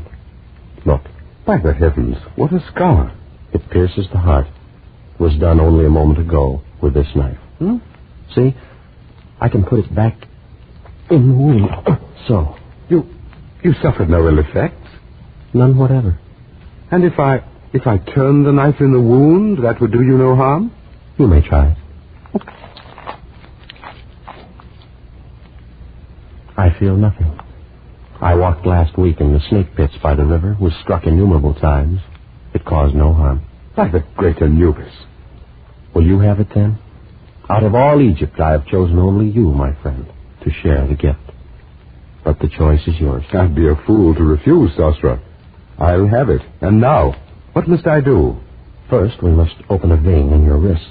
Look. By the heavens, what a scar. It pierces the heart. It was done only a moment ago with this knife. See? I can put it back in the wound. So. You suffered no ill effects? None whatever. And if I turned the knife in the wound, that would do you no harm? You may try it. I feel nothing. I walked last week in the snake pits by the river, was struck innumerable times. It caused no harm. By the great Anubis. Will you have it then? Out of all Egypt, I have chosen only you, my friend, to share the gift. But the choice is yours. I'd be a fool to refuse, Sastra. I'll have it. And now, what must I do? First, we must open a vein in your wrist.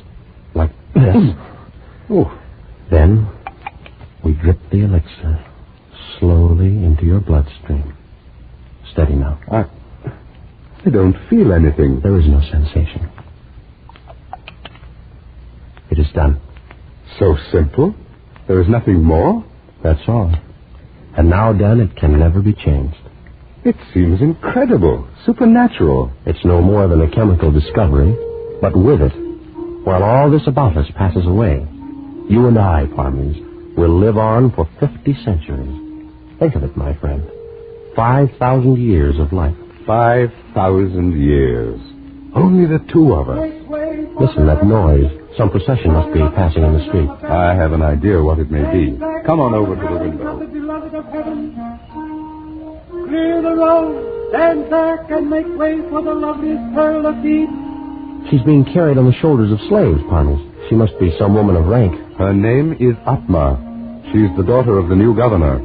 Like this. Then, we drip the elixir slowly into your bloodstream. Steady now. I don't feel anything. There is no sensation. It is done. So simple? There is nothing more? That's all. And now done, it can never be changed. It seems incredible, supernatural. It's no more than a chemical discovery, but with it, while all this about us passes away, you and I, Parmes, will live on for 50 centuries. Think of it, my friend. 5,000 years of life. 5,000 years. Only the two of us. Listen, that noise. Some procession must be passing in the street. I have an idea what it may be. Come on over to the window. Beloved of heaven, clear the road, stand back, and make way for the loveliest pearl of deep. She's being carried on the shoulders of slaves, Parmes. She must be some woman of rank. Her name is Atma. She's the daughter of the new governor.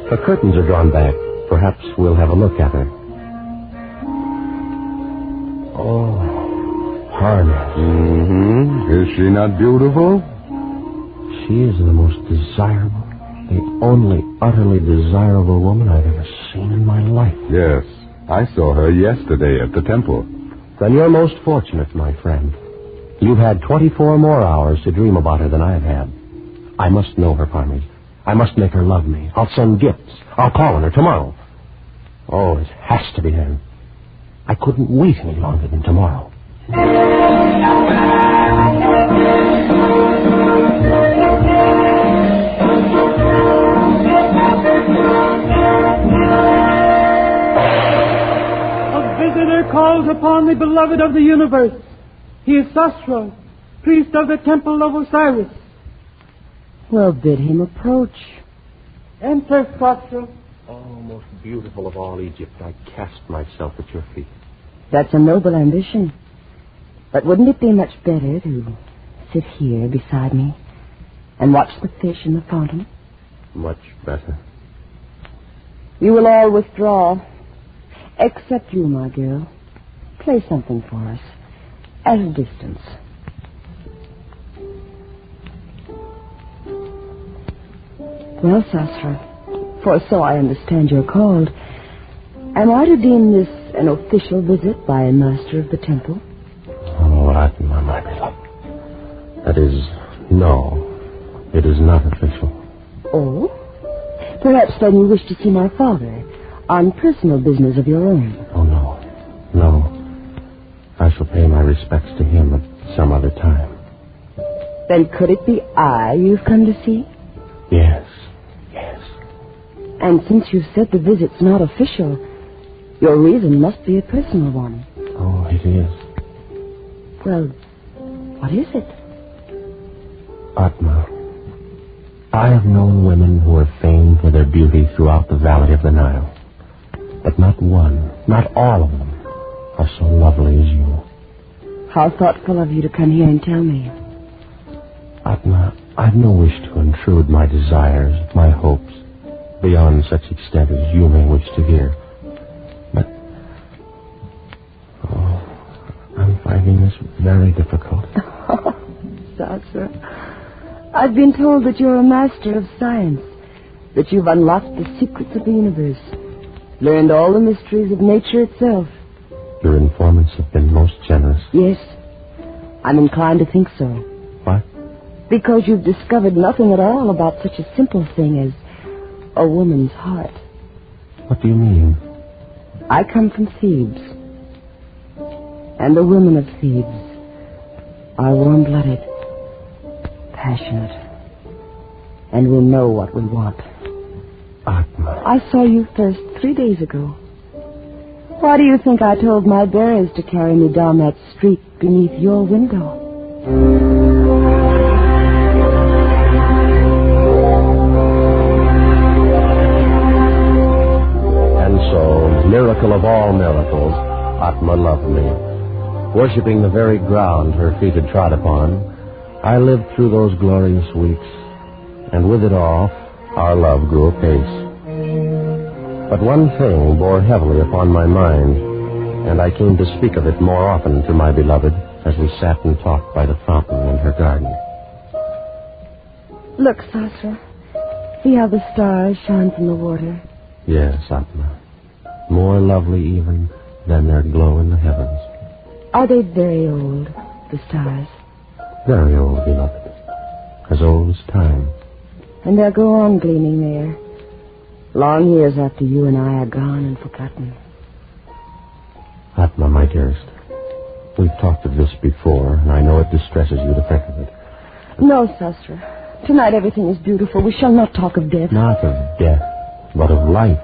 The curtains are drawn back. Perhaps we'll have a look at her. Oh, Parmes. Is she not beautiful? She is the most desirable, the only utterly desirable woman I've ever seen in my life. Yes, I saw her yesterday at the temple. Then you're most fortunate, my friend. You've had 24 more hours to dream about her than I've had. I must know her, Parmes. I must make her love me. I'll send gifts. I'll call on her tomorrow. Oh, it has to be then. I couldn't wait any longer than tomorrow. calls upon the beloved of the universe. He is Sutro, priest of the temple of Osiris. Well, bid him approach. Enter, Sutro. Oh, most beautiful of all Egypt, I cast myself at your feet. That's a noble ambition. But wouldn't it be much better to sit here beside me and watch the fish in the fountain? Much better. You will all withdraw, except you, my girl. Play something for us, at a distance. Well, Sasra, for so I understand you're called, am I to deem this an official visit by a master of the temple? Oh, Atma, my beloved. That is, no, it is not official. Oh? Perhaps then you wish to see my father on personal business of your own. Oh, no. No. I shall pay my respects to him at some other time. Then could it be I you've come to see? Yes. And since you've said the visit's not official, your reason must be a personal one. Oh, it is. Well, what is it? Atma, I have known women who are famed for their beauty throughout the valley of the Nile. But not one, not all of them, are so lovely as you. How thoughtful of you to come here and tell me. Atma, I've no wish to intrude my desires, my hopes, beyond such extent as you may wish to hear. But, I'm finding this very difficult. Sasra, I've been told that you're a master of science, that you've unlocked the secrets of the universe, learned all the mysteries of nature itself. Your informants have been most generous. Yes, I'm inclined to think so. What? Because you've discovered nothing at all about such a simple thing as a woman's heart. What do you mean? I come from Thebes. And the women of Thebes are warm-blooded, passionate, and will know what we want. Atma. I saw you first 3 days ago. Why do you think I told my bearers to carry me down that street beneath your window? Miracle of all miracles, Atma loved me. Worshipping the very ground her feet had trod upon, I lived through those glorious weeks, and with it all, our love grew apace. But one thing bore heavily upon my mind, and I came to speak of it more often to my beloved as we sat and talked by the fountain in her garden. Look, Sasra. See how the stars shine from the water? Yes, Atma. More lovely even than their glow in the heavens. Are they very old, the stars? Very old, beloved. As old as time. And they'll go on gleaming there, long years after you and I are gone and forgotten. Atma, my dearest, we've talked of this before, and I know it distresses you to think of it. No, Sasra. Tonight everything is beautiful. We shall not talk of death. Not of death, but of life.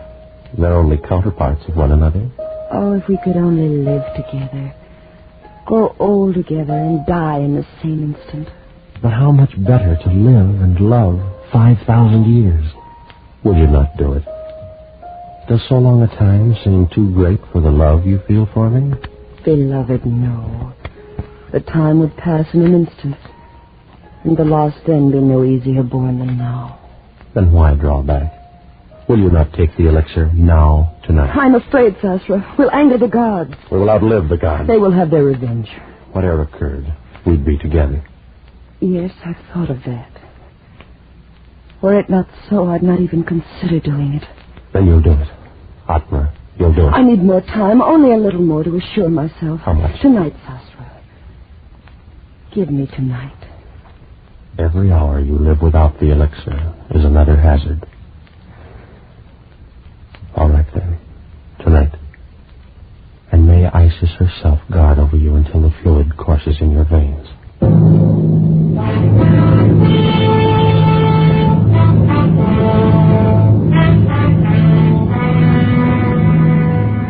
They're only counterparts of one another. Oh, if we could only live together. Grow old together and die in the same instant. But how much better to live and love 5,000 years? Will you not do it? Does so long a time seem too great for the love you feel for me? Beloved, no. The time would pass in an instant, and the loss then be no easier borne than now. Then why draw back? Will you not take the elixir now, tonight? I'm afraid, Sasra. We'll anger the gods. We will outlive the gods. They will have their revenge. Whatever occurred, we'd be together. Yes, I've thought of that. Were it not so, I'd not even consider doing it. Then you'll do it. Atma, you'll do it. I need more time, only a little more to assure myself. How much? Tonight, Sasra. Give me tonight. Every hour you live without the elixir is another hazard. All right, then. Tonight. And may Isis herself guard over you until the fluid courses in your veins.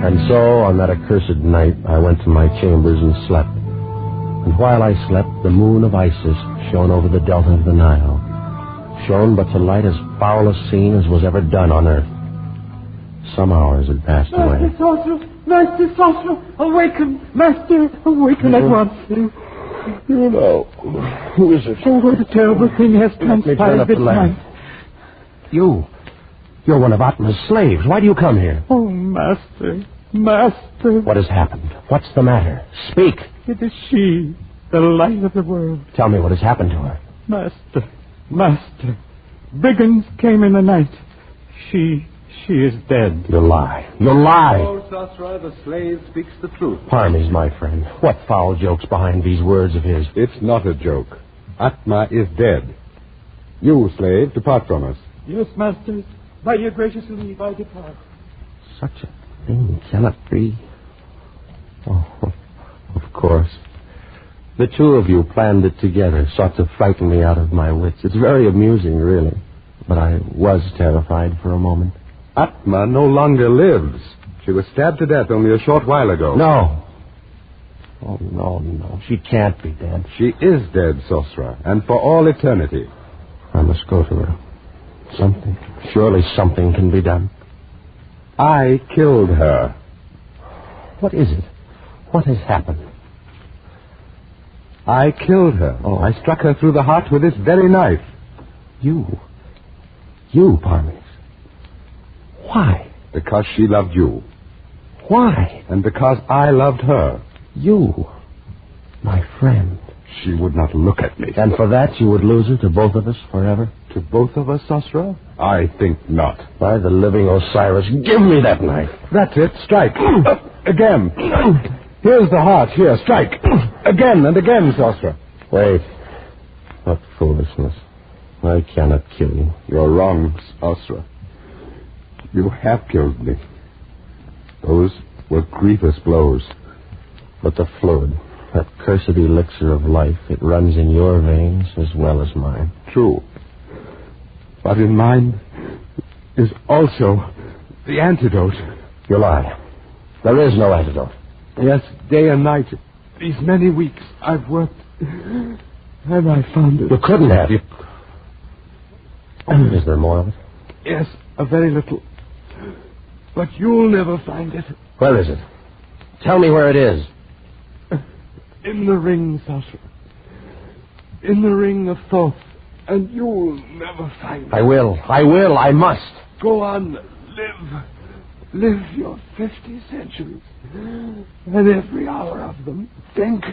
And And so, on that accursed night, I went to my chambers and slept. And while I slept, the moon of Isis shone over the delta of the Nile. Shone but to light as foul a scene as was ever done on earth. Some hours had passed away. Master Sutro, awaken! Master, awaken at once. You know, who is it? Oh, what a terrible thing has transpired this night. You're one of Atma's slaves. Why do you come here? Oh, Master. What has happened? What's the matter? Speak. It is she, the light of the world. Tell me what has happened to her. Master. Brigands came in the night. She is dead. You lie. Oh, Sasra, the slave speaks the truth. Parmes, my friend. What foul joke's behind these words of his? It's not a joke. Atma is dead. You, slave, depart from us. Yes, Master. By your gracious leave, I depart. Such a thing cannot be. Oh, of course. The two of you planned it together, sought to frighten me out of my wits. It's very amusing, really. But I was terrified for a moment. Atma no longer lives. She was stabbed to death only a short while ago. No. Oh, no. She can't be dead. She is dead, Sosra, and for all eternity. I must go to her. Surely something can be done. I killed her. What is it? What has happened? I killed her. Oh. I struck her through the heart with this very knife. You, Parmes. Why? Because she loved you. Why? And because I loved her. You, my friend. She would not look at me. And for that you would lose her to both of us forever? To both of us, Sosra? I think not. By the living Osiris, give me that knife. That's it. Strike. Again. Here's the heart. Here, strike. Again and again, Sosra. Wait. What foolishness. I cannot kill you. You're wrong, Sosra. You have killed me. Those were grievous blows. But the fluid, that cursed elixir of life, it runs in your veins as well as mine. True. But in mine is also the antidote. You lie. There is no antidote. Yes, day and night. These many weeks I've worked. And I found it. You couldn't have. Is there more of it? Yes, a very little. But you'll never find it. Where is it? Tell me where it is. In the ring, Sasha. In the ring of Thoth. And you'll never find it. I will. I must. Go on. Live your 50 centuries. And every hour of them, think.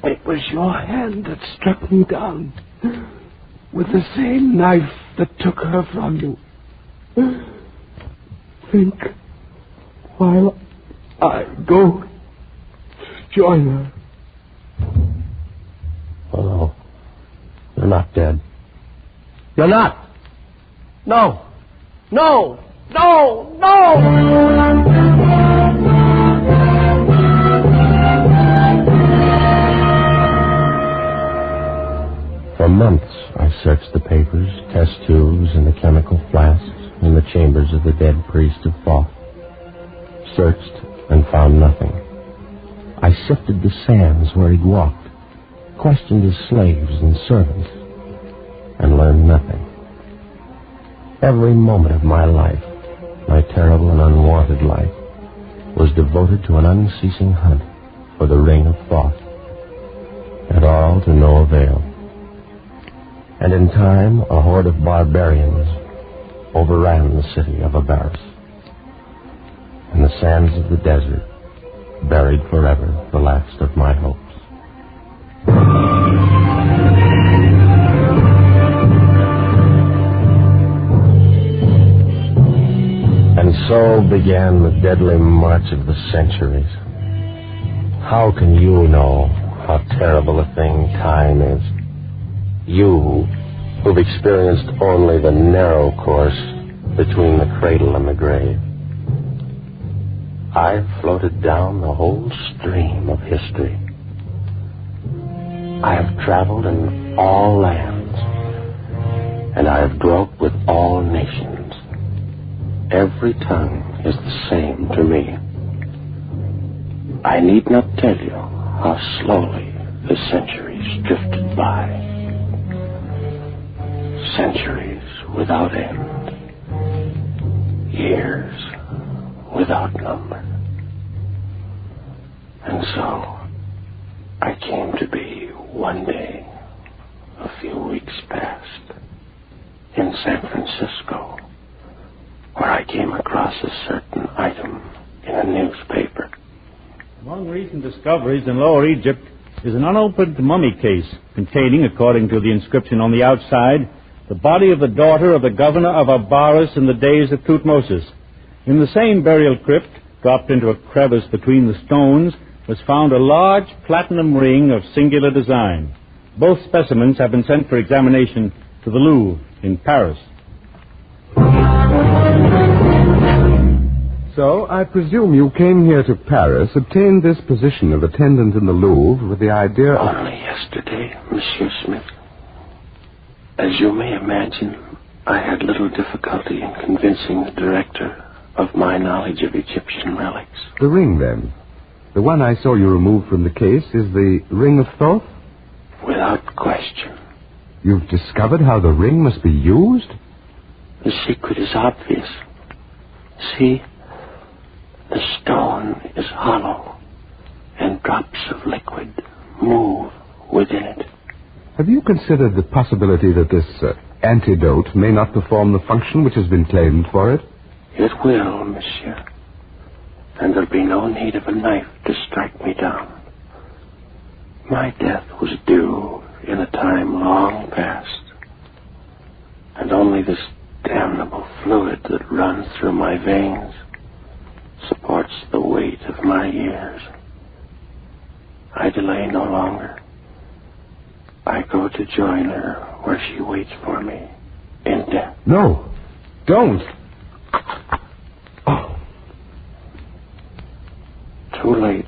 It was your hand that struck me down. With the same knife that took her from you. Think. While I go to join her. Oh, no. You're not dead. You're not. No. For months, I searched the papers, test tubes, and the chemical flasks in the chambers of the dead priest of Thoth. Searched and found nothing. I sifted the sands where he'd walked, questioned his slaves and servants, and learned nothing. Every moment of my life, my terrible and unwanted life, was devoted to an unceasing hunt for the ring of Thoth, and all to no avail. And in time, a horde of barbarians overran the city of Abaris. In the sands of the desert, buried forever the last of my hopes. And so began the deadly march of the centuries. How can you know how terrible a thing time is? You, who've experienced only the narrow course between the cradle and the grave. I've floated down the whole stream of history. I have traveled in all lands, and I have dwelt with all nations. Every tongue is the same to me. I need not tell you how slowly the centuries drifted by. Centuries without end. Years without number. And so, I came to be one day, a few weeks past, in San Francisco, where I came across a certain item in a newspaper. Among recent discoveries in Lower Egypt is an unopened mummy case containing, according to the inscription on the outside, the body of the daughter of the governor of Abaris in the days of Thutmosis. In the same burial crypt, dropped into a crevice between the stones, was found a large platinum ring of singular design. Both specimens have been sent for examination to the Louvre in Paris. So, I presume you came here to Paris, obtained this position of attendant in the Louvre with the idea of... Only yesterday, Monsieur Smith. As you may imagine, I had little difficulty in convincing the director of my knowledge of Egyptian relics. The ring, then. The one I saw you remove from the case is the ring of Thoth? Without question. You've discovered how the ring must be used? The secret is obvious. See, the stone is hollow, and drops of liquid move within it. Have you considered the possibility that this antidote may not perform the function which has been claimed for it? It will, monsieur. And there'll be no need of a knife to strike me down. My death was due in a time long past. And only this damnable fluid that runs through my veins supports the weight of my years. I delay no longer. I go to join her where she waits for me in death. No, don't. Oh. Too late.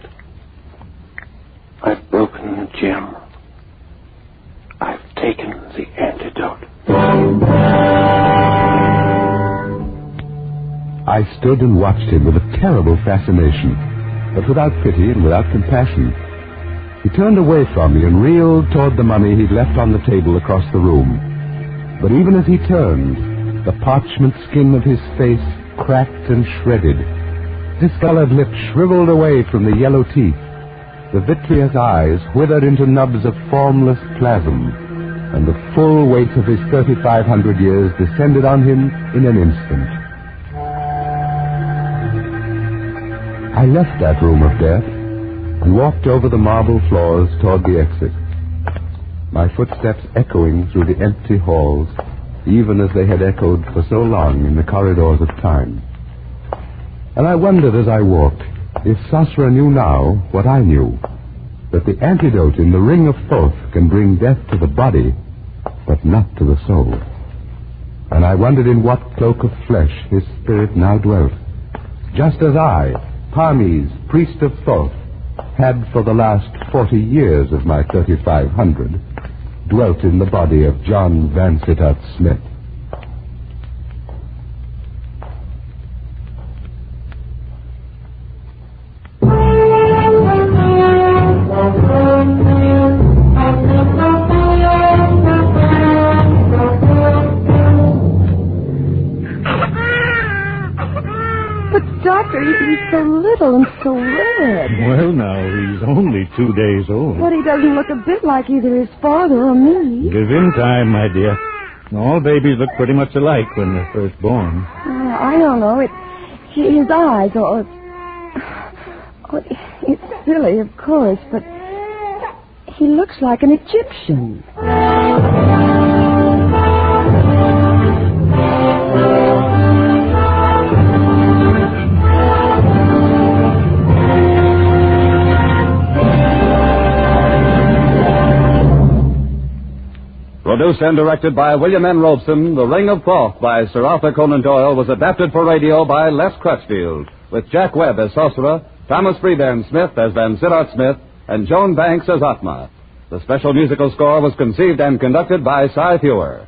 I've broken the gem. I've taken the antidote. I stood and watched him with a terrible fascination, but without pity and without compassion. He turned away from me and reeled toward the mummy he'd left on the table across the room. But even as he turned, the parchment skin of his face cracked and shredded. Discolored lips shriveled away from the yellow teeth. The vitreous eyes withered into nubs of formless plasm, and the full weight of his 3,500 years descended on him in an instant. I left that room of death and walked over the marble floors toward the exit, my footsteps echoing through the empty halls, even as they had echoed for so long in the corridors of time. And I wondered as I walked if Sasra knew now what I knew, that the antidote in the ring of Thoth can bring death to the body, but not to the soul. And I wondered in what cloak of flesh his spirit now dwelt, just as I, Parmes, priest of Thoth, had for the last 40 years of my 3,500 dwelt in the body of John Vansittart Smith. He's so little and so red. Well, now, he's only 2 days old. But he doesn't look a bit like either his father or me. Give him time, my dear. All babies look pretty much alike when they're first born. I don't know. His eyes, or... Oh, it's silly, of course, but he looks like an Egyptian. Produced and directed by William N. Robeson, The Ring of Thoth by Sir Arthur Conan Doyle was adapted for radio by Les Crutchfield, with Jack Webb as Sorcerer, Thomas Freebairn Smith as Vansittart Smith, and Joan Banks as Atma. The special musical score was conceived and conducted by Cy Fewer.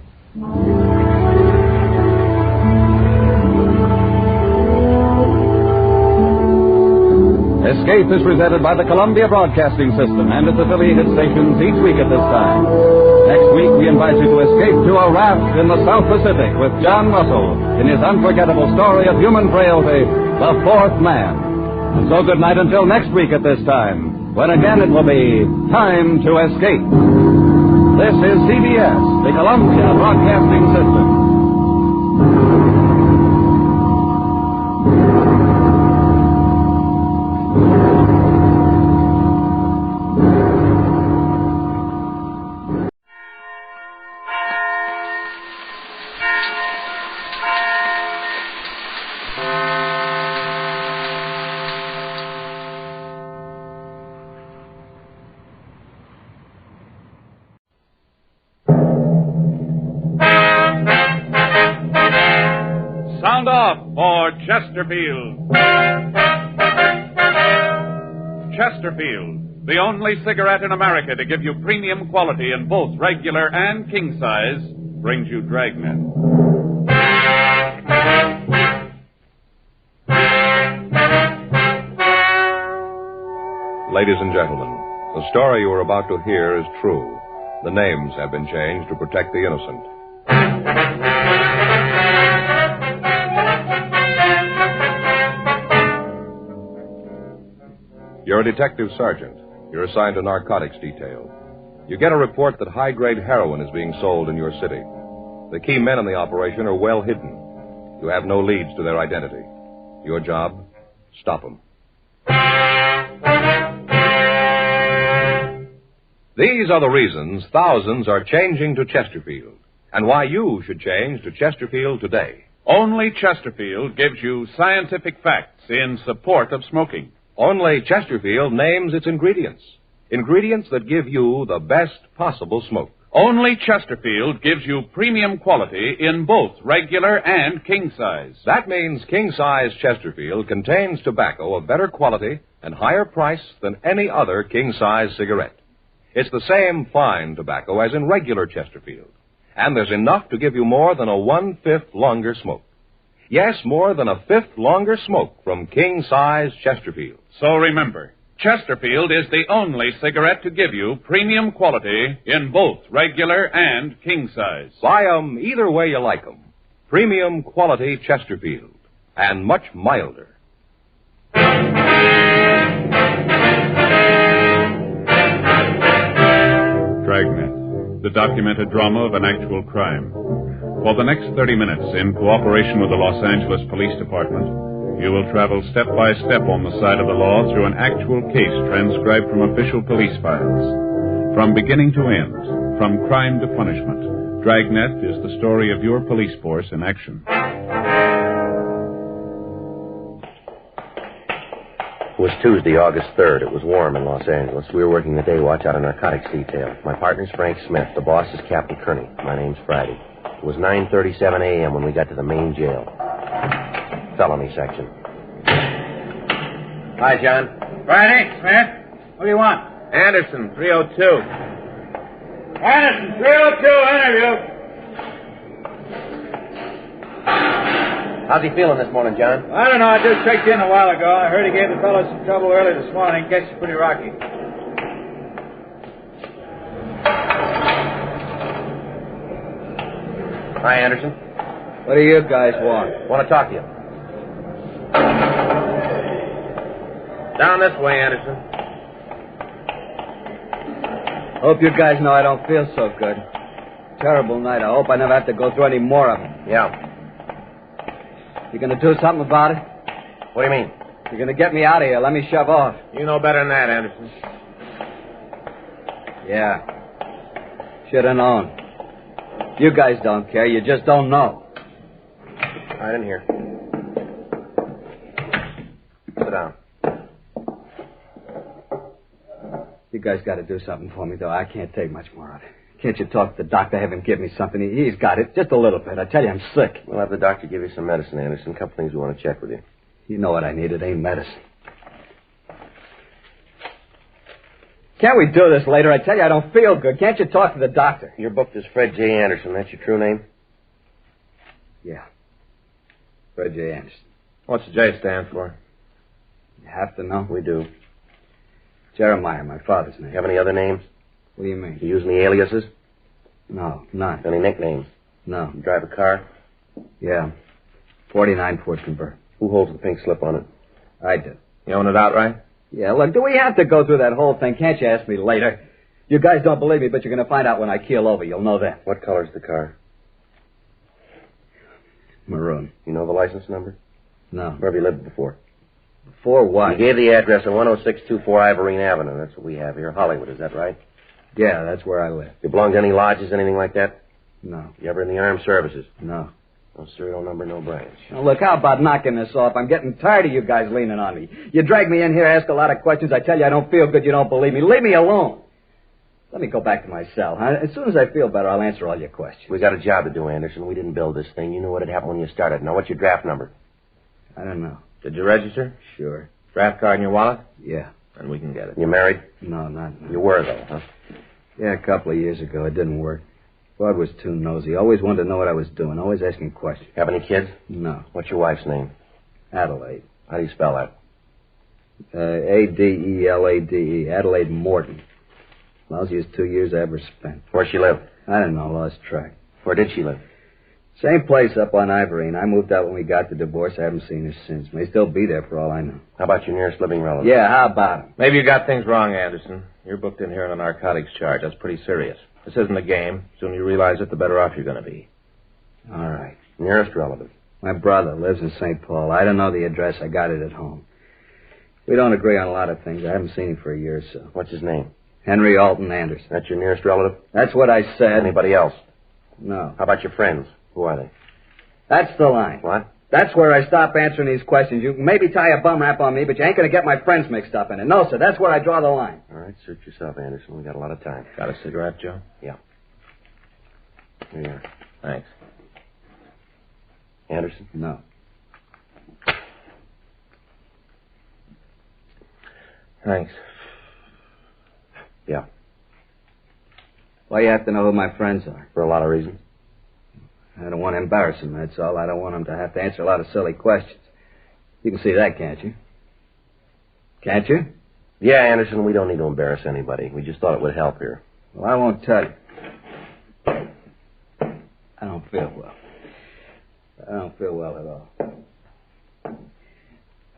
Escape is presented by the Columbia Broadcasting System and its affiliated stations each week at this time. Next week, we invite you to escape to a raft in the South Pacific with John Russell in his unforgettable story of human frailty, The Fourth Man. And so good night until next week at this time, when again it will be Time to Escape. This is CBS, the Columbia Broadcasting System. Sound off for Chesterfield. Chesterfield, the only cigarette in America to give you premium quality in both regular and king size, brings you Dragnet. Ladies and gentlemen, the story you are about to hear is true. The names have been changed to protect the innocent. You're a detective sergeant. You're assigned to narcotics detail. You get a report that high-grade heroin is being sold in your city. The key men in the operation are well hidden. You have no leads to their identity. Your job? Stop them. These are the reasons thousands are changing to Chesterfield, and why you should change to Chesterfield today. Only Chesterfield gives you scientific facts in support of smoking. Only Chesterfield names its ingredients. Ingredients that give you the best possible smoke. Only Chesterfield gives you premium quality in both regular and king size. That means king-size Chesterfield contains tobacco of better quality and higher price than any other king-size cigarette. It's the same fine tobacco as in regular Chesterfield. And there's enough to give you more than a 1/5 longer smoke. Yes, more than a 1/5 longer smoke from king-size Chesterfield. So remember, Chesterfield is the only cigarette to give you premium quality in both regular and king size. Buy 'em either way you like 'em. Premium quality Chesterfield. And much milder. Dragnet, the documented drama of an actual crime. For the next 30 minutes, in cooperation with the Los Angeles Police Department, you will travel step by step on the side of the law through an actual case transcribed from official police files. From beginning to end, from crime to punishment, Dragnet is the story of your police force in action. It was Tuesday, August 3rd. It was warm in Los Angeles. We were working the day watch out of narcotics detail. My partner's Frank Smith. The boss is Captain Kearney. My name's Friday. It was 9:37 a.m. when we got to the main jail. Felony section. Hi, John. Friday, Smith. What do you want? Anderson, 302. Anderson, 302, interview. How's he feeling this morning, John? I don't know. I just checked in a while ago. I heard he gave the fellow some trouble early this morning. Guess he's pretty rocky. Hi, Anderson. What do you guys want? Want to talk to you. Down this way, Anderson. Hope you guys know I don't feel so good. Terrible night. I hope I never have to go through any more of them. Yeah. You gonna do something about it? What do you mean? You're gonna get me out of here. Let me shove off. You know better than that, Anderson. Yeah. Should have known. You guys don't care. You just don't know. All right, in here. Sit down. You guys got to do something for me, though. I can't take much more of it. Can't you talk to the doctor, have him give me something? He's got it. Just a little bit. I tell you, I'm sick. We'll have the doctor give you some medicine, Anderson. A couple things we want to check with you. You know what I need. It ain't medicine. Can't we do this later? I tell you, I don't feel good. Can't you talk to the doctor? You're booked as Fred J. Anderson. That's your true name? Yeah. Fred J. Anderson. What's the J stand for? You have to know. We do. Jeremiah, my father's name. You have any other names? What do you mean? You use any aliases? No, none. Any nicknames? No. You drive a car? Yeah. 49 Ford Convert. Who holds the pink slip on it? I do. You own it outright? Yeah, look, do we have to go through that whole thing? Can't you ask me later? You guys don't believe me, but you're going to find out when I keel over. You'll know that. What color's the car? Maroon. You know the license number? No. Where have you lived before? Before what? You gave the address of 10624 Ivorine Avenue. That's what we have here. Hollywood, is that right? Yeah, that's where I live. You belong to any lodges, anything like that? No. You ever in the armed services? No. No serial number, no branch. Now, look, how about knocking this off? I'm getting tired of you guys leaning on me. You drag me in here, ask a lot of questions. I tell you I don't feel good. You don't believe me. Leave me alone. Let me go back to my cell, huh? As soon as I feel better, I'll answer all your questions. We got a job to do, Anderson. We didn't build this thing. You knew what had happened when you started. Now, what's your draft number? I don't know. Did you register? Sure. Draft card in your wallet? Yeah. And we can get it. You married? No, not. You were, though, huh? Yeah, a couple of years ago. It didn't work. Bud was too nosy. Always wanted to know what I was doing. Always asking questions. Have any kids? No. What's your wife's name? Adelaide. How do you spell that? Adelade. Adelaide Morton. Lousiest 2 years I ever spent. Where'd she live? I don't know. Lost track. Where did she live? Same place up on Ivorine. I moved out when we got the divorce. I haven't seen her since. May still be there for all I know. How about your nearest living relative? Yeah, how about him? Maybe you got things wrong, Anderson. You're booked in here on a narcotics charge. That's pretty serious. This isn't a game. The sooner you realize it, the better off you're going to be. All right. Nearest relative? My brother lives in St. Paul. I don't know the address. I got it at home. We don't agree on a lot of things. I haven't seen him for a year or so. What's his name? Henry Alton Anderson. That's your nearest relative? That's what I said. Anybody else? No. How about your friends? Who are they? That's the line. What? That's where I stop answering these questions. You can maybe tie a bum rap on me, but you ain't going to get my friends mixed up in it. No, sir. That's where I draw the line. All right, suit yourself, Anderson. We got a lot of time. Got a cigarette, Joe? Yeah. Here you are. Thanks. Anderson? No. Thanks. Yeah. Why you have to know who my friends are? For a lot of reasons. I don't want to embarrass them, that's all. I don't want them to have to answer a lot of silly questions. You can see that, can't you? Can't you? Yeah, Anderson, we don't need to embarrass anybody. We just thought it would help here. Well, I won't tell you. I don't feel well. I don't feel well at all.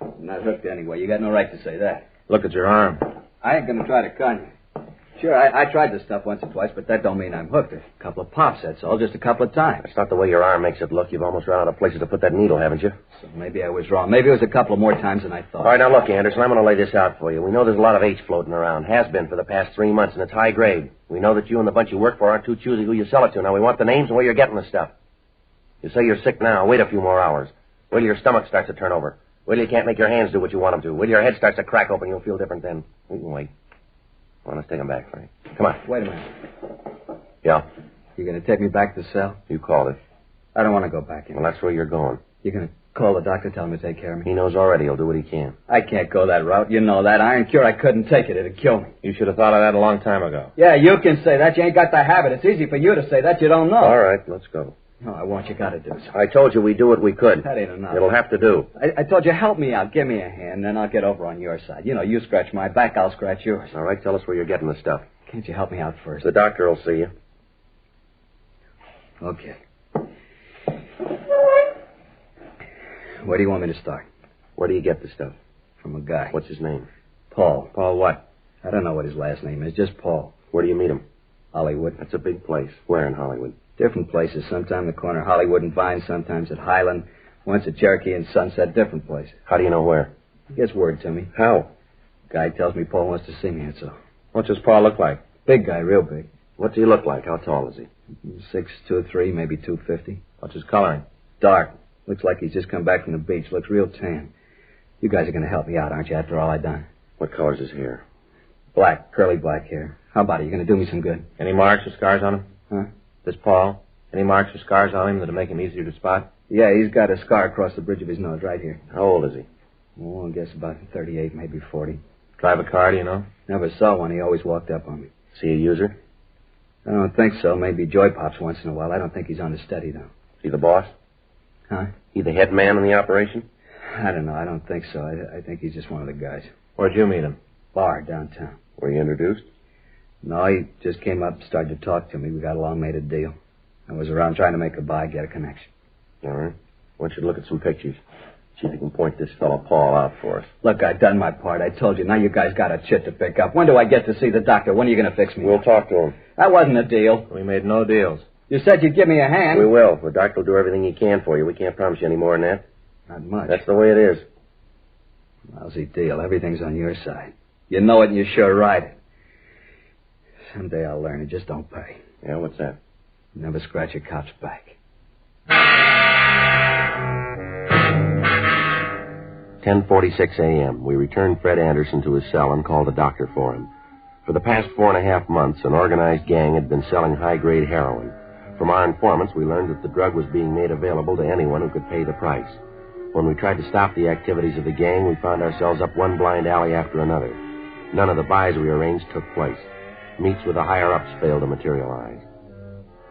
I'm not hooked anyway. You got no right to say that. Look at your arm. I ain't going to try to con you. Sure, I tried this stuff once or twice, but that don't mean I'm hooked. A couple of pops, that's all. Just a couple of times. That's not the way your arm makes it look. You've almost run out of places to put that needle, haven't you? So maybe I was wrong. Maybe it was a couple of more times than I thought. All right, now look, Anderson, I'm going to lay this out for you. We know there's a lot of H floating around. Has been for the past 3 months, and it's high grade. We know that you and the bunch you work for aren't too choosy who you sell it to. Now, we want the names and where you're getting the stuff. You say you're sick now. Wait a few more hours. Wait till your stomach starts to turn over. Wait till you can't make your hands do what you want them to. Wait till your head starts to crack open. You'll feel different then. We can wait. Well, let's take them back, Frank. Come on. Wait a minute. Yeah? You going to take me back to the cell? You called it. I don't want to go back in. Well, that's where you're going. You're going to call the doctor, tell him to take care of me? He knows already. He'll do what he can. I can't go that route. You know that. Iron Cure, I couldn't take it. It'd kill me. You should have thought of that a long time ago. Yeah, you can say that. You ain't got the habit. It's easy for you to say that. You don't know. All right, let's go. No, I want you got to do something. I told you we'd do what we could. That ain't enough. It'll have to do. I told you, help me out. Give me a hand, then I'll get over on your side. You know, you scratch my back, I'll scratch yours. All right, tell us where you're getting the stuff. Can't you help me out first? The doctor will see you. Okay. Where do you want me to start? Where do you get the stuff? From a guy. What's his name? Paul. Paul what? I don't know what his last name is, just Paul. Where do you meet him? Hollywood. That's a big place. Where in Hollywood? Different places. Sometime the corner of Hollywood and Vine, sometimes at Highland, once at Cherokee and Sunset, different places. How do you know where? He gets word to me. How? Guy tells me Paul wants to see me, that's all. What does Paul look like? Big guy, real big. What's he look like? How tall is he? 6'2", maybe 250. What's his coloring? Dark. Looks like he's just come back from the beach. Looks real tan. You guys are going to help me out, aren't you, after all I've done? What color's his hair? Black, curly black hair. How about it? You going to do me some good? Any marks or scars on him? Huh? This Paul? Any marks or scars on him that'll make him easier to spot? Yeah, he's got a scar across the bridge of his nose right here. How old is he? Oh, I guess about 38, maybe 40. Drive a car, do you know? Never saw one. He always walked up on me. Is he a user? I don't think so. Maybe joy pops once in a while. I don't think he's on the steady, though. Is he the boss? Huh? He the head man in the operation? I don't know. I don't think so. I think he's just one of the guys. Where'd you meet him? bar downtown. Were you introduced? No, he just came up, started to talk to me. We got along, made a deal. I was around trying to make a buy, get a connection. All right. I want you to look at some pictures. See if you can point this fellow Paul out for us. Look, I've done my part. I told you. Now you guys got a chit to pick up. When do I get to see the doctor? When are you going to fix me? We'll talk to him. That wasn't a deal. We made no deals. You said you'd give me a hand. We will. The doctor will do everything he can for you. We can't promise you any more than that. Not much. That's the way it is. Lousy deal. Everything's on your side. You know it and you sure ride it. Someday I'll learn. It just don't pay. Yeah, what's that? Never scratch a cop's back. 10:46 a.m. We returned Fred Anderson to his cell and called a doctor for him. For the past 4.5 months, an organized gang had been selling high-grade heroin. From our informants, we learned that the drug was being made available to anyone who could pay the price. When we tried to stop the activities of the gang, we found ourselves up one blind alley after another. None of the buys we arranged took place. Meets with the higher-ups failed to materialize.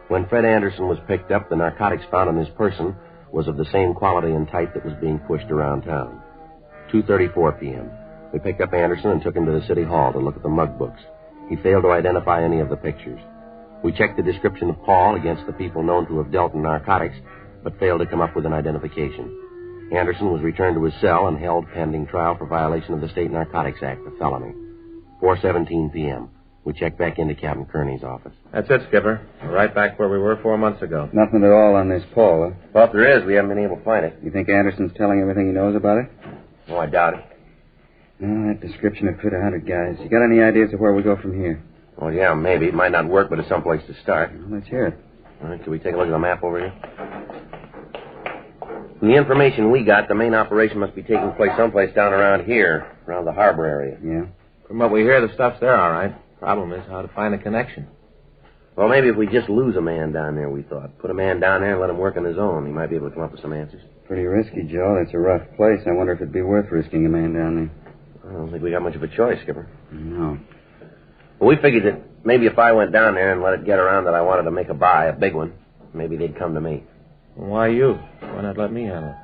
When Fred Anderson was picked up, the narcotics found on his person was of the same quality and type that was being pushed around town. 2:34 p.m. We picked up Anderson and took him to the city hall to look at the mug books. He failed to identify any of the pictures. We checked the description of Paul against the people known to have dealt in narcotics, but failed to come up with an identification. Anderson was returned to his cell and held pending trial for violation of the State Narcotics Act, a felony. 4:17 p.m. We checked back into Captain Kearney's office. That's it, Skipper. We're right back where we were 4 months ago. Nothing at all on this Paul, huh? Well, if there is, we haven't been able to find it. You think Anderson's telling everything he knows about it? Oh, I doubt it. No, that description would fit 100 guys. You got any ideas of where we go from here? Well, yeah, maybe. It might not work, but it's someplace to start. Well, let's hear it. All right, can we take a look at the map over here? From the information we got, the main operation must be taking place someplace down around here, around the harbor area. Yeah? From what we hear, the stuff's there, all right. Problem is how to find a connection. Well, maybe if we just lose a man down there, we thought. Put a man down there and let him work on his own. He might be able to come up with some answers. Pretty risky, Joe. That's a rough place. I wonder if it'd be worth risking a man down there. I don't think we got much of a choice, Skipper. No. Well, we figured that maybe if I went down there and let it get around that I wanted to make a buy, a big one, maybe they'd come to me. Why you? Why not let me handle it?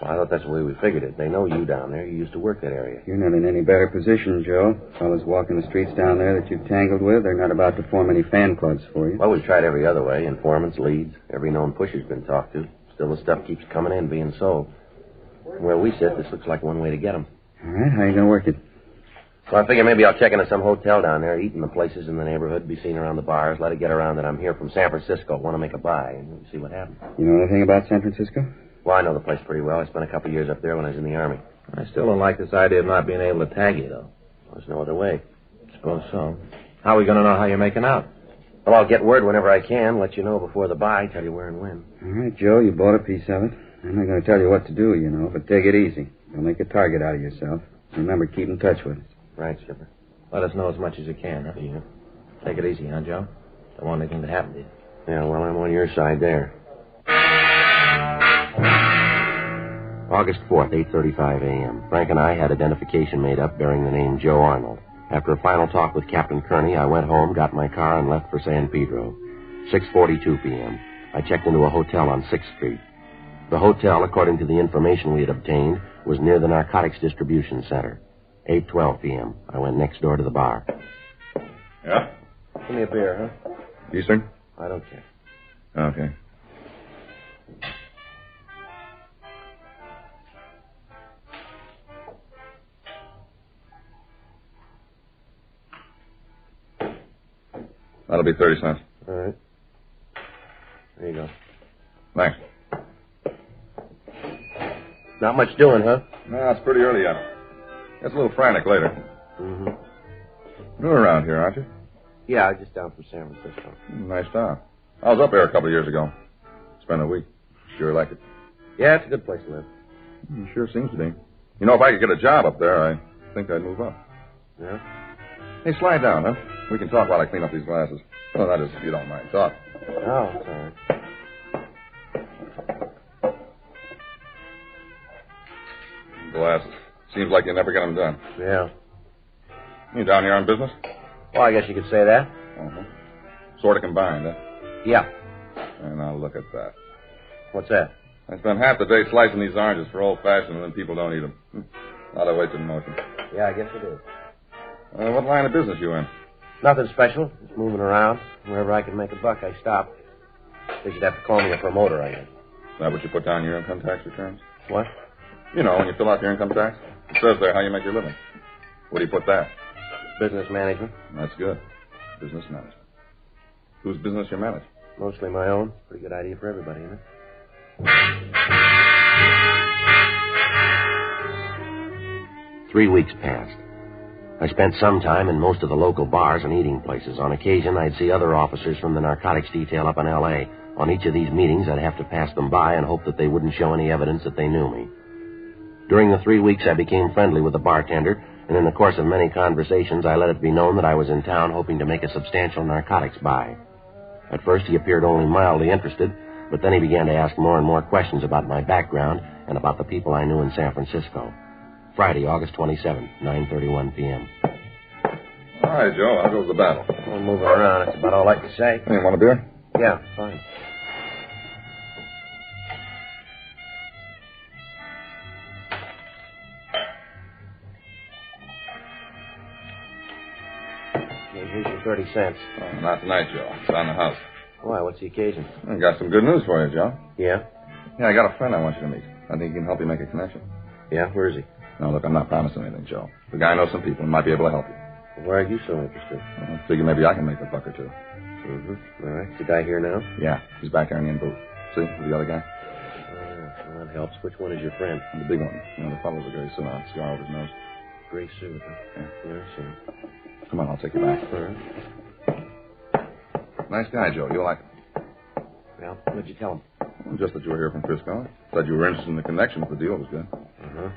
Well, I thought that's the way we figured it. They know you down there. You used to work that area. You're not in any better position, Joe. Fellas walking the streets down there that you've tangled with, they're not about to form any fan clubs for you. Well, we've tried every other way. Informants, leads, every known pusher's been talked to. Still, the stuff keeps coming in, being sold. From where we sit, this looks like one way to get them. All right, how you going to work it? Well, I figure maybe I'll check into some hotel down there, eat in the places in the neighborhood, be seen around the bars, let it get around that I'm here from San Francisco, want to make a buy, and see what happens. You know anything about San Francisco? Well, I know the place pretty well. I spent a couple of years up there when I was in the Army. I still don't like this idea of not being able to tag you, though. There's no other way. Suppose so. How are we going to know how you're making out? Well, I'll get word whenever I can, let you know before the buy, tell you where and when. All right, Joe, you bought a piece of it. I'm not going to tell you what to do, you know, but take it easy. Don't make a target out of yourself. Remember, keep in touch with us. Right, Skipper. Let us know as much as you can, huh? Yeah. Take it easy, huh, Joe? Don't want anything to happen to you. Yeah, well, I'm on your side there. August 4th, 8:35 a.m. Frank and I had identification made up bearing the name Joe Arnold. After a final talk with Captain Kearney, I went home, got my car, and left for San Pedro. 6:42 p.m. I checked into a hotel on 6th Street. The hotel, according to the information we had obtained, was near the narcotics distribution center. 8:12 p.m. I went next door to the bar. Yeah? Give me a beer, huh? Eastern? I don't care. Okay. That'll be 30 cents. All right. There you go. Thanks. Not much doing, huh? No, it's pretty early yet. Gets a little frantic later. Mm-hmm. You're around here, aren't you? Yeah, just down from San Francisco. Nice town. I was up there a couple of years ago. Spent a week. Sure like it. Yeah, it's a good place to live. It sure seems to be. You know, if I could get a job up there, I think I'd move up. Yeah? Hey, slide down, huh? We can talk while I clean up these glasses. Oh, that is, if you don't mind. Talk. Oh, it's all right. Glasses. Seems like you never get them done. Yeah. You down here on business? Well, I guess you could say that. Uh-huh. Sort of combined, huh? Yeah. And now look at that. What's that? I spent half the day slicing these oranges for old-fashioned, and then people don't eat them. A lot of wasted motion. Yeah, I guess it is. What line of business you in? Nothing special. Just moving around. Wherever I can make a buck, I stop. They should have to call me a promoter, I guess. Is that what you put down in your income tax returns? What? You know, when you fill out your income tax, it says there how you make your living. Where do you put that? Business management. That's good. Business management. Whose business you manage? Mostly my own. Pretty good idea for everybody, isn't it? 3 weeks passed. I spent some time in most of the local bars and eating places. On occasion, I'd see other officers from the narcotics detail up in L.A. On each of these meetings, I'd have to pass them by and hope that they wouldn't show any evidence that they knew me. During the 3 weeks, I became friendly with the bartender, and in the course of many conversations, I let it be known that I was in town hoping to make a substantial narcotics buy. At first, he appeared only mildly interested, but then he began to ask more and more questions about my background and about the people I knew in San Francisco. Friday, August 27, 9:31 p.m. All right, Joe. How goes the battle? Well, moving around. That's about all I can say. Hey, you want a beer? Yeah, fine. Here's your 30 cents. Oh, not tonight, Joe. It's on the house. Why? What's the occasion? I got some good news for you, Joe. Yeah? Yeah, I got a friend I want you to meet. I think he can help you make a connection. Yeah? Where is he? No, look, I'm not promising anything, Joe. The guy knows some people and might be able to help you. Well, why are you so interested? Well, I figure maybe I can make a buck or two. Mm-hmm. All right. Is the guy here now? Yeah, he's back there in the in booth. See, the other guy? Well, that helps. Which one is your friend? The big one. You know, the fellow with the gray suit on, scar over his nose. Gray suit, huh? Yeah. I see. Come on, I'll take you back. All right. Nice guy, Joe. You'll like him. Well, what'd you tell him? Well, just that you were here from Frisco. Said you were interested in the connection if the deal was good. Uh-huh.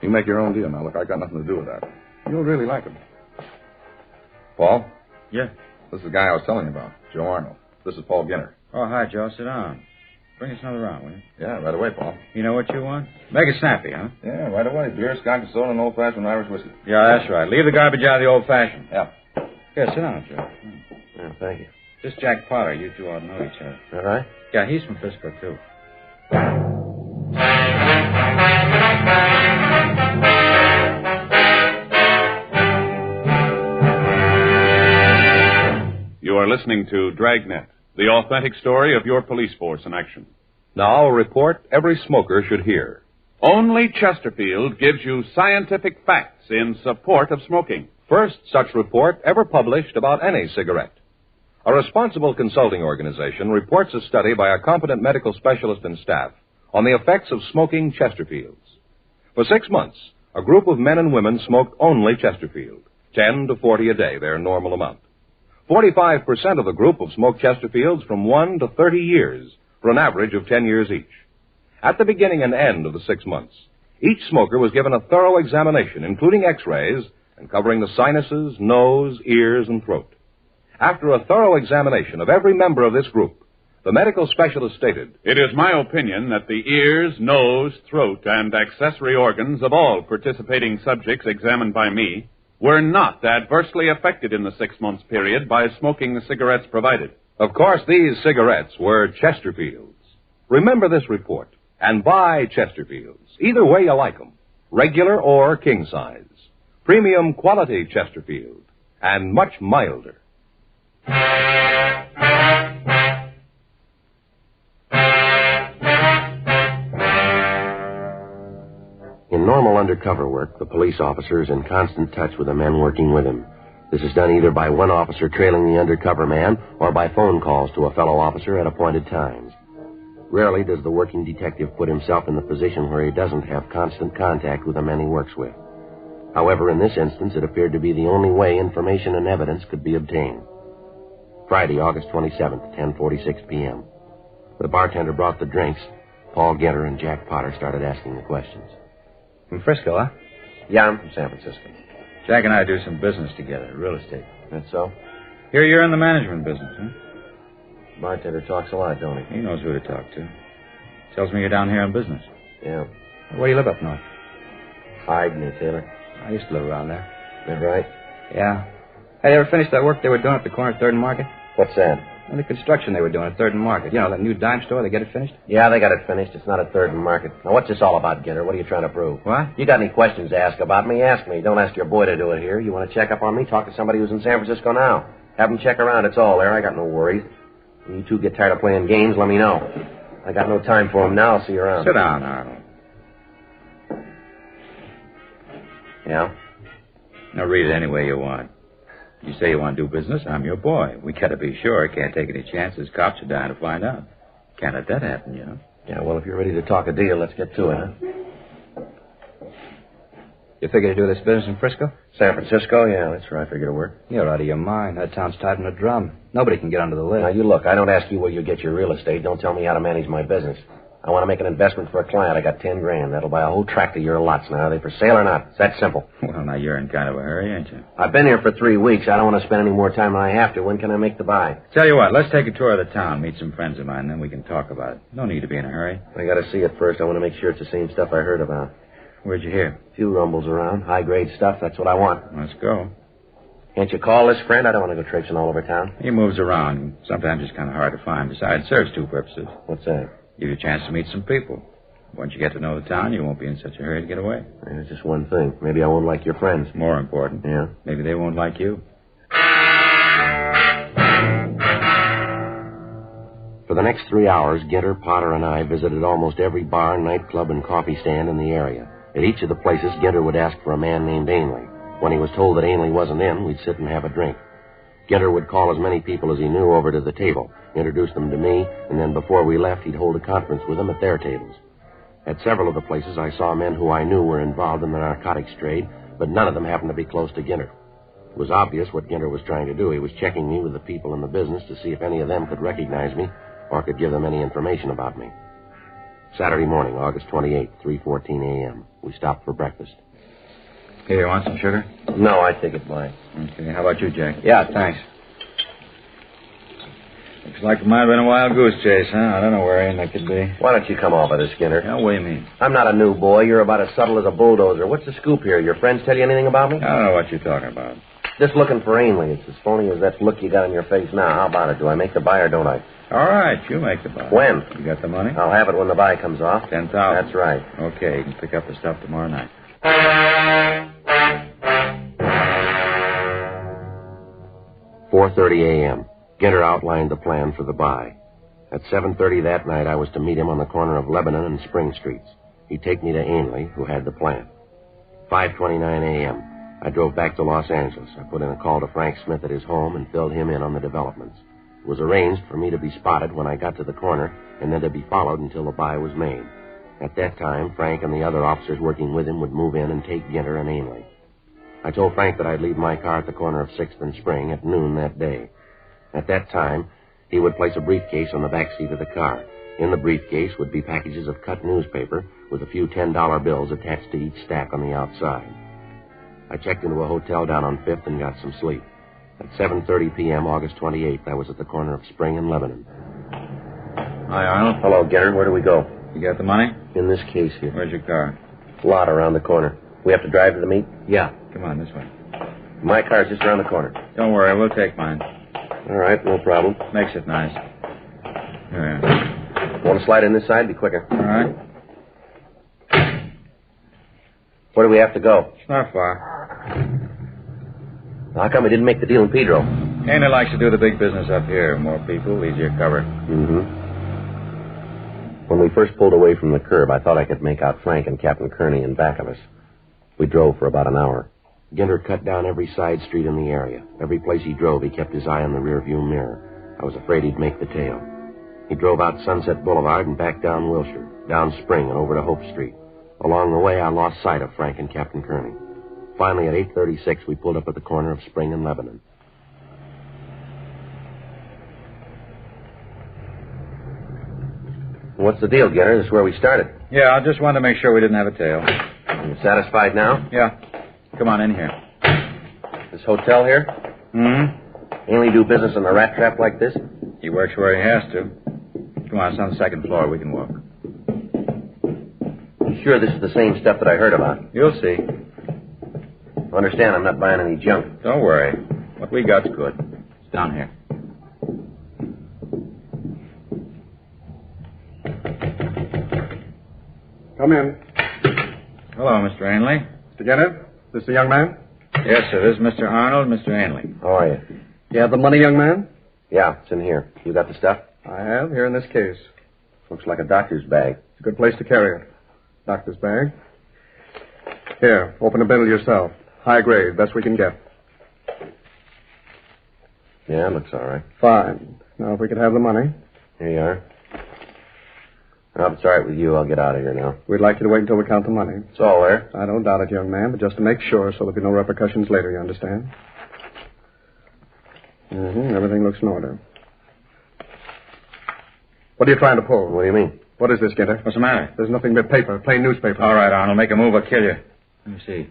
You make your own deal now. Look, I got nothing to do with that. You'll really like him. Paul? Yeah? This is the guy I was telling you about, Joe Arnold. This is Paul Ginner. Oh, hi, Joe. Sit down. Bring us another round, will you? Yeah, right away, Paul. You know what you want? Make it snappy, huh? Yeah, right away. Beer, scotch, and soda, and old-fashioned Irish whiskey. Yeah, that's right. Leave the garbage out of the old-fashioned. Yeah. Yeah, sit down, Joe. Yeah, thank you. This Jack Potter. You two ought to know each other. All right? Yeah, he's from Frisco, too. You are listening to Dragnet, the authentic story of your police force in action. Now, a report every smoker should hear. Only Chesterfield gives you scientific facts in support of smoking. First such report ever published about any cigarette. A responsible consulting organization reports a study by a competent medical specialist and staff on the effects of smoking Chesterfields. For 6 months, a group of men and women smoked only Chesterfield, 10 to 40 a day, their normal amount. 45% of the group have smoked Chesterfields from 1 to 30 years, for an average of 10 years each. At the beginning and end of the 6 months, each smoker was given a thorough examination, including x-rays, and covering the sinuses, nose, ears, and throat. After a thorough examination of every member of this group, the medical specialist stated, "It is my opinion that the ears, nose, throat, and accessory organs of all participating subjects examined by me were not adversely affected in the 6 months period by smoking the cigarettes provided." Of course, these cigarettes were Chesterfields. Remember this report and buy Chesterfields, either way you like them, regular or king size. Premium quality Chesterfield, and much milder. In normal undercover work, the police officer is in constant touch with the men working with him. This is done either by one officer trailing the undercover man or by phone calls to a fellow officer at appointed times. Rarely does the working detective put himself in the position where he doesn't have constant contact with the men he works with. However, in this instance, it appeared to be the only way information and evidence could be obtained. Friday, August 27th, 10:46 p.m. The bartender brought the drinks. Paul Ginner and Jack Potter started asking the questions. From Frisco, huh? Yeah, I'm from San Francisco. Jack and I do some business together, real estate. That's so? Here you're in the management business, huh? Bartender talks a lot, don't he? He knows who to talk to. Tells me you're down here on business. Yeah. Where do you live up north? Hyde, near Taylor. I used to live around there. That right? Yeah. Hey, they ever finished that work they were doing at the corner of 3rd and Market? What's that? And the construction they were doing at 3rd and Market. You know, that new dime store, they get it finished? Yeah, they got it finished. It's not at 3rd and Market. Now, what's this all about, Ginter? What are you trying to prove? What? You got any questions to ask about me? Ask me. Don't ask your boy to do it here. You want to check up on me? Talk to somebody who's in San Francisco now. Have him check around. It's all there. I got no worries. When you two get tired of playing games, let me know. I got no time for them now. I'll see you around. Sit down, Arnold. Yeah? Now, read it any way you want. You say you want to do business, I'm your boy. We got to be sure. Can't take any chances. Cops are dying to find out. Can't let that happen, you know. Yeah, well, if you're ready to talk a deal, let's get to it, huh? You figure to do this business in Frisco? San Francisco? Yeah, that's where I figure to work. You're out of your mind. That town's tied in a drum. Nobody can get under the lid. Now, you look, I don't ask you where you get your real estate. Don't tell me how to manage my business. I want to make an investment for a client. I got $10,000. That'll buy a whole tract of your lots now. Are they for sale or not? It's that simple. Well, now, you're in kind of a hurry, ain't you? I've been here for 3 weeks. I don't want to spend any more time than I have to. When can I make the buy? Tell you what, let's take a tour of the town, meet some friends of mine, then we can talk about it. No need to be in a hurry. I got to see it first. I want to make sure it's the same stuff I heard about. Where'd you hear? A few rumbles around. High-grade stuff. That's what I want. Let's go. Can't you call this friend? I don't want to go traipsing all over town. He moves around. Sometimes it's kind of hard to find. Besides, it serves 2 purposes. What's that? Give you a chance to meet some people. Once you get to know the town, you won't be in such a hurry to get away. There's just one thing. Maybe I won't like your friends. More important. Yeah? Maybe they won't like you. For the next 3 hours, Ginter, Potter, and I visited almost every bar, nightclub, and coffee stand in the area. At each of the places, Ginter would ask for a man named Ainley. When he was told that Ainley wasn't in, we'd sit and have a drink. Ginter would call as many people as he knew over to the table, introduce them to me, and then before we left, he'd hold a conference with them at their tables. At several of the places, I saw men who I knew were involved in the narcotics trade, but none of them happened to be close to Ginter. It was obvious what Ginter was trying to do. He was checking me with the people in the business to see if any of them could recognize me or could give them any information about me. Saturday morning, August 28th, 3:14 a.m. We stopped for breakfast. Hey, you want some sugar? No, I take it mine. Okay, how about you, Jack? Yeah, thanks. Looks like it might have been a wild goose chase, huh? I don't know where Ainley could be. Why don't you come off of this, Ginter? Yeah, what do you mean? I'm not a new boy. You're about as subtle as a bulldozer. What's the scoop here? Your friends tell you anything about me? I don't know what you're talking about. Just looking for Ainley. It's as phony as that look you got on your face now. How about it? Do I make the buy or don't I? All right, you make the buy. When? You got the money? I'll have it when the buy comes off. 10,000. That's right. Okay, you can pick up the stuff tomorrow night. 4:30 a.m. Ginter outlined the plan for the buy. At 7:30 that night, I was to meet him on the corner of Lebanon and Spring Streets. He'd take me to Ainley, who had the plan. 5:29 a.m. I drove back to Los Angeles. I put in a call to Frank Smith at his home and filled him in on the developments. It was arranged for me to be spotted when I got to the corner and then to be followed until the buy was made. At that time, Frank and the other officers working with him would move in and take Ginter and Ainley. I told Frank that I'd leave my car at the corner of 6th and Spring at noon that day. At that time, he would place a briefcase on the back seat of the car. In the briefcase would be packages of cut newspaper with a few $10 bills attached to each stack on the outside. I checked into a hotel down on 5th and got some sleep. At 7:30 p.m., August 28th, I was at the corner of Spring and Lebanon. Hi, Arnold. Hello, Ginter. Where do we go? You got the money? In this case here. Where's your car? Lot around the corner. We have to drive to the meet? Yeah. Come on, this way. My car's just around the corner. Don't worry, we'll take mine. All right, no problem. Makes it nice. Here. Want to slide in this side? Be quicker. All right. Where do we have to go? It's not far. How come we didn't make the deal in Pedro? Ainley likes to do the big business up here. More people, easier cover. Mm-hmm. When we first pulled away from the curb, I thought I could make out Frank and Captain Kearney in back of us. We drove for about an hour. Ginter cut down every side street in the area. Every place he drove, he kept his eye on the rearview mirror. I was afraid he'd make the tail. He drove out Sunset Boulevard and back down Wilshire, down Spring and over to Hope Street. Along the way, I lost sight of Frank and Captain Kearney. Finally, at 8:36, we pulled up at the corner of Spring and Lebanon. What's the deal, Ginter? This is where we started. Yeah, I just wanted to make sure we didn't have a tail. You satisfied now? Yeah. Come on in here. This hotel here? Mm-hmm. Ainley do business in a rat trap like this? He works where he has to. Come on, it's on the 2nd floor. We can walk. You sure this is the same stuff that I heard about? You'll see. Understand, I'm not buying any junk. Don't worry. What we got's good. It's down here. Come in. Hello, Mr. Ainley. Mr. Getter, this the young man? Yes, sir. This is Mr. Arnold, Mr. Ainley. How are you? You have the money, young man? Yeah, it's in here. You got the stuff? I have, here in this case. Looks like a doctor's bag. It's a good place to carry it. Doctor's bag. Here, open a bill yourself. High grade, best we can get. Yeah, looks all right. Fine. Now, if we could have the money. Here you are. Now, if it's all right with you, I'll get out of here now. We'd like you to wait until we count the money. It's all there. I don't doubt it, young man, but just to make sure so there'll be no repercussions later, you understand? Everything looks in order. What are you trying to pull? What do you mean? What is this, Ginter? What's the matter? There's nothing but paper, plain newspaper. All right, Arnold, make a move or kill you. Let me see.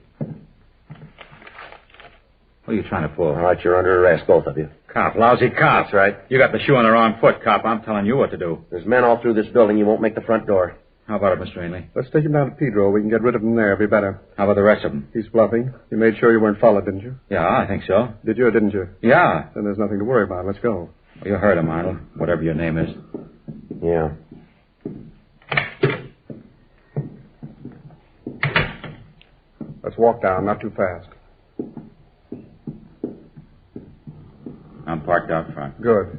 What are you trying to pull? All right, you're under arrest, both of you. Cop, lousy cop. That's right. You got the shoe on the wrong foot, cop. I'm telling you what to do. There's men all through this building. You won't make the front door. How about it, Mr. Ainley? Let's take him down to Pedro. We can get rid of him there. It'll be better. How about the rest of them? He's bluffing. You made sure you weren't followed, didn't you? Yeah, I think so. Did you or didn't you? Yeah. Then there's nothing to worry about. Let's go. Well, you heard him, Arnold. Whatever your name is. Yeah. Let's walk down, not too fast. I'm parked out front. Good.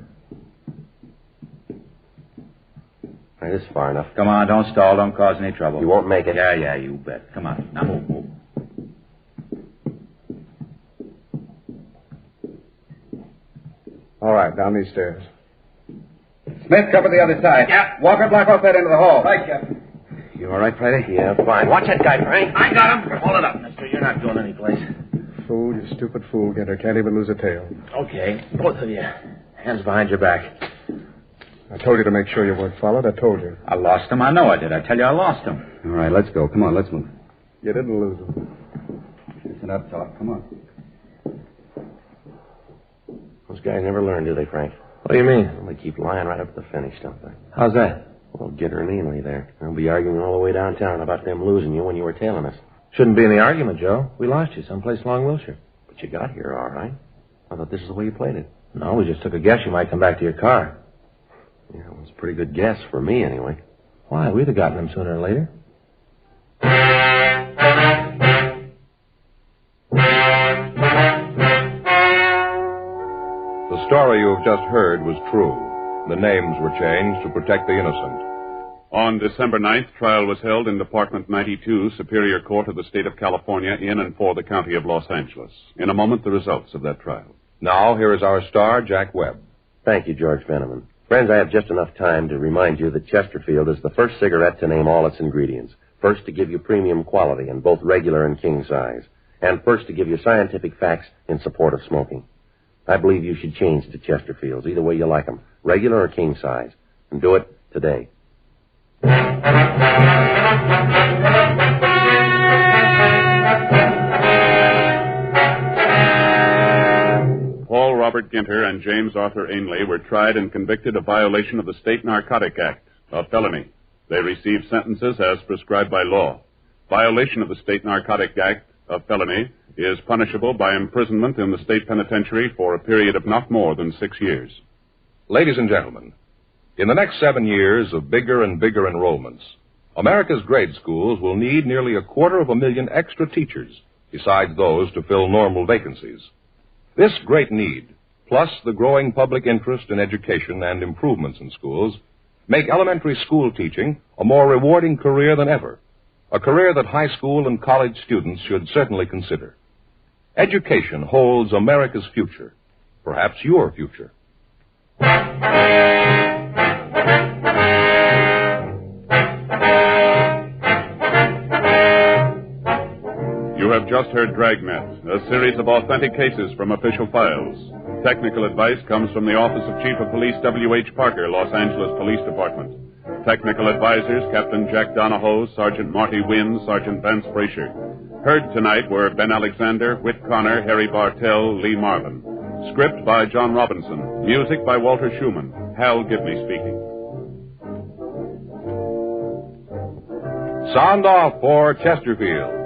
All right, this is far enough. Come on, don't stall. Don't cause any trouble. You won't make it. Yeah, you bet. Come on. Now move. All right, down these stairs. Smith, cover the other side. Yeah. Walker, block off that end of the hall. Right, Captain. You all right, Friday? Yeah, fine. Watch that guy, Frank. I got him. Hold it up, mister. You're not going anyplace. Fool, you stupid fool, Ginter. Can't even lose a tail. Okay, both of you. Hands behind your back. I told you to make sure you weren't followed. I told you. I lost him. I know I did. I tell you I lost him. All right, let's go. Come on, let's move. You didn't lose him. Listen up, Thoth. Come on. Those guys never learn, do they, Frank? What do you mean? Well, they keep lying right up to the finish, don't they? How's that? Well, Gitter and Ainley there. They'll be arguing all the way downtown about them losing you when you were tailing us. Shouldn't be any argument, Joe. We lost you someplace along Wilshire. But you got here all right. I thought this is the way you played it. No, we just took a guess you might come back to your car. Yeah, it was a pretty good guess for me, anyway. Why? We'd have gotten them sooner or later. The story you have just heard was true. The names were changed to protect the innocent. On December 9th, trial was held in Department 92, Superior Court of the State of California, in and for the County of Los Angeles. In a moment, the results of that trial. Now, here is our star, Jack Webb. Thank you, George Veneman. Friends, I have just enough time to remind you that Chesterfield is the first cigarette to name all its ingredients. First to give you premium quality in both regular and king size. And first to give you scientific facts in support of smoking. I believe you should change to Chesterfields, either way you like them, regular or king size. And do it today. Paul Robert Ginter and James Arthur Ainley were tried and convicted of violation of the State Narcotic Act, a felony. They received sentences as prescribed by law. Violation of the State Narcotic Act, a felony, is punishable by imprisonment in the state penitentiary for a period of not more than 6 years. Ladies and gentlemen, in the next 7 years of bigger and bigger enrollments, America's grade schools will need nearly 250,000 extra teachers, besides those to fill normal vacancies. This great need, plus the growing public interest in education and improvements in schools, make elementary school teaching a more rewarding career than ever, a career that high school and college students should certainly consider. Education holds America's future, perhaps your future. You have just heard Dragnet, a series of authentic cases from official files. Technical advice comes from the Office of Chief of Police W.H. Parker, Los Angeles Police Department. Technical advisors, Captain Jack Donahoe, Sergeant Marty Wynn, Sergeant Vance Brasher. Heard tonight were Ben Alexander, Whit Connor, Harry Bartell, Lee Marvin. Script by John Robinson. Music by Walter Schumann. Hal Gibney speaking. Sound off for Chesterfields.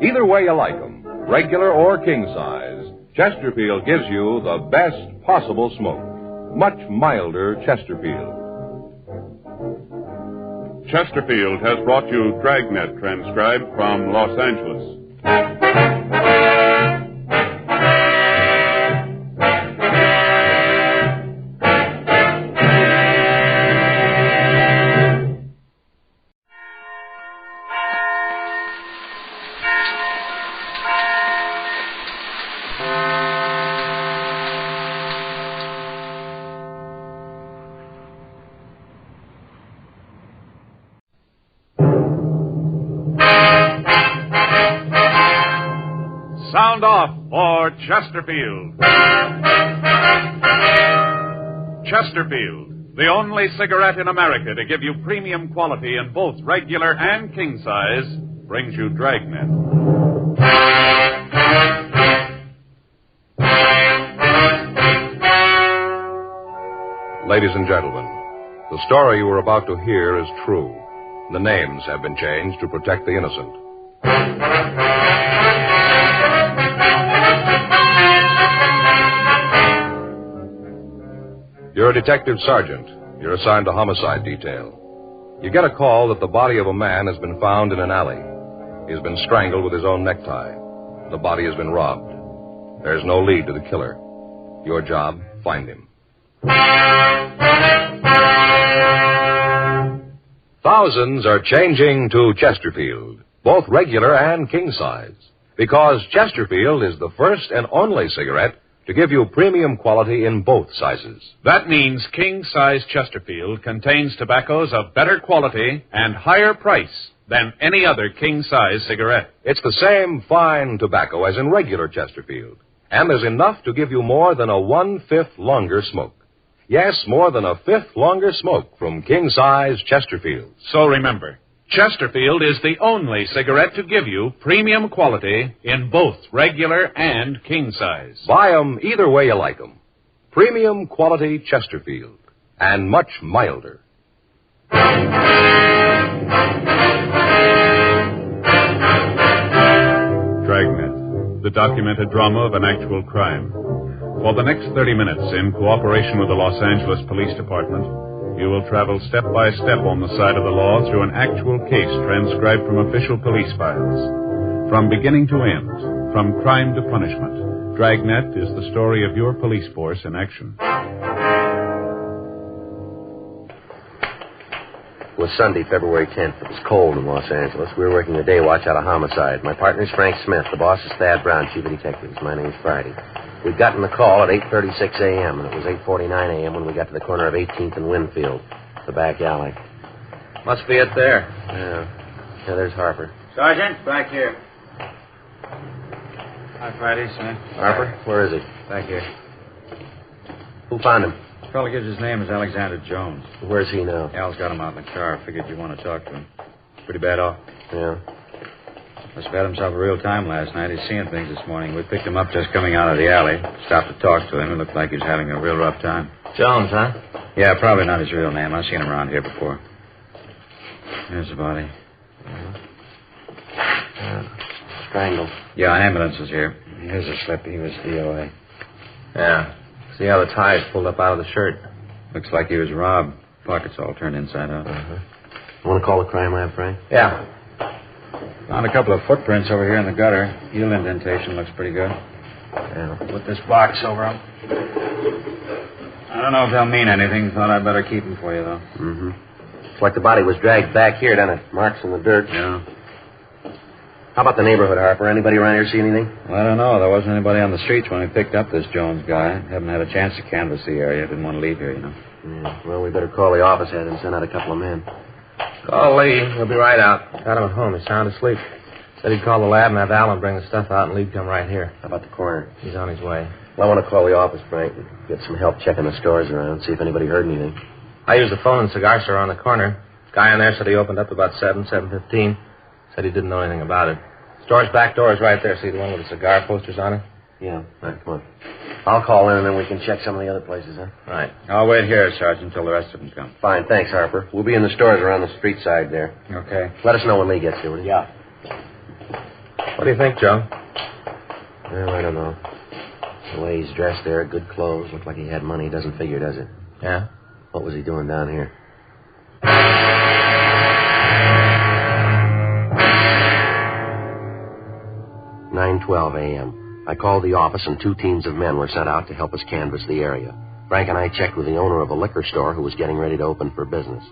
Either way you like them, regular or king size, Chesterfield gives you the best possible smoke. Much milder Chesterfield. Chesterfield has brought you Dragnet, transcribed from Los Angeles. Sound off for Chesterfield. Chesterfield, the only cigarette in America to give you premium quality in both regular and king size, brings you Dragnet. Ladies and gentlemen, the story you are about to hear is true. The names have been changed to protect the innocent. You're a detective sergeant. You're assigned to homicide detail. You get a call that the body of a man has been found in an alley. He's been strangled with his own necktie. The body has been robbed. There's no lead to the killer. Your job, find him. Thousands are changing to Chesterfield, both regular and king size, because Chesterfield is the first and only cigarette to give you premium quality in both sizes. That means king-size Chesterfield contains tobaccos of better quality and higher price than any other king-size cigarette. It's the same fine tobacco as in regular Chesterfield, and there's enough to give you more than a 1/5 longer smoke. Yes, more than a 1/5 longer smoke from king-size Chesterfield. So remember, Chesterfield is the only cigarette to give you premium quality in both regular and king size. Buy 'em either way you like 'em. Premium quality Chesterfield, and much milder. Dragnet, the documented drama of an actual crime. For the next 30 minutes, in cooperation with the Los Angeles Police Department, you will travel step by step on the side of the law through an actual case transcribed from official police files. From beginning to end, from crime to punishment, Dragnet is the story of your police force in action. It was Sunday, February 10th. It was cold in Los Angeles. We were working the day watch out of homicide. My partner's Frank Smith. The boss is Thad Brown, chief of detectives. My name's Friday. We'd gotten the call at 8:36 a.m., and it was 8:49 a.m. when we got to the corner of 18th and Winfield, the back alley. Must be it there. Yeah, there's Harper. Sergeant, back here. Hi, Friday, Smith. Harper, where is he? Back here. Who found him? The fellow gives his name is Alexander Jones. Where's he now? Al's got him out in the car. Figured you want to talk to him. Pretty bad off. Yeah. Must have had himself a real time last night. He's seeing things this morning. We picked him up just coming out of the alley. Stopped to talk to him. It looked like he was having a real rough time. Jones, huh? Yeah, probably not his real name. I've seen him around here before. Here's the body. Strangled. Yeah, an ambulance is here. Here's a slip. He was DOA. Yeah. See how the tie is pulled up out of the shirt. Looks like he was robbed. Pockets all turned inside out. You want to call the crime lab, Frank? Yeah. Found a couple of footprints over here in the gutter. Heel indentation looks pretty good. Yeah. Put this box over him. I don't know if they'll mean anything. Thought I'd better keep them for you, though. Mm-hmm. It's like the body was dragged back here, doesn't it? Marks in the dirt. Yeah. How about the neighborhood, Harper? Anybody around here see anything? Well, I don't know. There wasn't anybody on the streets when we picked up this Jones guy. Haven't had a chance to canvass the area. Didn't want to leave here, you know. Yeah. Well, we better call the office head and send out a couple of men. Call Lee. He'll be right out. Got him at home. He's sound asleep. Said he'd call the lab and have Alan bring the stuff out, and Lee'd come right here. How about the coroner? He's on his way. Well, I want to call the office, Frank, and get some help checking the stores around, see if anybody heard anything. I used the phone and cigar store on the corner. Guy in there said he opened up about 7:15. Said he didn't know anything about it. Store's back door is right there. See the one with the cigar posters on it? Yeah. All right, come on. I'll call in, and then we can check some of the other places, huh? Right. I'll wait here, Sergeant, until the rest of them come. Fine, thanks, Harper. We'll be in the stores around the street side there. Okay. Let us know when Lee gets here, will you? Yeah. What do you think, Joe? Well, I don't know. The way he's dressed there, good clothes, looked like he had money. Doesn't figure, does it? Yeah. What was he doing down here? 9:12 a.m. I called the office, and 2 teams of men were sent out to help us canvass the area. Frank and I checked with the owner of a liquor store who was getting ready to open for business.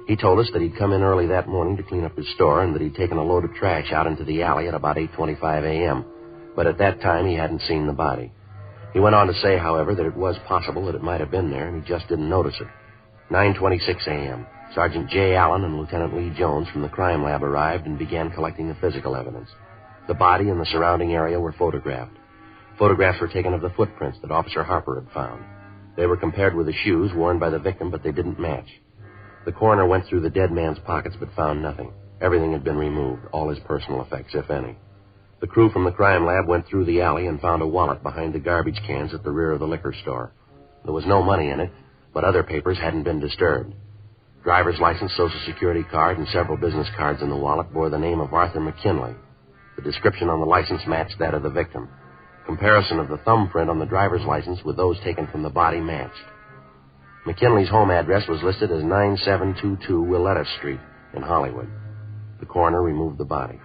He told us that he'd come in early that morning to clean up his store and that he'd taken a load of trash out into the alley at about 8:25 a.m., but at that time he hadn't seen the body. He went on to say, however, that it was possible that it might have been there, and he just didn't notice it. 9:26 a.m. Sergeant J. Allen and Lieutenant Lee Jones from the crime lab arrived and began collecting the physical evidence. The body and the surrounding area were photographed. Photographs were taken of the footprints that Officer Harper had found. They were compared with the shoes worn by the victim, but they didn't match. The coroner went through the dead man's pockets but found nothing. Everything had been removed, all his personal effects, if any. The crew from the crime lab went through the alley and found a wallet behind the garbage cans at the rear of the liquor store. There was no money in it, but other papers hadn't been disturbed. Driver's license, Social Security card, and several business cards in the wallet bore the name of Arthur McKinley. The description on the license matched that of the victim. Comparison of the thumbprint on the driver's license with those taken from the body matched. McKinley's home address was listed as 9722 Willetta Street in Hollywood. The coroner removed the body.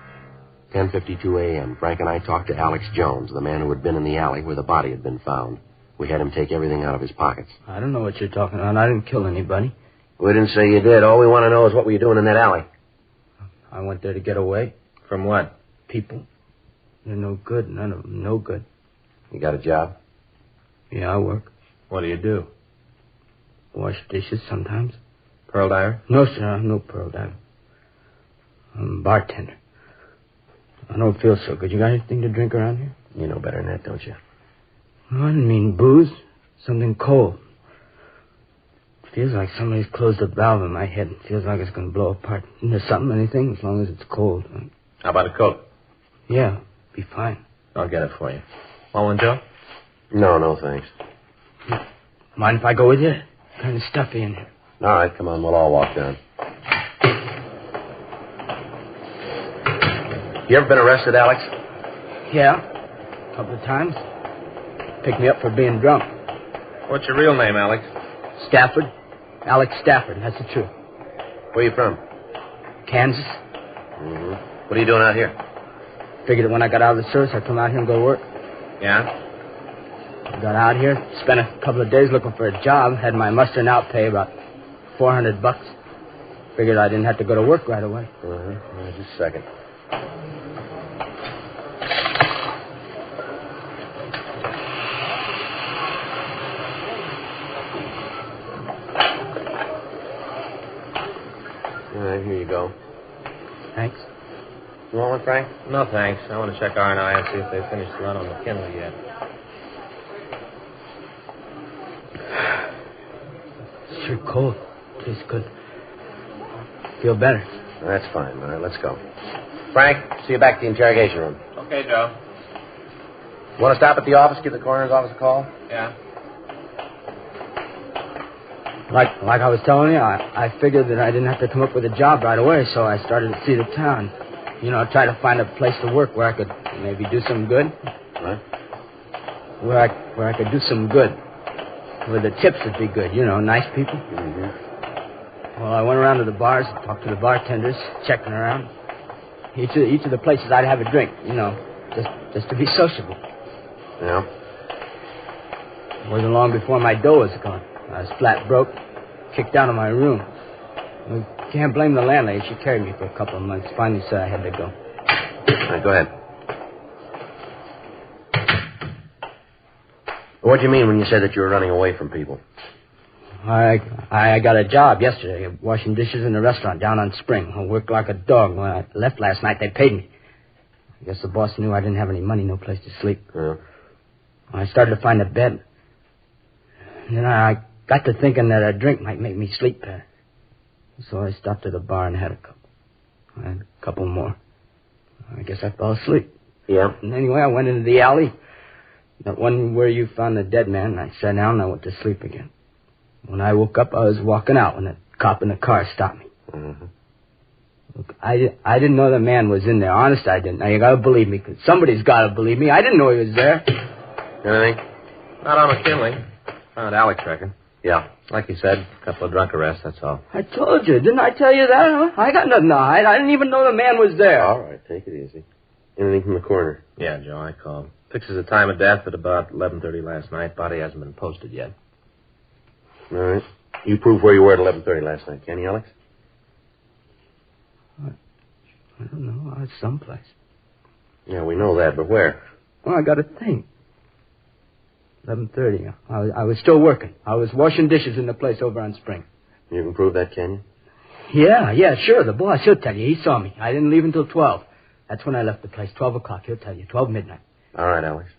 10:52 a.m., Frank and I talked to Alex Jones, the man who had been in the alley where the body had been found. We had him take everything out of his pockets. I don't know what you're talking about. I didn't kill anybody. We didn't say you did. All we want to know is what were you doing in that alley? I went there to get away. From what? People. They're no good. None of them no good. You got a job? Yeah, I work. What do you do? Wash dishes sometimes. Pearl diver? No, sir. I'm no pearl diver. I'm a bartender. I don't feel so good. You got anything to drink around here? You know better than that, don't you? No, I didn't mean booze. Something cold. It feels like somebody's closed a valve in my head. It feels like it's going to blow apart. And there's something, anything, as long as it's cold. How about a Coke? Yeah, be fine. I'll get it for you. Want one, Joe? No, thanks. Mind if I go with you? Kind of stuffy in here. All right, come on, we'll all walk down. You ever been arrested, Alex? Yeah, a couple of times. Picked me up for being drunk. What's your real name, Alex? Stafford. Alex Stafford, that's the truth. Where you from? Kansas. Mm-hmm. What are you doing out here? Figured that when I got out of the service, I'd come out here and go to work. Yeah? I got out here, spent a couple of days looking for a job, had my muster and out pay about $400. Figured I didn't have to go to work right away. Just a second. All right, here you go. Thanks. You want one, Frank? No, thanks. I want to check R&I and see if they finished the run on McKinley yet. It's sure cold. Tastes good. Feel better. That's fine. All right, let's go. Frank, see you back at the interrogation room. Okay, Joe. Want to stop at the office, give the coroner's office a call? Yeah. Like I was telling you, I figured that I didn't have to come up with a job right away, so I started to see the town. You know, try to find a place to work where I could maybe do some good. What? Where I could do some good. Where the tips would be good, you know, nice people. Mm-hmm. Well, I went around to the bars, talked to the bartenders, checking around. Each of the places I'd have a drink, you know, just to be sociable. Yeah? It wasn't long before my dough was gone. I was flat broke, kicked out of my room. You can't blame the landlady. She carried me for a couple of months. Finally said I had to go. All right, go ahead. What do you mean when you said that you were running away from people? I got a job yesterday, washing dishes in a restaurant down on Spring. I worked like a dog. When I left last night, they paid me. I guess the boss knew I didn't have any money, no place to sleep. Yeah. I started to find a bed. And then I got to thinking that a drink might make me sleep better. So I stopped at a bar and had a couple. I had a couple more. I guess I fell asleep. Yeah? And anyway, I went into the alley. That one where you found the dead man. I sat down and I went to sleep again. When I woke up, I was walking out when the cop in the car stopped me. Mm-hmm. Look, I didn't know the man was in there. Honest, I didn't. Now, you gotta believe me, because somebody's gotta believe me. I didn't know he was there. Anything? Not on McKinley. Found Alex, reckon. Yeah. Like you said, a couple of drunk arrests, that's all. I told you. Didn't I tell you that? Huh? I got nothing to hide. I didn't even know the man was there. All right, take it easy. Anything from the coroner? Yeah, Joe, I called. Fixes the time of death at about 11:30 last night. Body hasn't been posted yet. All right. You prove where you were at 11:30 last night, can you, Alex? I don't know. I was someplace. Yeah, we know that, but where? Well, I got to think. 11:30. I was still working. I was washing dishes in the place over on Spring. You can prove that, can you? Yeah, sure. The boss, he'll tell you. He saw me. I didn't leave until 12. That's when I left the place. 12 o'clock, he'll tell you. 12 midnight. All right, Alex.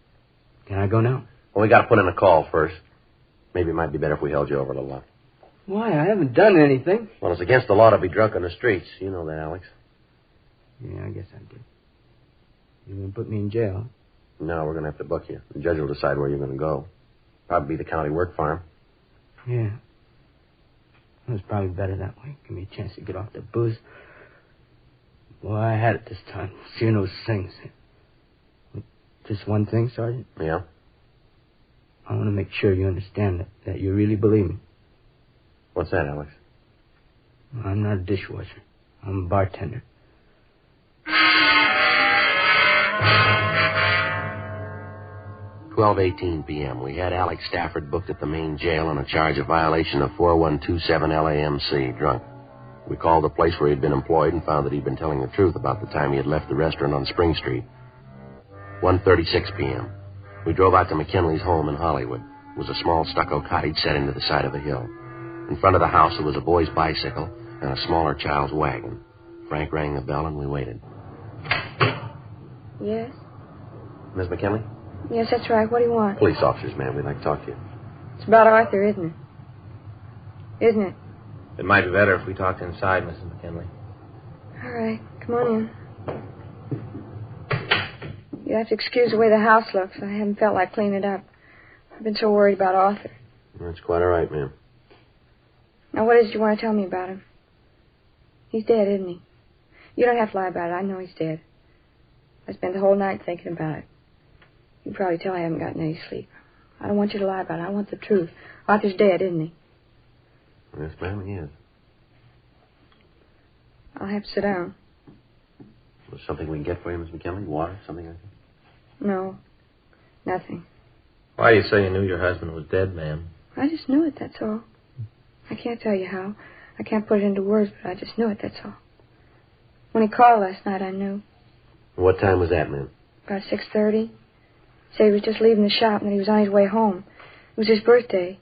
Can I go now? Well, we got to put in a call first. Maybe it might be better if we held you over a little while. Why? I haven't done anything. Well, it's against the law to be drunk on the streets. You know that, Alex. Yeah, I guess I do. You're going to put me in jail? No, we're going to have to book you. The judge will decide where you're going to go. Probably be the county work farm. Yeah. It was probably better that way. Give me a chance to get off the booze. Boy, I had it this time. Seeing those things. Just one thing, Sergeant? Yeah? I want to make sure you understand that you really believe me. What's that, Alex? I'm not a dishwasher. I'm a bartender. 12:18 p.m. We had Alex Stafford booked at the main jail on a charge of violation of 4127 LAMC, drunk. We called the place where he'd been employed and found that he'd been telling the truth about the time he had left the restaurant on Spring Street. 1:36 p.m. We drove out to McKinley's home in Hollywood. It was a small stucco cottage set into the side of a hill. In front of the house, there was a boy's bicycle and a smaller child's wagon. Frank rang the bell and we waited. Yes? Miss McKinley? Yes, that's right. What do you want? Police officers, ma'am. We'd like to talk to you. It's about Arthur, isn't it? Isn't it? It might be better if we talked inside, Mrs. McKinley. All right. Come on in. You have to excuse the way the house looks. I haven't felt like cleaning it up. I've been so worried about Arthur. That's quite all right, ma'am. Now, what is it you want to tell me about him? He's dead, isn't he? You don't have to lie about it. I know he's dead. I spent the whole night thinking about it. You can probably tell I haven't gotten any sleep. I don't want you to lie about it. I want the truth. Arthur's dead, isn't he? Yes, ma'am, he is. I'll have to sit down. Was something we can get for you, Miss McKinley? Water? Something like that? No. Nothing. Why do you say you knew your husband was dead, ma'am? I just knew it, that's all. I can't tell you how. I can't put it into words, but I just knew it, that's all. When he called last night, I knew. What time was that, ma'am? About 6:30. Said he was just leaving the shop and that he was on his way home. It was his birthday.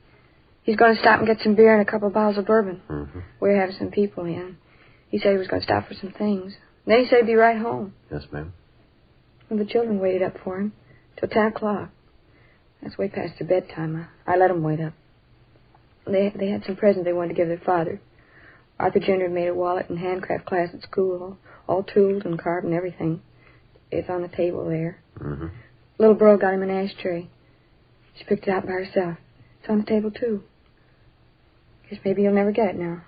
He's going to stop and get some beer and a couple of bottles of bourbon. Mm-hmm. We're having some people in. He said he was going to stop for some things. Then he said he'd be right home. Yes, ma'am. And the children waited up for him till 10 o'clock. That's way past their bedtime. I let them wait up. They had some presents they wanted to give their father. Arthur Jr. had made a wallet and handcraft class at school, all tooled and carved and everything. It's on the table there. Mm-hmm. Little girl got him an ashtray. She picked it out by herself. It's on the table, too. Guess maybe you'll never get it now.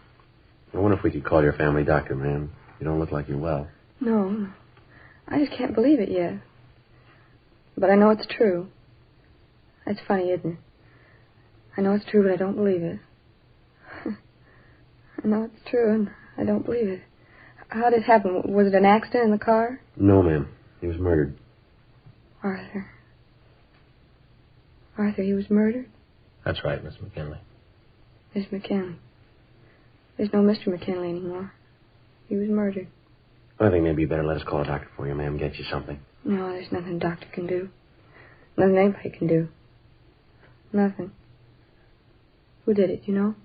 I wonder if we could call your family doctor, ma'am. You don't look like you're well. No. I just can't believe it yet. But I know it's true. That's funny, isn't it? I know it's true, but I don't believe it. I know it's true, and I don't believe it. How did it happen? Was it an accident in the car? No, ma'am. He was murdered. Arthur. Arthur, he was murdered? That's right, Miss McKinley. Miss McKinley. There's no Mr. McKinley anymore. He was murdered. I think maybe you better let us call a doctor for you, ma'am. Get you something. No, there's nothing a doctor can do. Nothing anybody can do. Nothing. Who did it, you know?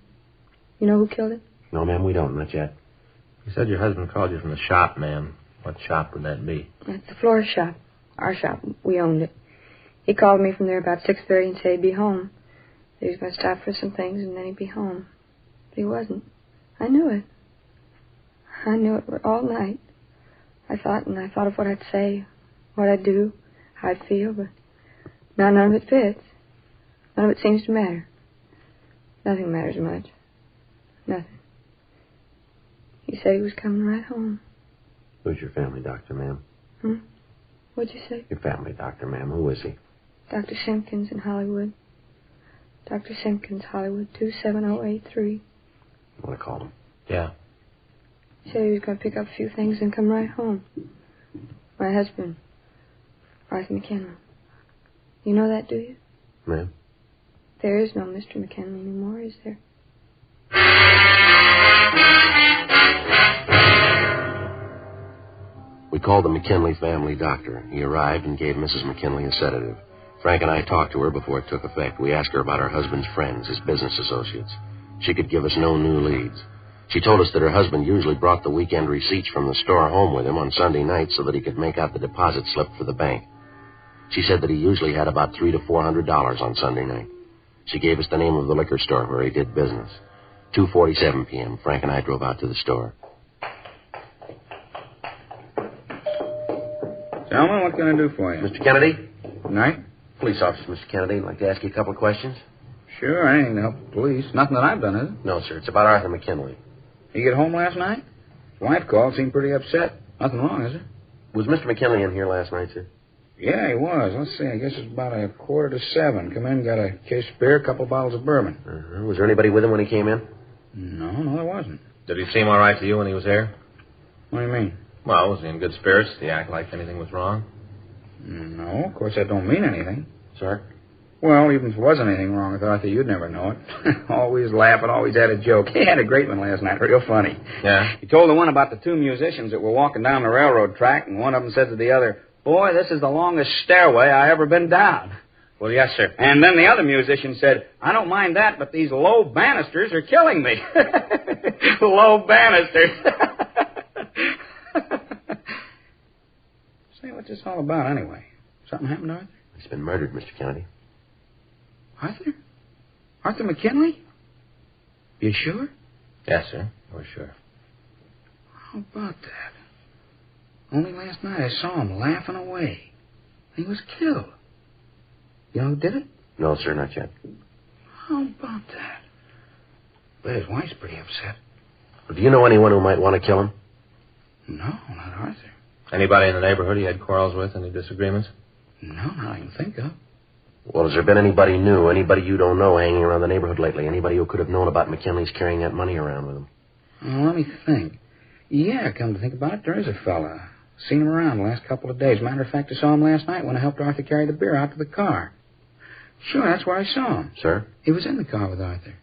You know who killed him? No, ma'am, we don't. Not yet. You said your husband called you from the shop, ma'am. What shop would that be? It's the florist shop. Our shop. We owned it. He called me from there about 6:30 and said he'd be home. That he was going to stop for some things and then he'd be home. But he wasn't. I knew it. I knew it all night. I thought of what I'd say, what I'd do, how I'd feel, but now none of it fits. None of it seems to matter. Nothing matters much. Nothing. He said he was coming right home. Who's your family doctor, ma'am? What'd you say? Your family doctor, ma'am. Who is he? Dr. Simpkins in Hollywood. Dr. Simpkins, Hollywood, 27083. Want to call him? Yeah. He said he was going to pick up a few things and come right home. My husband Arthur McKinley. You know that, do you? Ma'am? There is no Mr. McKinley anymore, is there? We called the McKinley family doctor. He arrived and gave Mrs. McKinley a sedative. Frank and I talked to her before it took effect. We asked her about her husband's friends, his business associates. She could give us no new leads. She told us that her husband usually brought the weekend receipts from the store home with him on Sunday night so that he could make out the deposit slip for the bank. She said that he usually had about $300 to $400 on Sunday night. She gave us the name of the liquor store where he did business. 2:47 p.m., Frank and I drove out to the store. Gentlemen, what can I do for you? Mr. Kennedy? Good night. Police officer, Mr. Kennedy. I'd like to ask you a couple of questions. Sure, anything to help the police. Nothing that I've done, is it? No, sir. It's about Arthur McKinley. He get home last night? His wife called, seemed pretty upset. Nothing wrong, is there? Was Mr. McKinley in here last night, sir? Yeah, he was. Let's see, I guess it's about 6:45. Come in, got a case of beer, a couple of bottles of bourbon. Uh-huh. Was there anybody with him when he came in? No, there wasn't. Did he seem all right to you when he was here? What do you mean? Well, was he in good spirits? Did he act like anything was wrong? No, of course that don't mean anything. Sir? Well, even if there was anything wrong with Arthur, you'd never know it. Always laughing, always had a joke. He had a great one last night, real funny. Yeah? He told the one about the two musicians that were walking down the railroad track, and one of them said to the other, "Boy, this is the longest stairway I ever been down." Well, yes, sir. And then the other musician said, "I don't mind that, but these low banisters are killing me." Low banisters. Say, what's this all about anyway? Something happened to Arthur? He's been murdered, Mr. Kennedy. Arthur? Arthur McKinley? You sure? Yes, sir. We're sure. How about that? Only last night I saw him laughing away. He was killed. You know who did it? No, sir, not yet. How about that? But his wife's pretty upset. Do you know anyone who might want to kill him? No, not Arthur. Anybody in the neighborhood he had quarrels with? Any disagreements? No, not I can think of. Well, has there been anybody new, anybody you don't know hanging around the neighborhood lately? Anybody who could have known about McKinley's carrying that money around with him? Well, let me think. Yeah, come to think about it, there is a fella. Seen him around the last couple of days. Matter of fact, I saw him last night when I helped Arthur carry the beer out to the car. Sure, that's where I saw him. Sir? He was in the car with Arthur.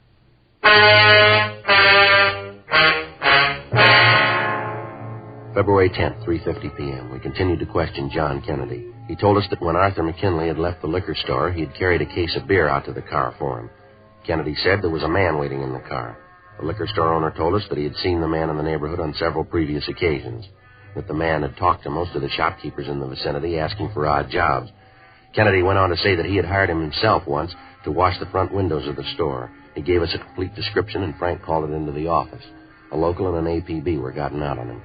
February 10th, 3:50 p.m. We continued to question John Kennedy. He told us that when Arthur McKinley had left the liquor store, he had carried a case of beer out to the car for him. Kennedy said there was a man waiting in the car. The liquor store owner told us that he had seen the man in the neighborhood on several previous occasions, that the man had talked to most of the shopkeepers in the vicinity asking for odd jobs. Kennedy went on to say that he had hired him himself once to wash the front windows of the store. He gave us a complete description, and Frank called it into the office. A local and an APB were gotten out on him.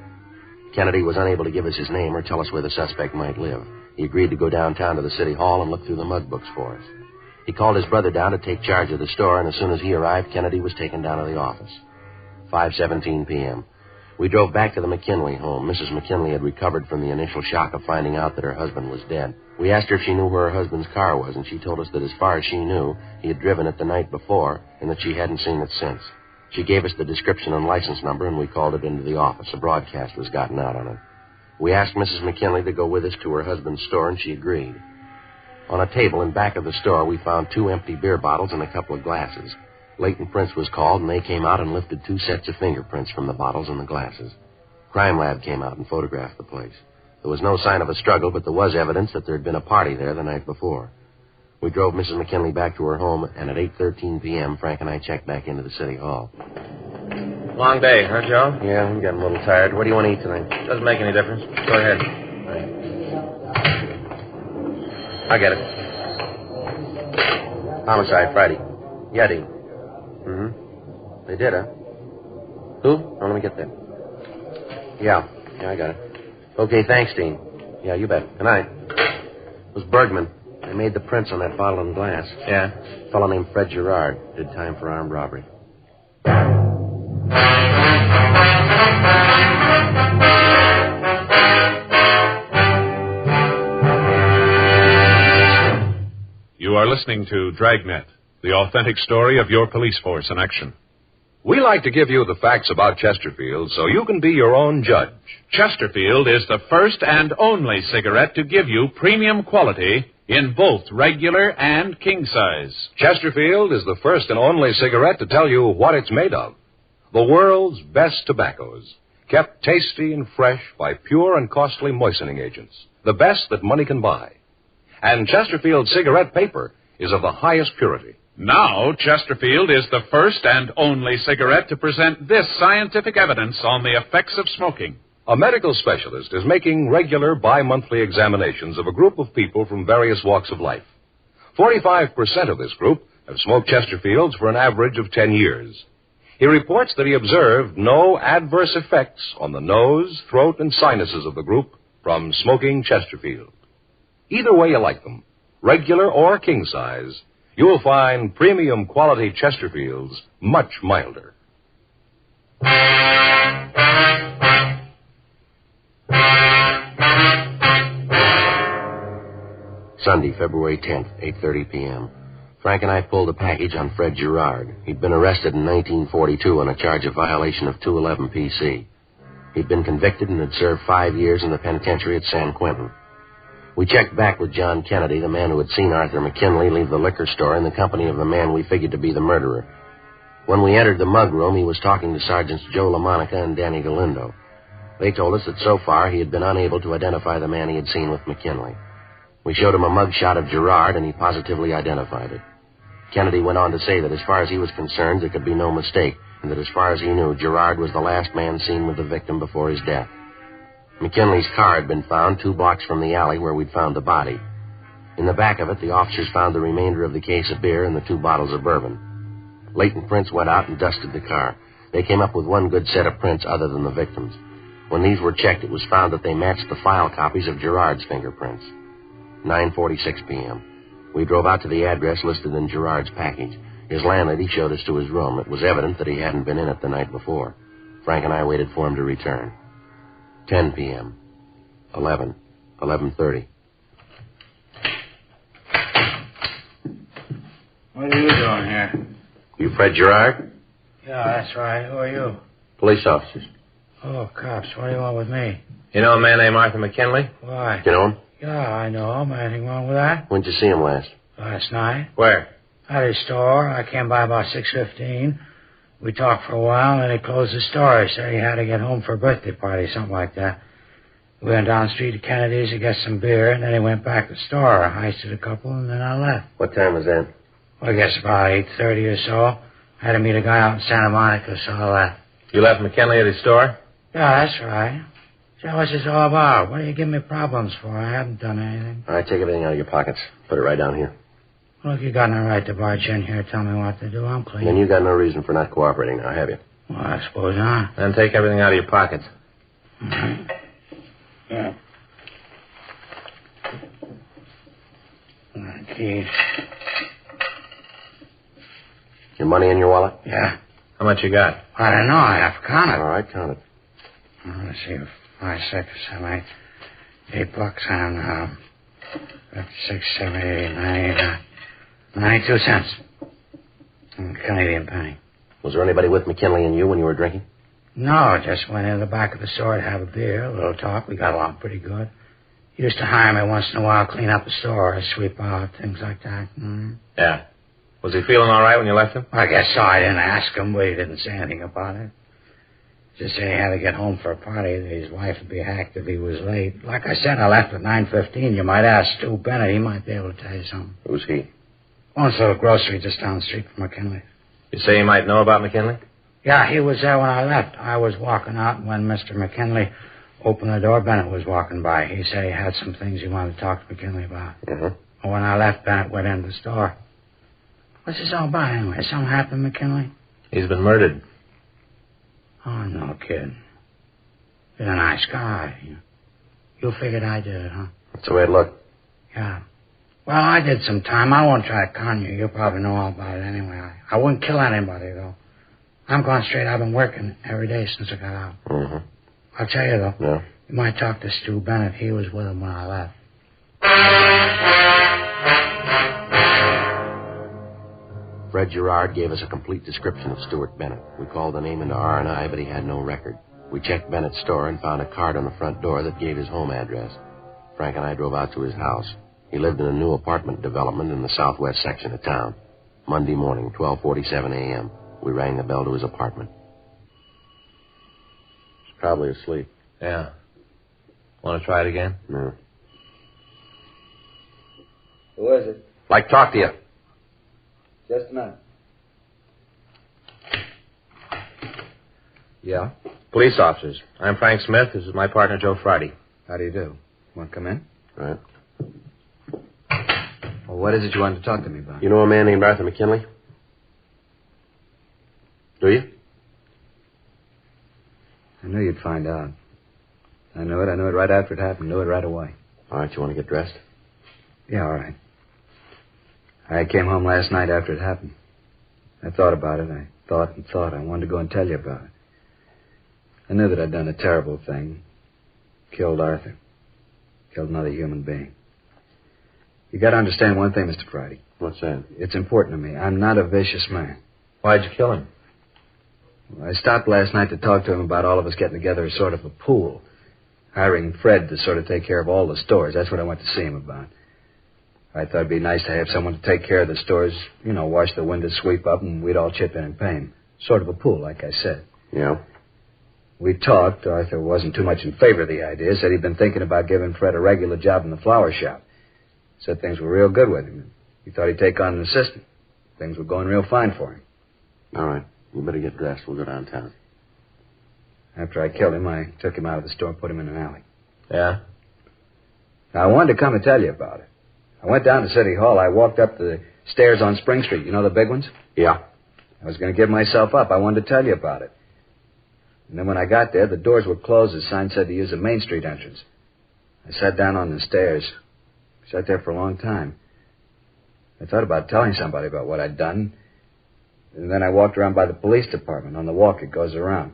Kennedy was unable to give us his name or tell us where the suspect might live. He agreed to go downtown to the city hall and look through the mug books for us. He called his brother down to take charge of the store, and as soon as he arrived, Kennedy was taken down to the office. 5:17 p.m. We drove back to the McKinley home. Mrs. McKinley had recovered from the initial shock of finding out that her husband was dead. We asked her if she knew where her husband's car was, and she told us that as far as she knew, he had driven it the night before, and that she hadn't seen it since. She gave us the description and license number, and we called it into the office. A broadcast was gotten out on it. We asked Mrs. McKinley to go with us to her husband's store, and she agreed. On a table in back of the store, we found 2 empty beer bottles and a couple of glasses. Latent Prints was called, and they came out and lifted 2 sets of fingerprints from the bottles and the glasses. Crime Lab came out and photographed the place. There was no sign of a struggle, but there was evidence that there had been a party there the night before. We drove Mrs. McKinley back to her home, and at 8:13 p.m., Frank and I checked back into the city hall. Long day, huh, Joe? Yeah, I'm getting a little tired. What do you want to eat tonight? Doesn't make any difference. Go ahead. I get it. Homicide, Friday. Yeah, Dean. Mm-hmm. They did, huh? Who? Oh, let me get that. Yeah, I got it. Okay, thanks, Dean. Yeah, you bet. Good night. It was Bergman. They made the prints on that bottle and glass. Yeah? A fellow named Fred Gerard. Did time for armed robbery. You are listening to Dragnet, the authentic story of your police force in action. We like to give you the facts about Chesterfield so you can be your own judge. Chesterfield is the first and only cigarette to give you premium quality in both regular and king size. Chesterfield is the first and only cigarette to tell you what it's made of. The world's best tobaccos, kept tasty and fresh by pure and costly moistening agents, the best that money can buy. And Chesterfield cigarette paper is of the highest purity. Now, Chesterfield is the first and only cigarette to present this scientific evidence on the effects of smoking. A medical specialist is making regular bi-monthly examinations of a group of people from various walks of life. 45% of this group have smoked Chesterfields for an average of 10 years. He reports that he observed no adverse effects on the nose, throat, and sinuses of the group from smoking Chesterfield. Either way you like them, regular or king size, you will find premium quality Chesterfields much milder. Sunday, February 10th, 8:30 p.m. Frank and I pulled a package on Fred Gerard. He'd been arrested in 1942 on a charge of violation of 211 PC. He'd been convicted and had served 5 years in the penitentiary at San Quentin. We checked back with John Kennedy, the man who had seen Arthur McKinley leave the liquor store in the company of the man we figured to be the murderer. When we entered the mug room, he was talking to Sergeants Joe LaMonica and Danny Galindo. They told us that so far he had been unable to identify the man he had seen with McKinley. We showed him a mug shot of Gerard, and he positively identified it. Kennedy went on to say that as far as he was concerned, there could be no mistake, and that as far as he knew, Gerard was the last man seen with the victim before his death. McKinley's car had been found 2 blocks from the alley where we'd found the body. In the back of it, the officers found the remainder of the case of beer and the 2 bottles of bourbon. Latent prints went out and dusted the car. They came up with one good set of prints other than the victim's. When these were checked, it was found that they matched the file copies of Gerard's fingerprints. 9:46 p.m. We drove out to the address listed in Gerard's package. His landlady showed us to his room. It was evident that he hadn't been in it the night before. Frank and I waited for him to return. 10 p.m. 11. 11:30. What are you doing here? You Fred Gerard? Yeah, that's right. Who are you? Police officers. Oh, cops. What do you want with me? You know a man named Arthur McKinley? Why? You know him? Yeah, I know him. Anything wrong with that? When'd you see him last? Last night. Where? At his store. I came by about 6:15. We talked for a while, and then he closed the store. He said he had to get home for a birthday party, something like that. We went down the street to Kennedy's to get some beer, and then he went back to the store. I heisted a couple, and then I left. What time was that? Well, I guess about 8:30 or so. I had to meet a guy out in Santa Monica, so I left. You left McKinley at his store? Yeah, that's right. So what's this all about? What are you giving me problems for? I haven't done anything. All right, take everything out of your pockets. Put it right down here. Look, you got no right to barge in here and tell me what to do. I'm clean. Then you got no reason for not cooperating now, have you? Well, I suppose not. Then take everything out of your pockets. All right. Yeah. All right, keys. Your money in your wallet? Yeah. How much you got? I don't know. I have to count it. All right, count it. Let's see. 5, 6, 7, 8 bucks and 6, 7, 8, 9, 92 cents. Canadian penny. Was there anybody with McKinley and you when you were drinking? No, just went in the back of the store to have a beer, a little talk. We got along pretty good. He used to hire me once in a while, clean up the store, sweep out, things like that. Mm-hmm. Yeah. Was he feeling all right when you left him? I guess so. I didn't ask him, but he didn't say anything about it. Just say he had to get home for a party, that his wife would be hacked if he was late. Like I said, I left at 9:15. You might ask Stu Bennett. He might be able to tell you something. Who's he? Owns a little grocery just down the street from McKinley. You say you might know about McKinley? Yeah, he was there when I left. I was walking out when Mr. McKinley opened the door. Bennett was walking by. He said he had some things he wanted to talk to McKinley about. Uh-huh. And when I left, Bennett went into the store. What's this all about anyway? Something happened to McKinley? He's been murdered. Oh, no kid. He's a nice guy. You figured I did it, huh? That's the way it looked. Yeah. Well, I did some time. I won't try to con you. You probably know all about it anyway. I wouldn't kill anybody, though. I'm going straight. I've been working every day since I got out. Mm-hmm. I'll tell you, though. Yeah. You might talk to Stu Bennett. He was with him when I left. Fred Gerard gave us a complete description of Stuart Bennett. We called the name into R&I, but he had no record. We checked Bennett's store and found a card on the front door that gave his home address. Frank and I drove out to his house. He lived in a new apartment development in the southwest section of town. Monday morning, 12:47 a.m. We rang the bell to his apartment. He's probably asleep. Yeah. Want to try it again? No. Who is it? Like to talk to you. Just a minute. Yeah? Police officers. I'm Frank Smith. This is my partner, Joe Friday. How do you do? Want to come in? Right. Well, what is it you wanted to talk to me about? You know a man named Arthur McKinley? Do you? I knew you'd find out. I knew it right after it happened. Knew it right away. All right, you want to get dressed? Yeah, all right. I came home last night after it happened. I thought about it. I thought and thought. I wanted to go and tell you about it. I knew that I'd done a terrible thing. Killed Arthur. Killed another human being. You got to understand one thing, Mr. Friday. What's that? It's important to me. I'm not a vicious man. Why'd you kill him? Well, I stopped last night to talk to him about all of us getting together as sort of a pool. Hiring Fred to sort of take care of all the stores. That's what I went to see him about. I thought it'd be nice to have someone to take care of the stores, you know, wash the windows, sweep up, and we'd all chip in and pay him. Sort of a pool, like I said. Yeah? We talked. Arthur wasn't too much in favor of the idea. Said he'd been thinking about giving Fred a regular job in the flower shop. Said things were real good with him. He thought he'd take on an assistant. Things were going real fine for him. All right. You better get dressed. We'll go downtown. After I killed him, I took him out of the store and put him in an alley. Yeah? Now, I wanted to come and tell you about it. I went down to City Hall. I walked up the stairs on Spring Street. You know the big ones? Yeah. I was going to give myself up. I wanted to tell you about it. And then when I got there, the doors were closed. The sign said to use the Main Street entrance. I sat down on the stairs. Sat there for a long time. I thought about telling somebody about what I'd done. And then I walked around by the police department. On the walk, it goes around.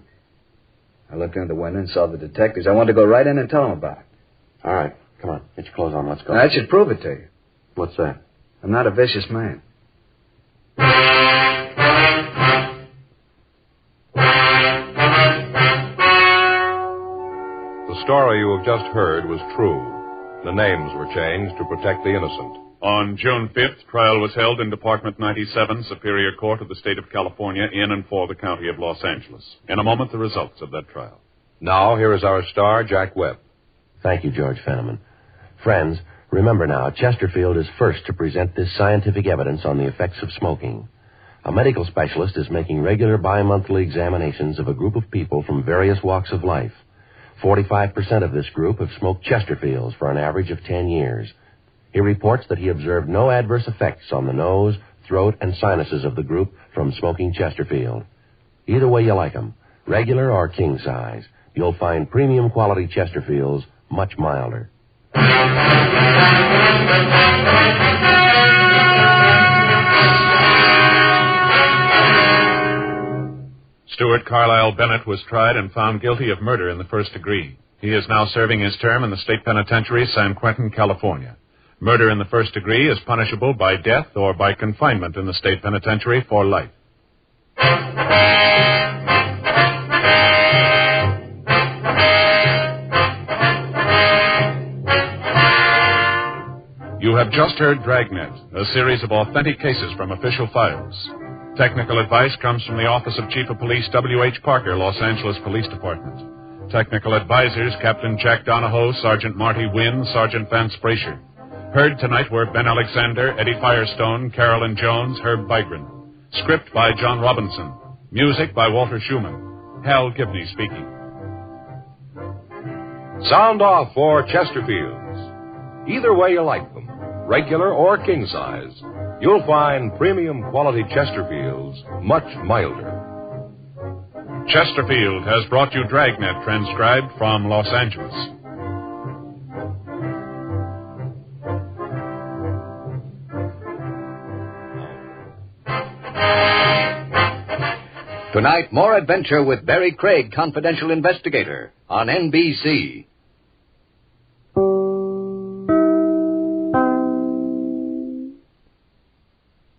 I looked in the window and saw the detectives. I wanted to go right in and tell them about it. All right. Come on. Get your clothes on. Let's go. Now, that should prove it to you. What's that? I'm not a vicious man. The story you have just heard was true. The names were changed to protect the innocent. On June 5th, trial was held in Department 97, Superior Court of the State of California, in and for the County of Los Angeles. In a moment, the results of that trial. Now, here is our star, Jack Webb. Thank you, George Fenneman. Friends, remember now, Chesterfield is first to present this scientific evidence on the effects of smoking. A medical specialist is making regular bi-monthly examinations of a group of people from various walks of life. 45% of this group have smoked Chesterfields for an average of 10 years. He reports that he observed no adverse effects on the nose, throat, and sinuses of the group from smoking Chesterfield. Either way you like them, regular or king size, you'll find premium quality Chesterfields much milder. Stuart Carlisle Bennett was tried and found guilty of murder in the first degree. He is now serving his term in the state penitentiary, San Quentin, California. Murder in the first degree is punishable by death or by confinement in the state penitentiary for life. You have just heard Dragnet, a series of authentic cases from official files. Technical advice comes from the Office of Chief of Police W.H. Parker, Los Angeles Police Department. Technical advisors, Captain Jack Donahoe, Sergeant Marty Wynn, Sergeant Vance Brasher. Heard tonight were Ben Alexander, Eddie Firestone, Carolyn Jones, Herb Bygren. Script by John Robinson. Music by Walter Schumann. Hal Gibney speaking. Sound off for Chesterfields. Either way you like them, regular or king size, you'll find premium quality Chesterfields much milder. Chesterfield has brought you Dragnet, transcribed from Los Angeles. Tonight, more adventure with Barry Craig, confidential investigator, on NBC.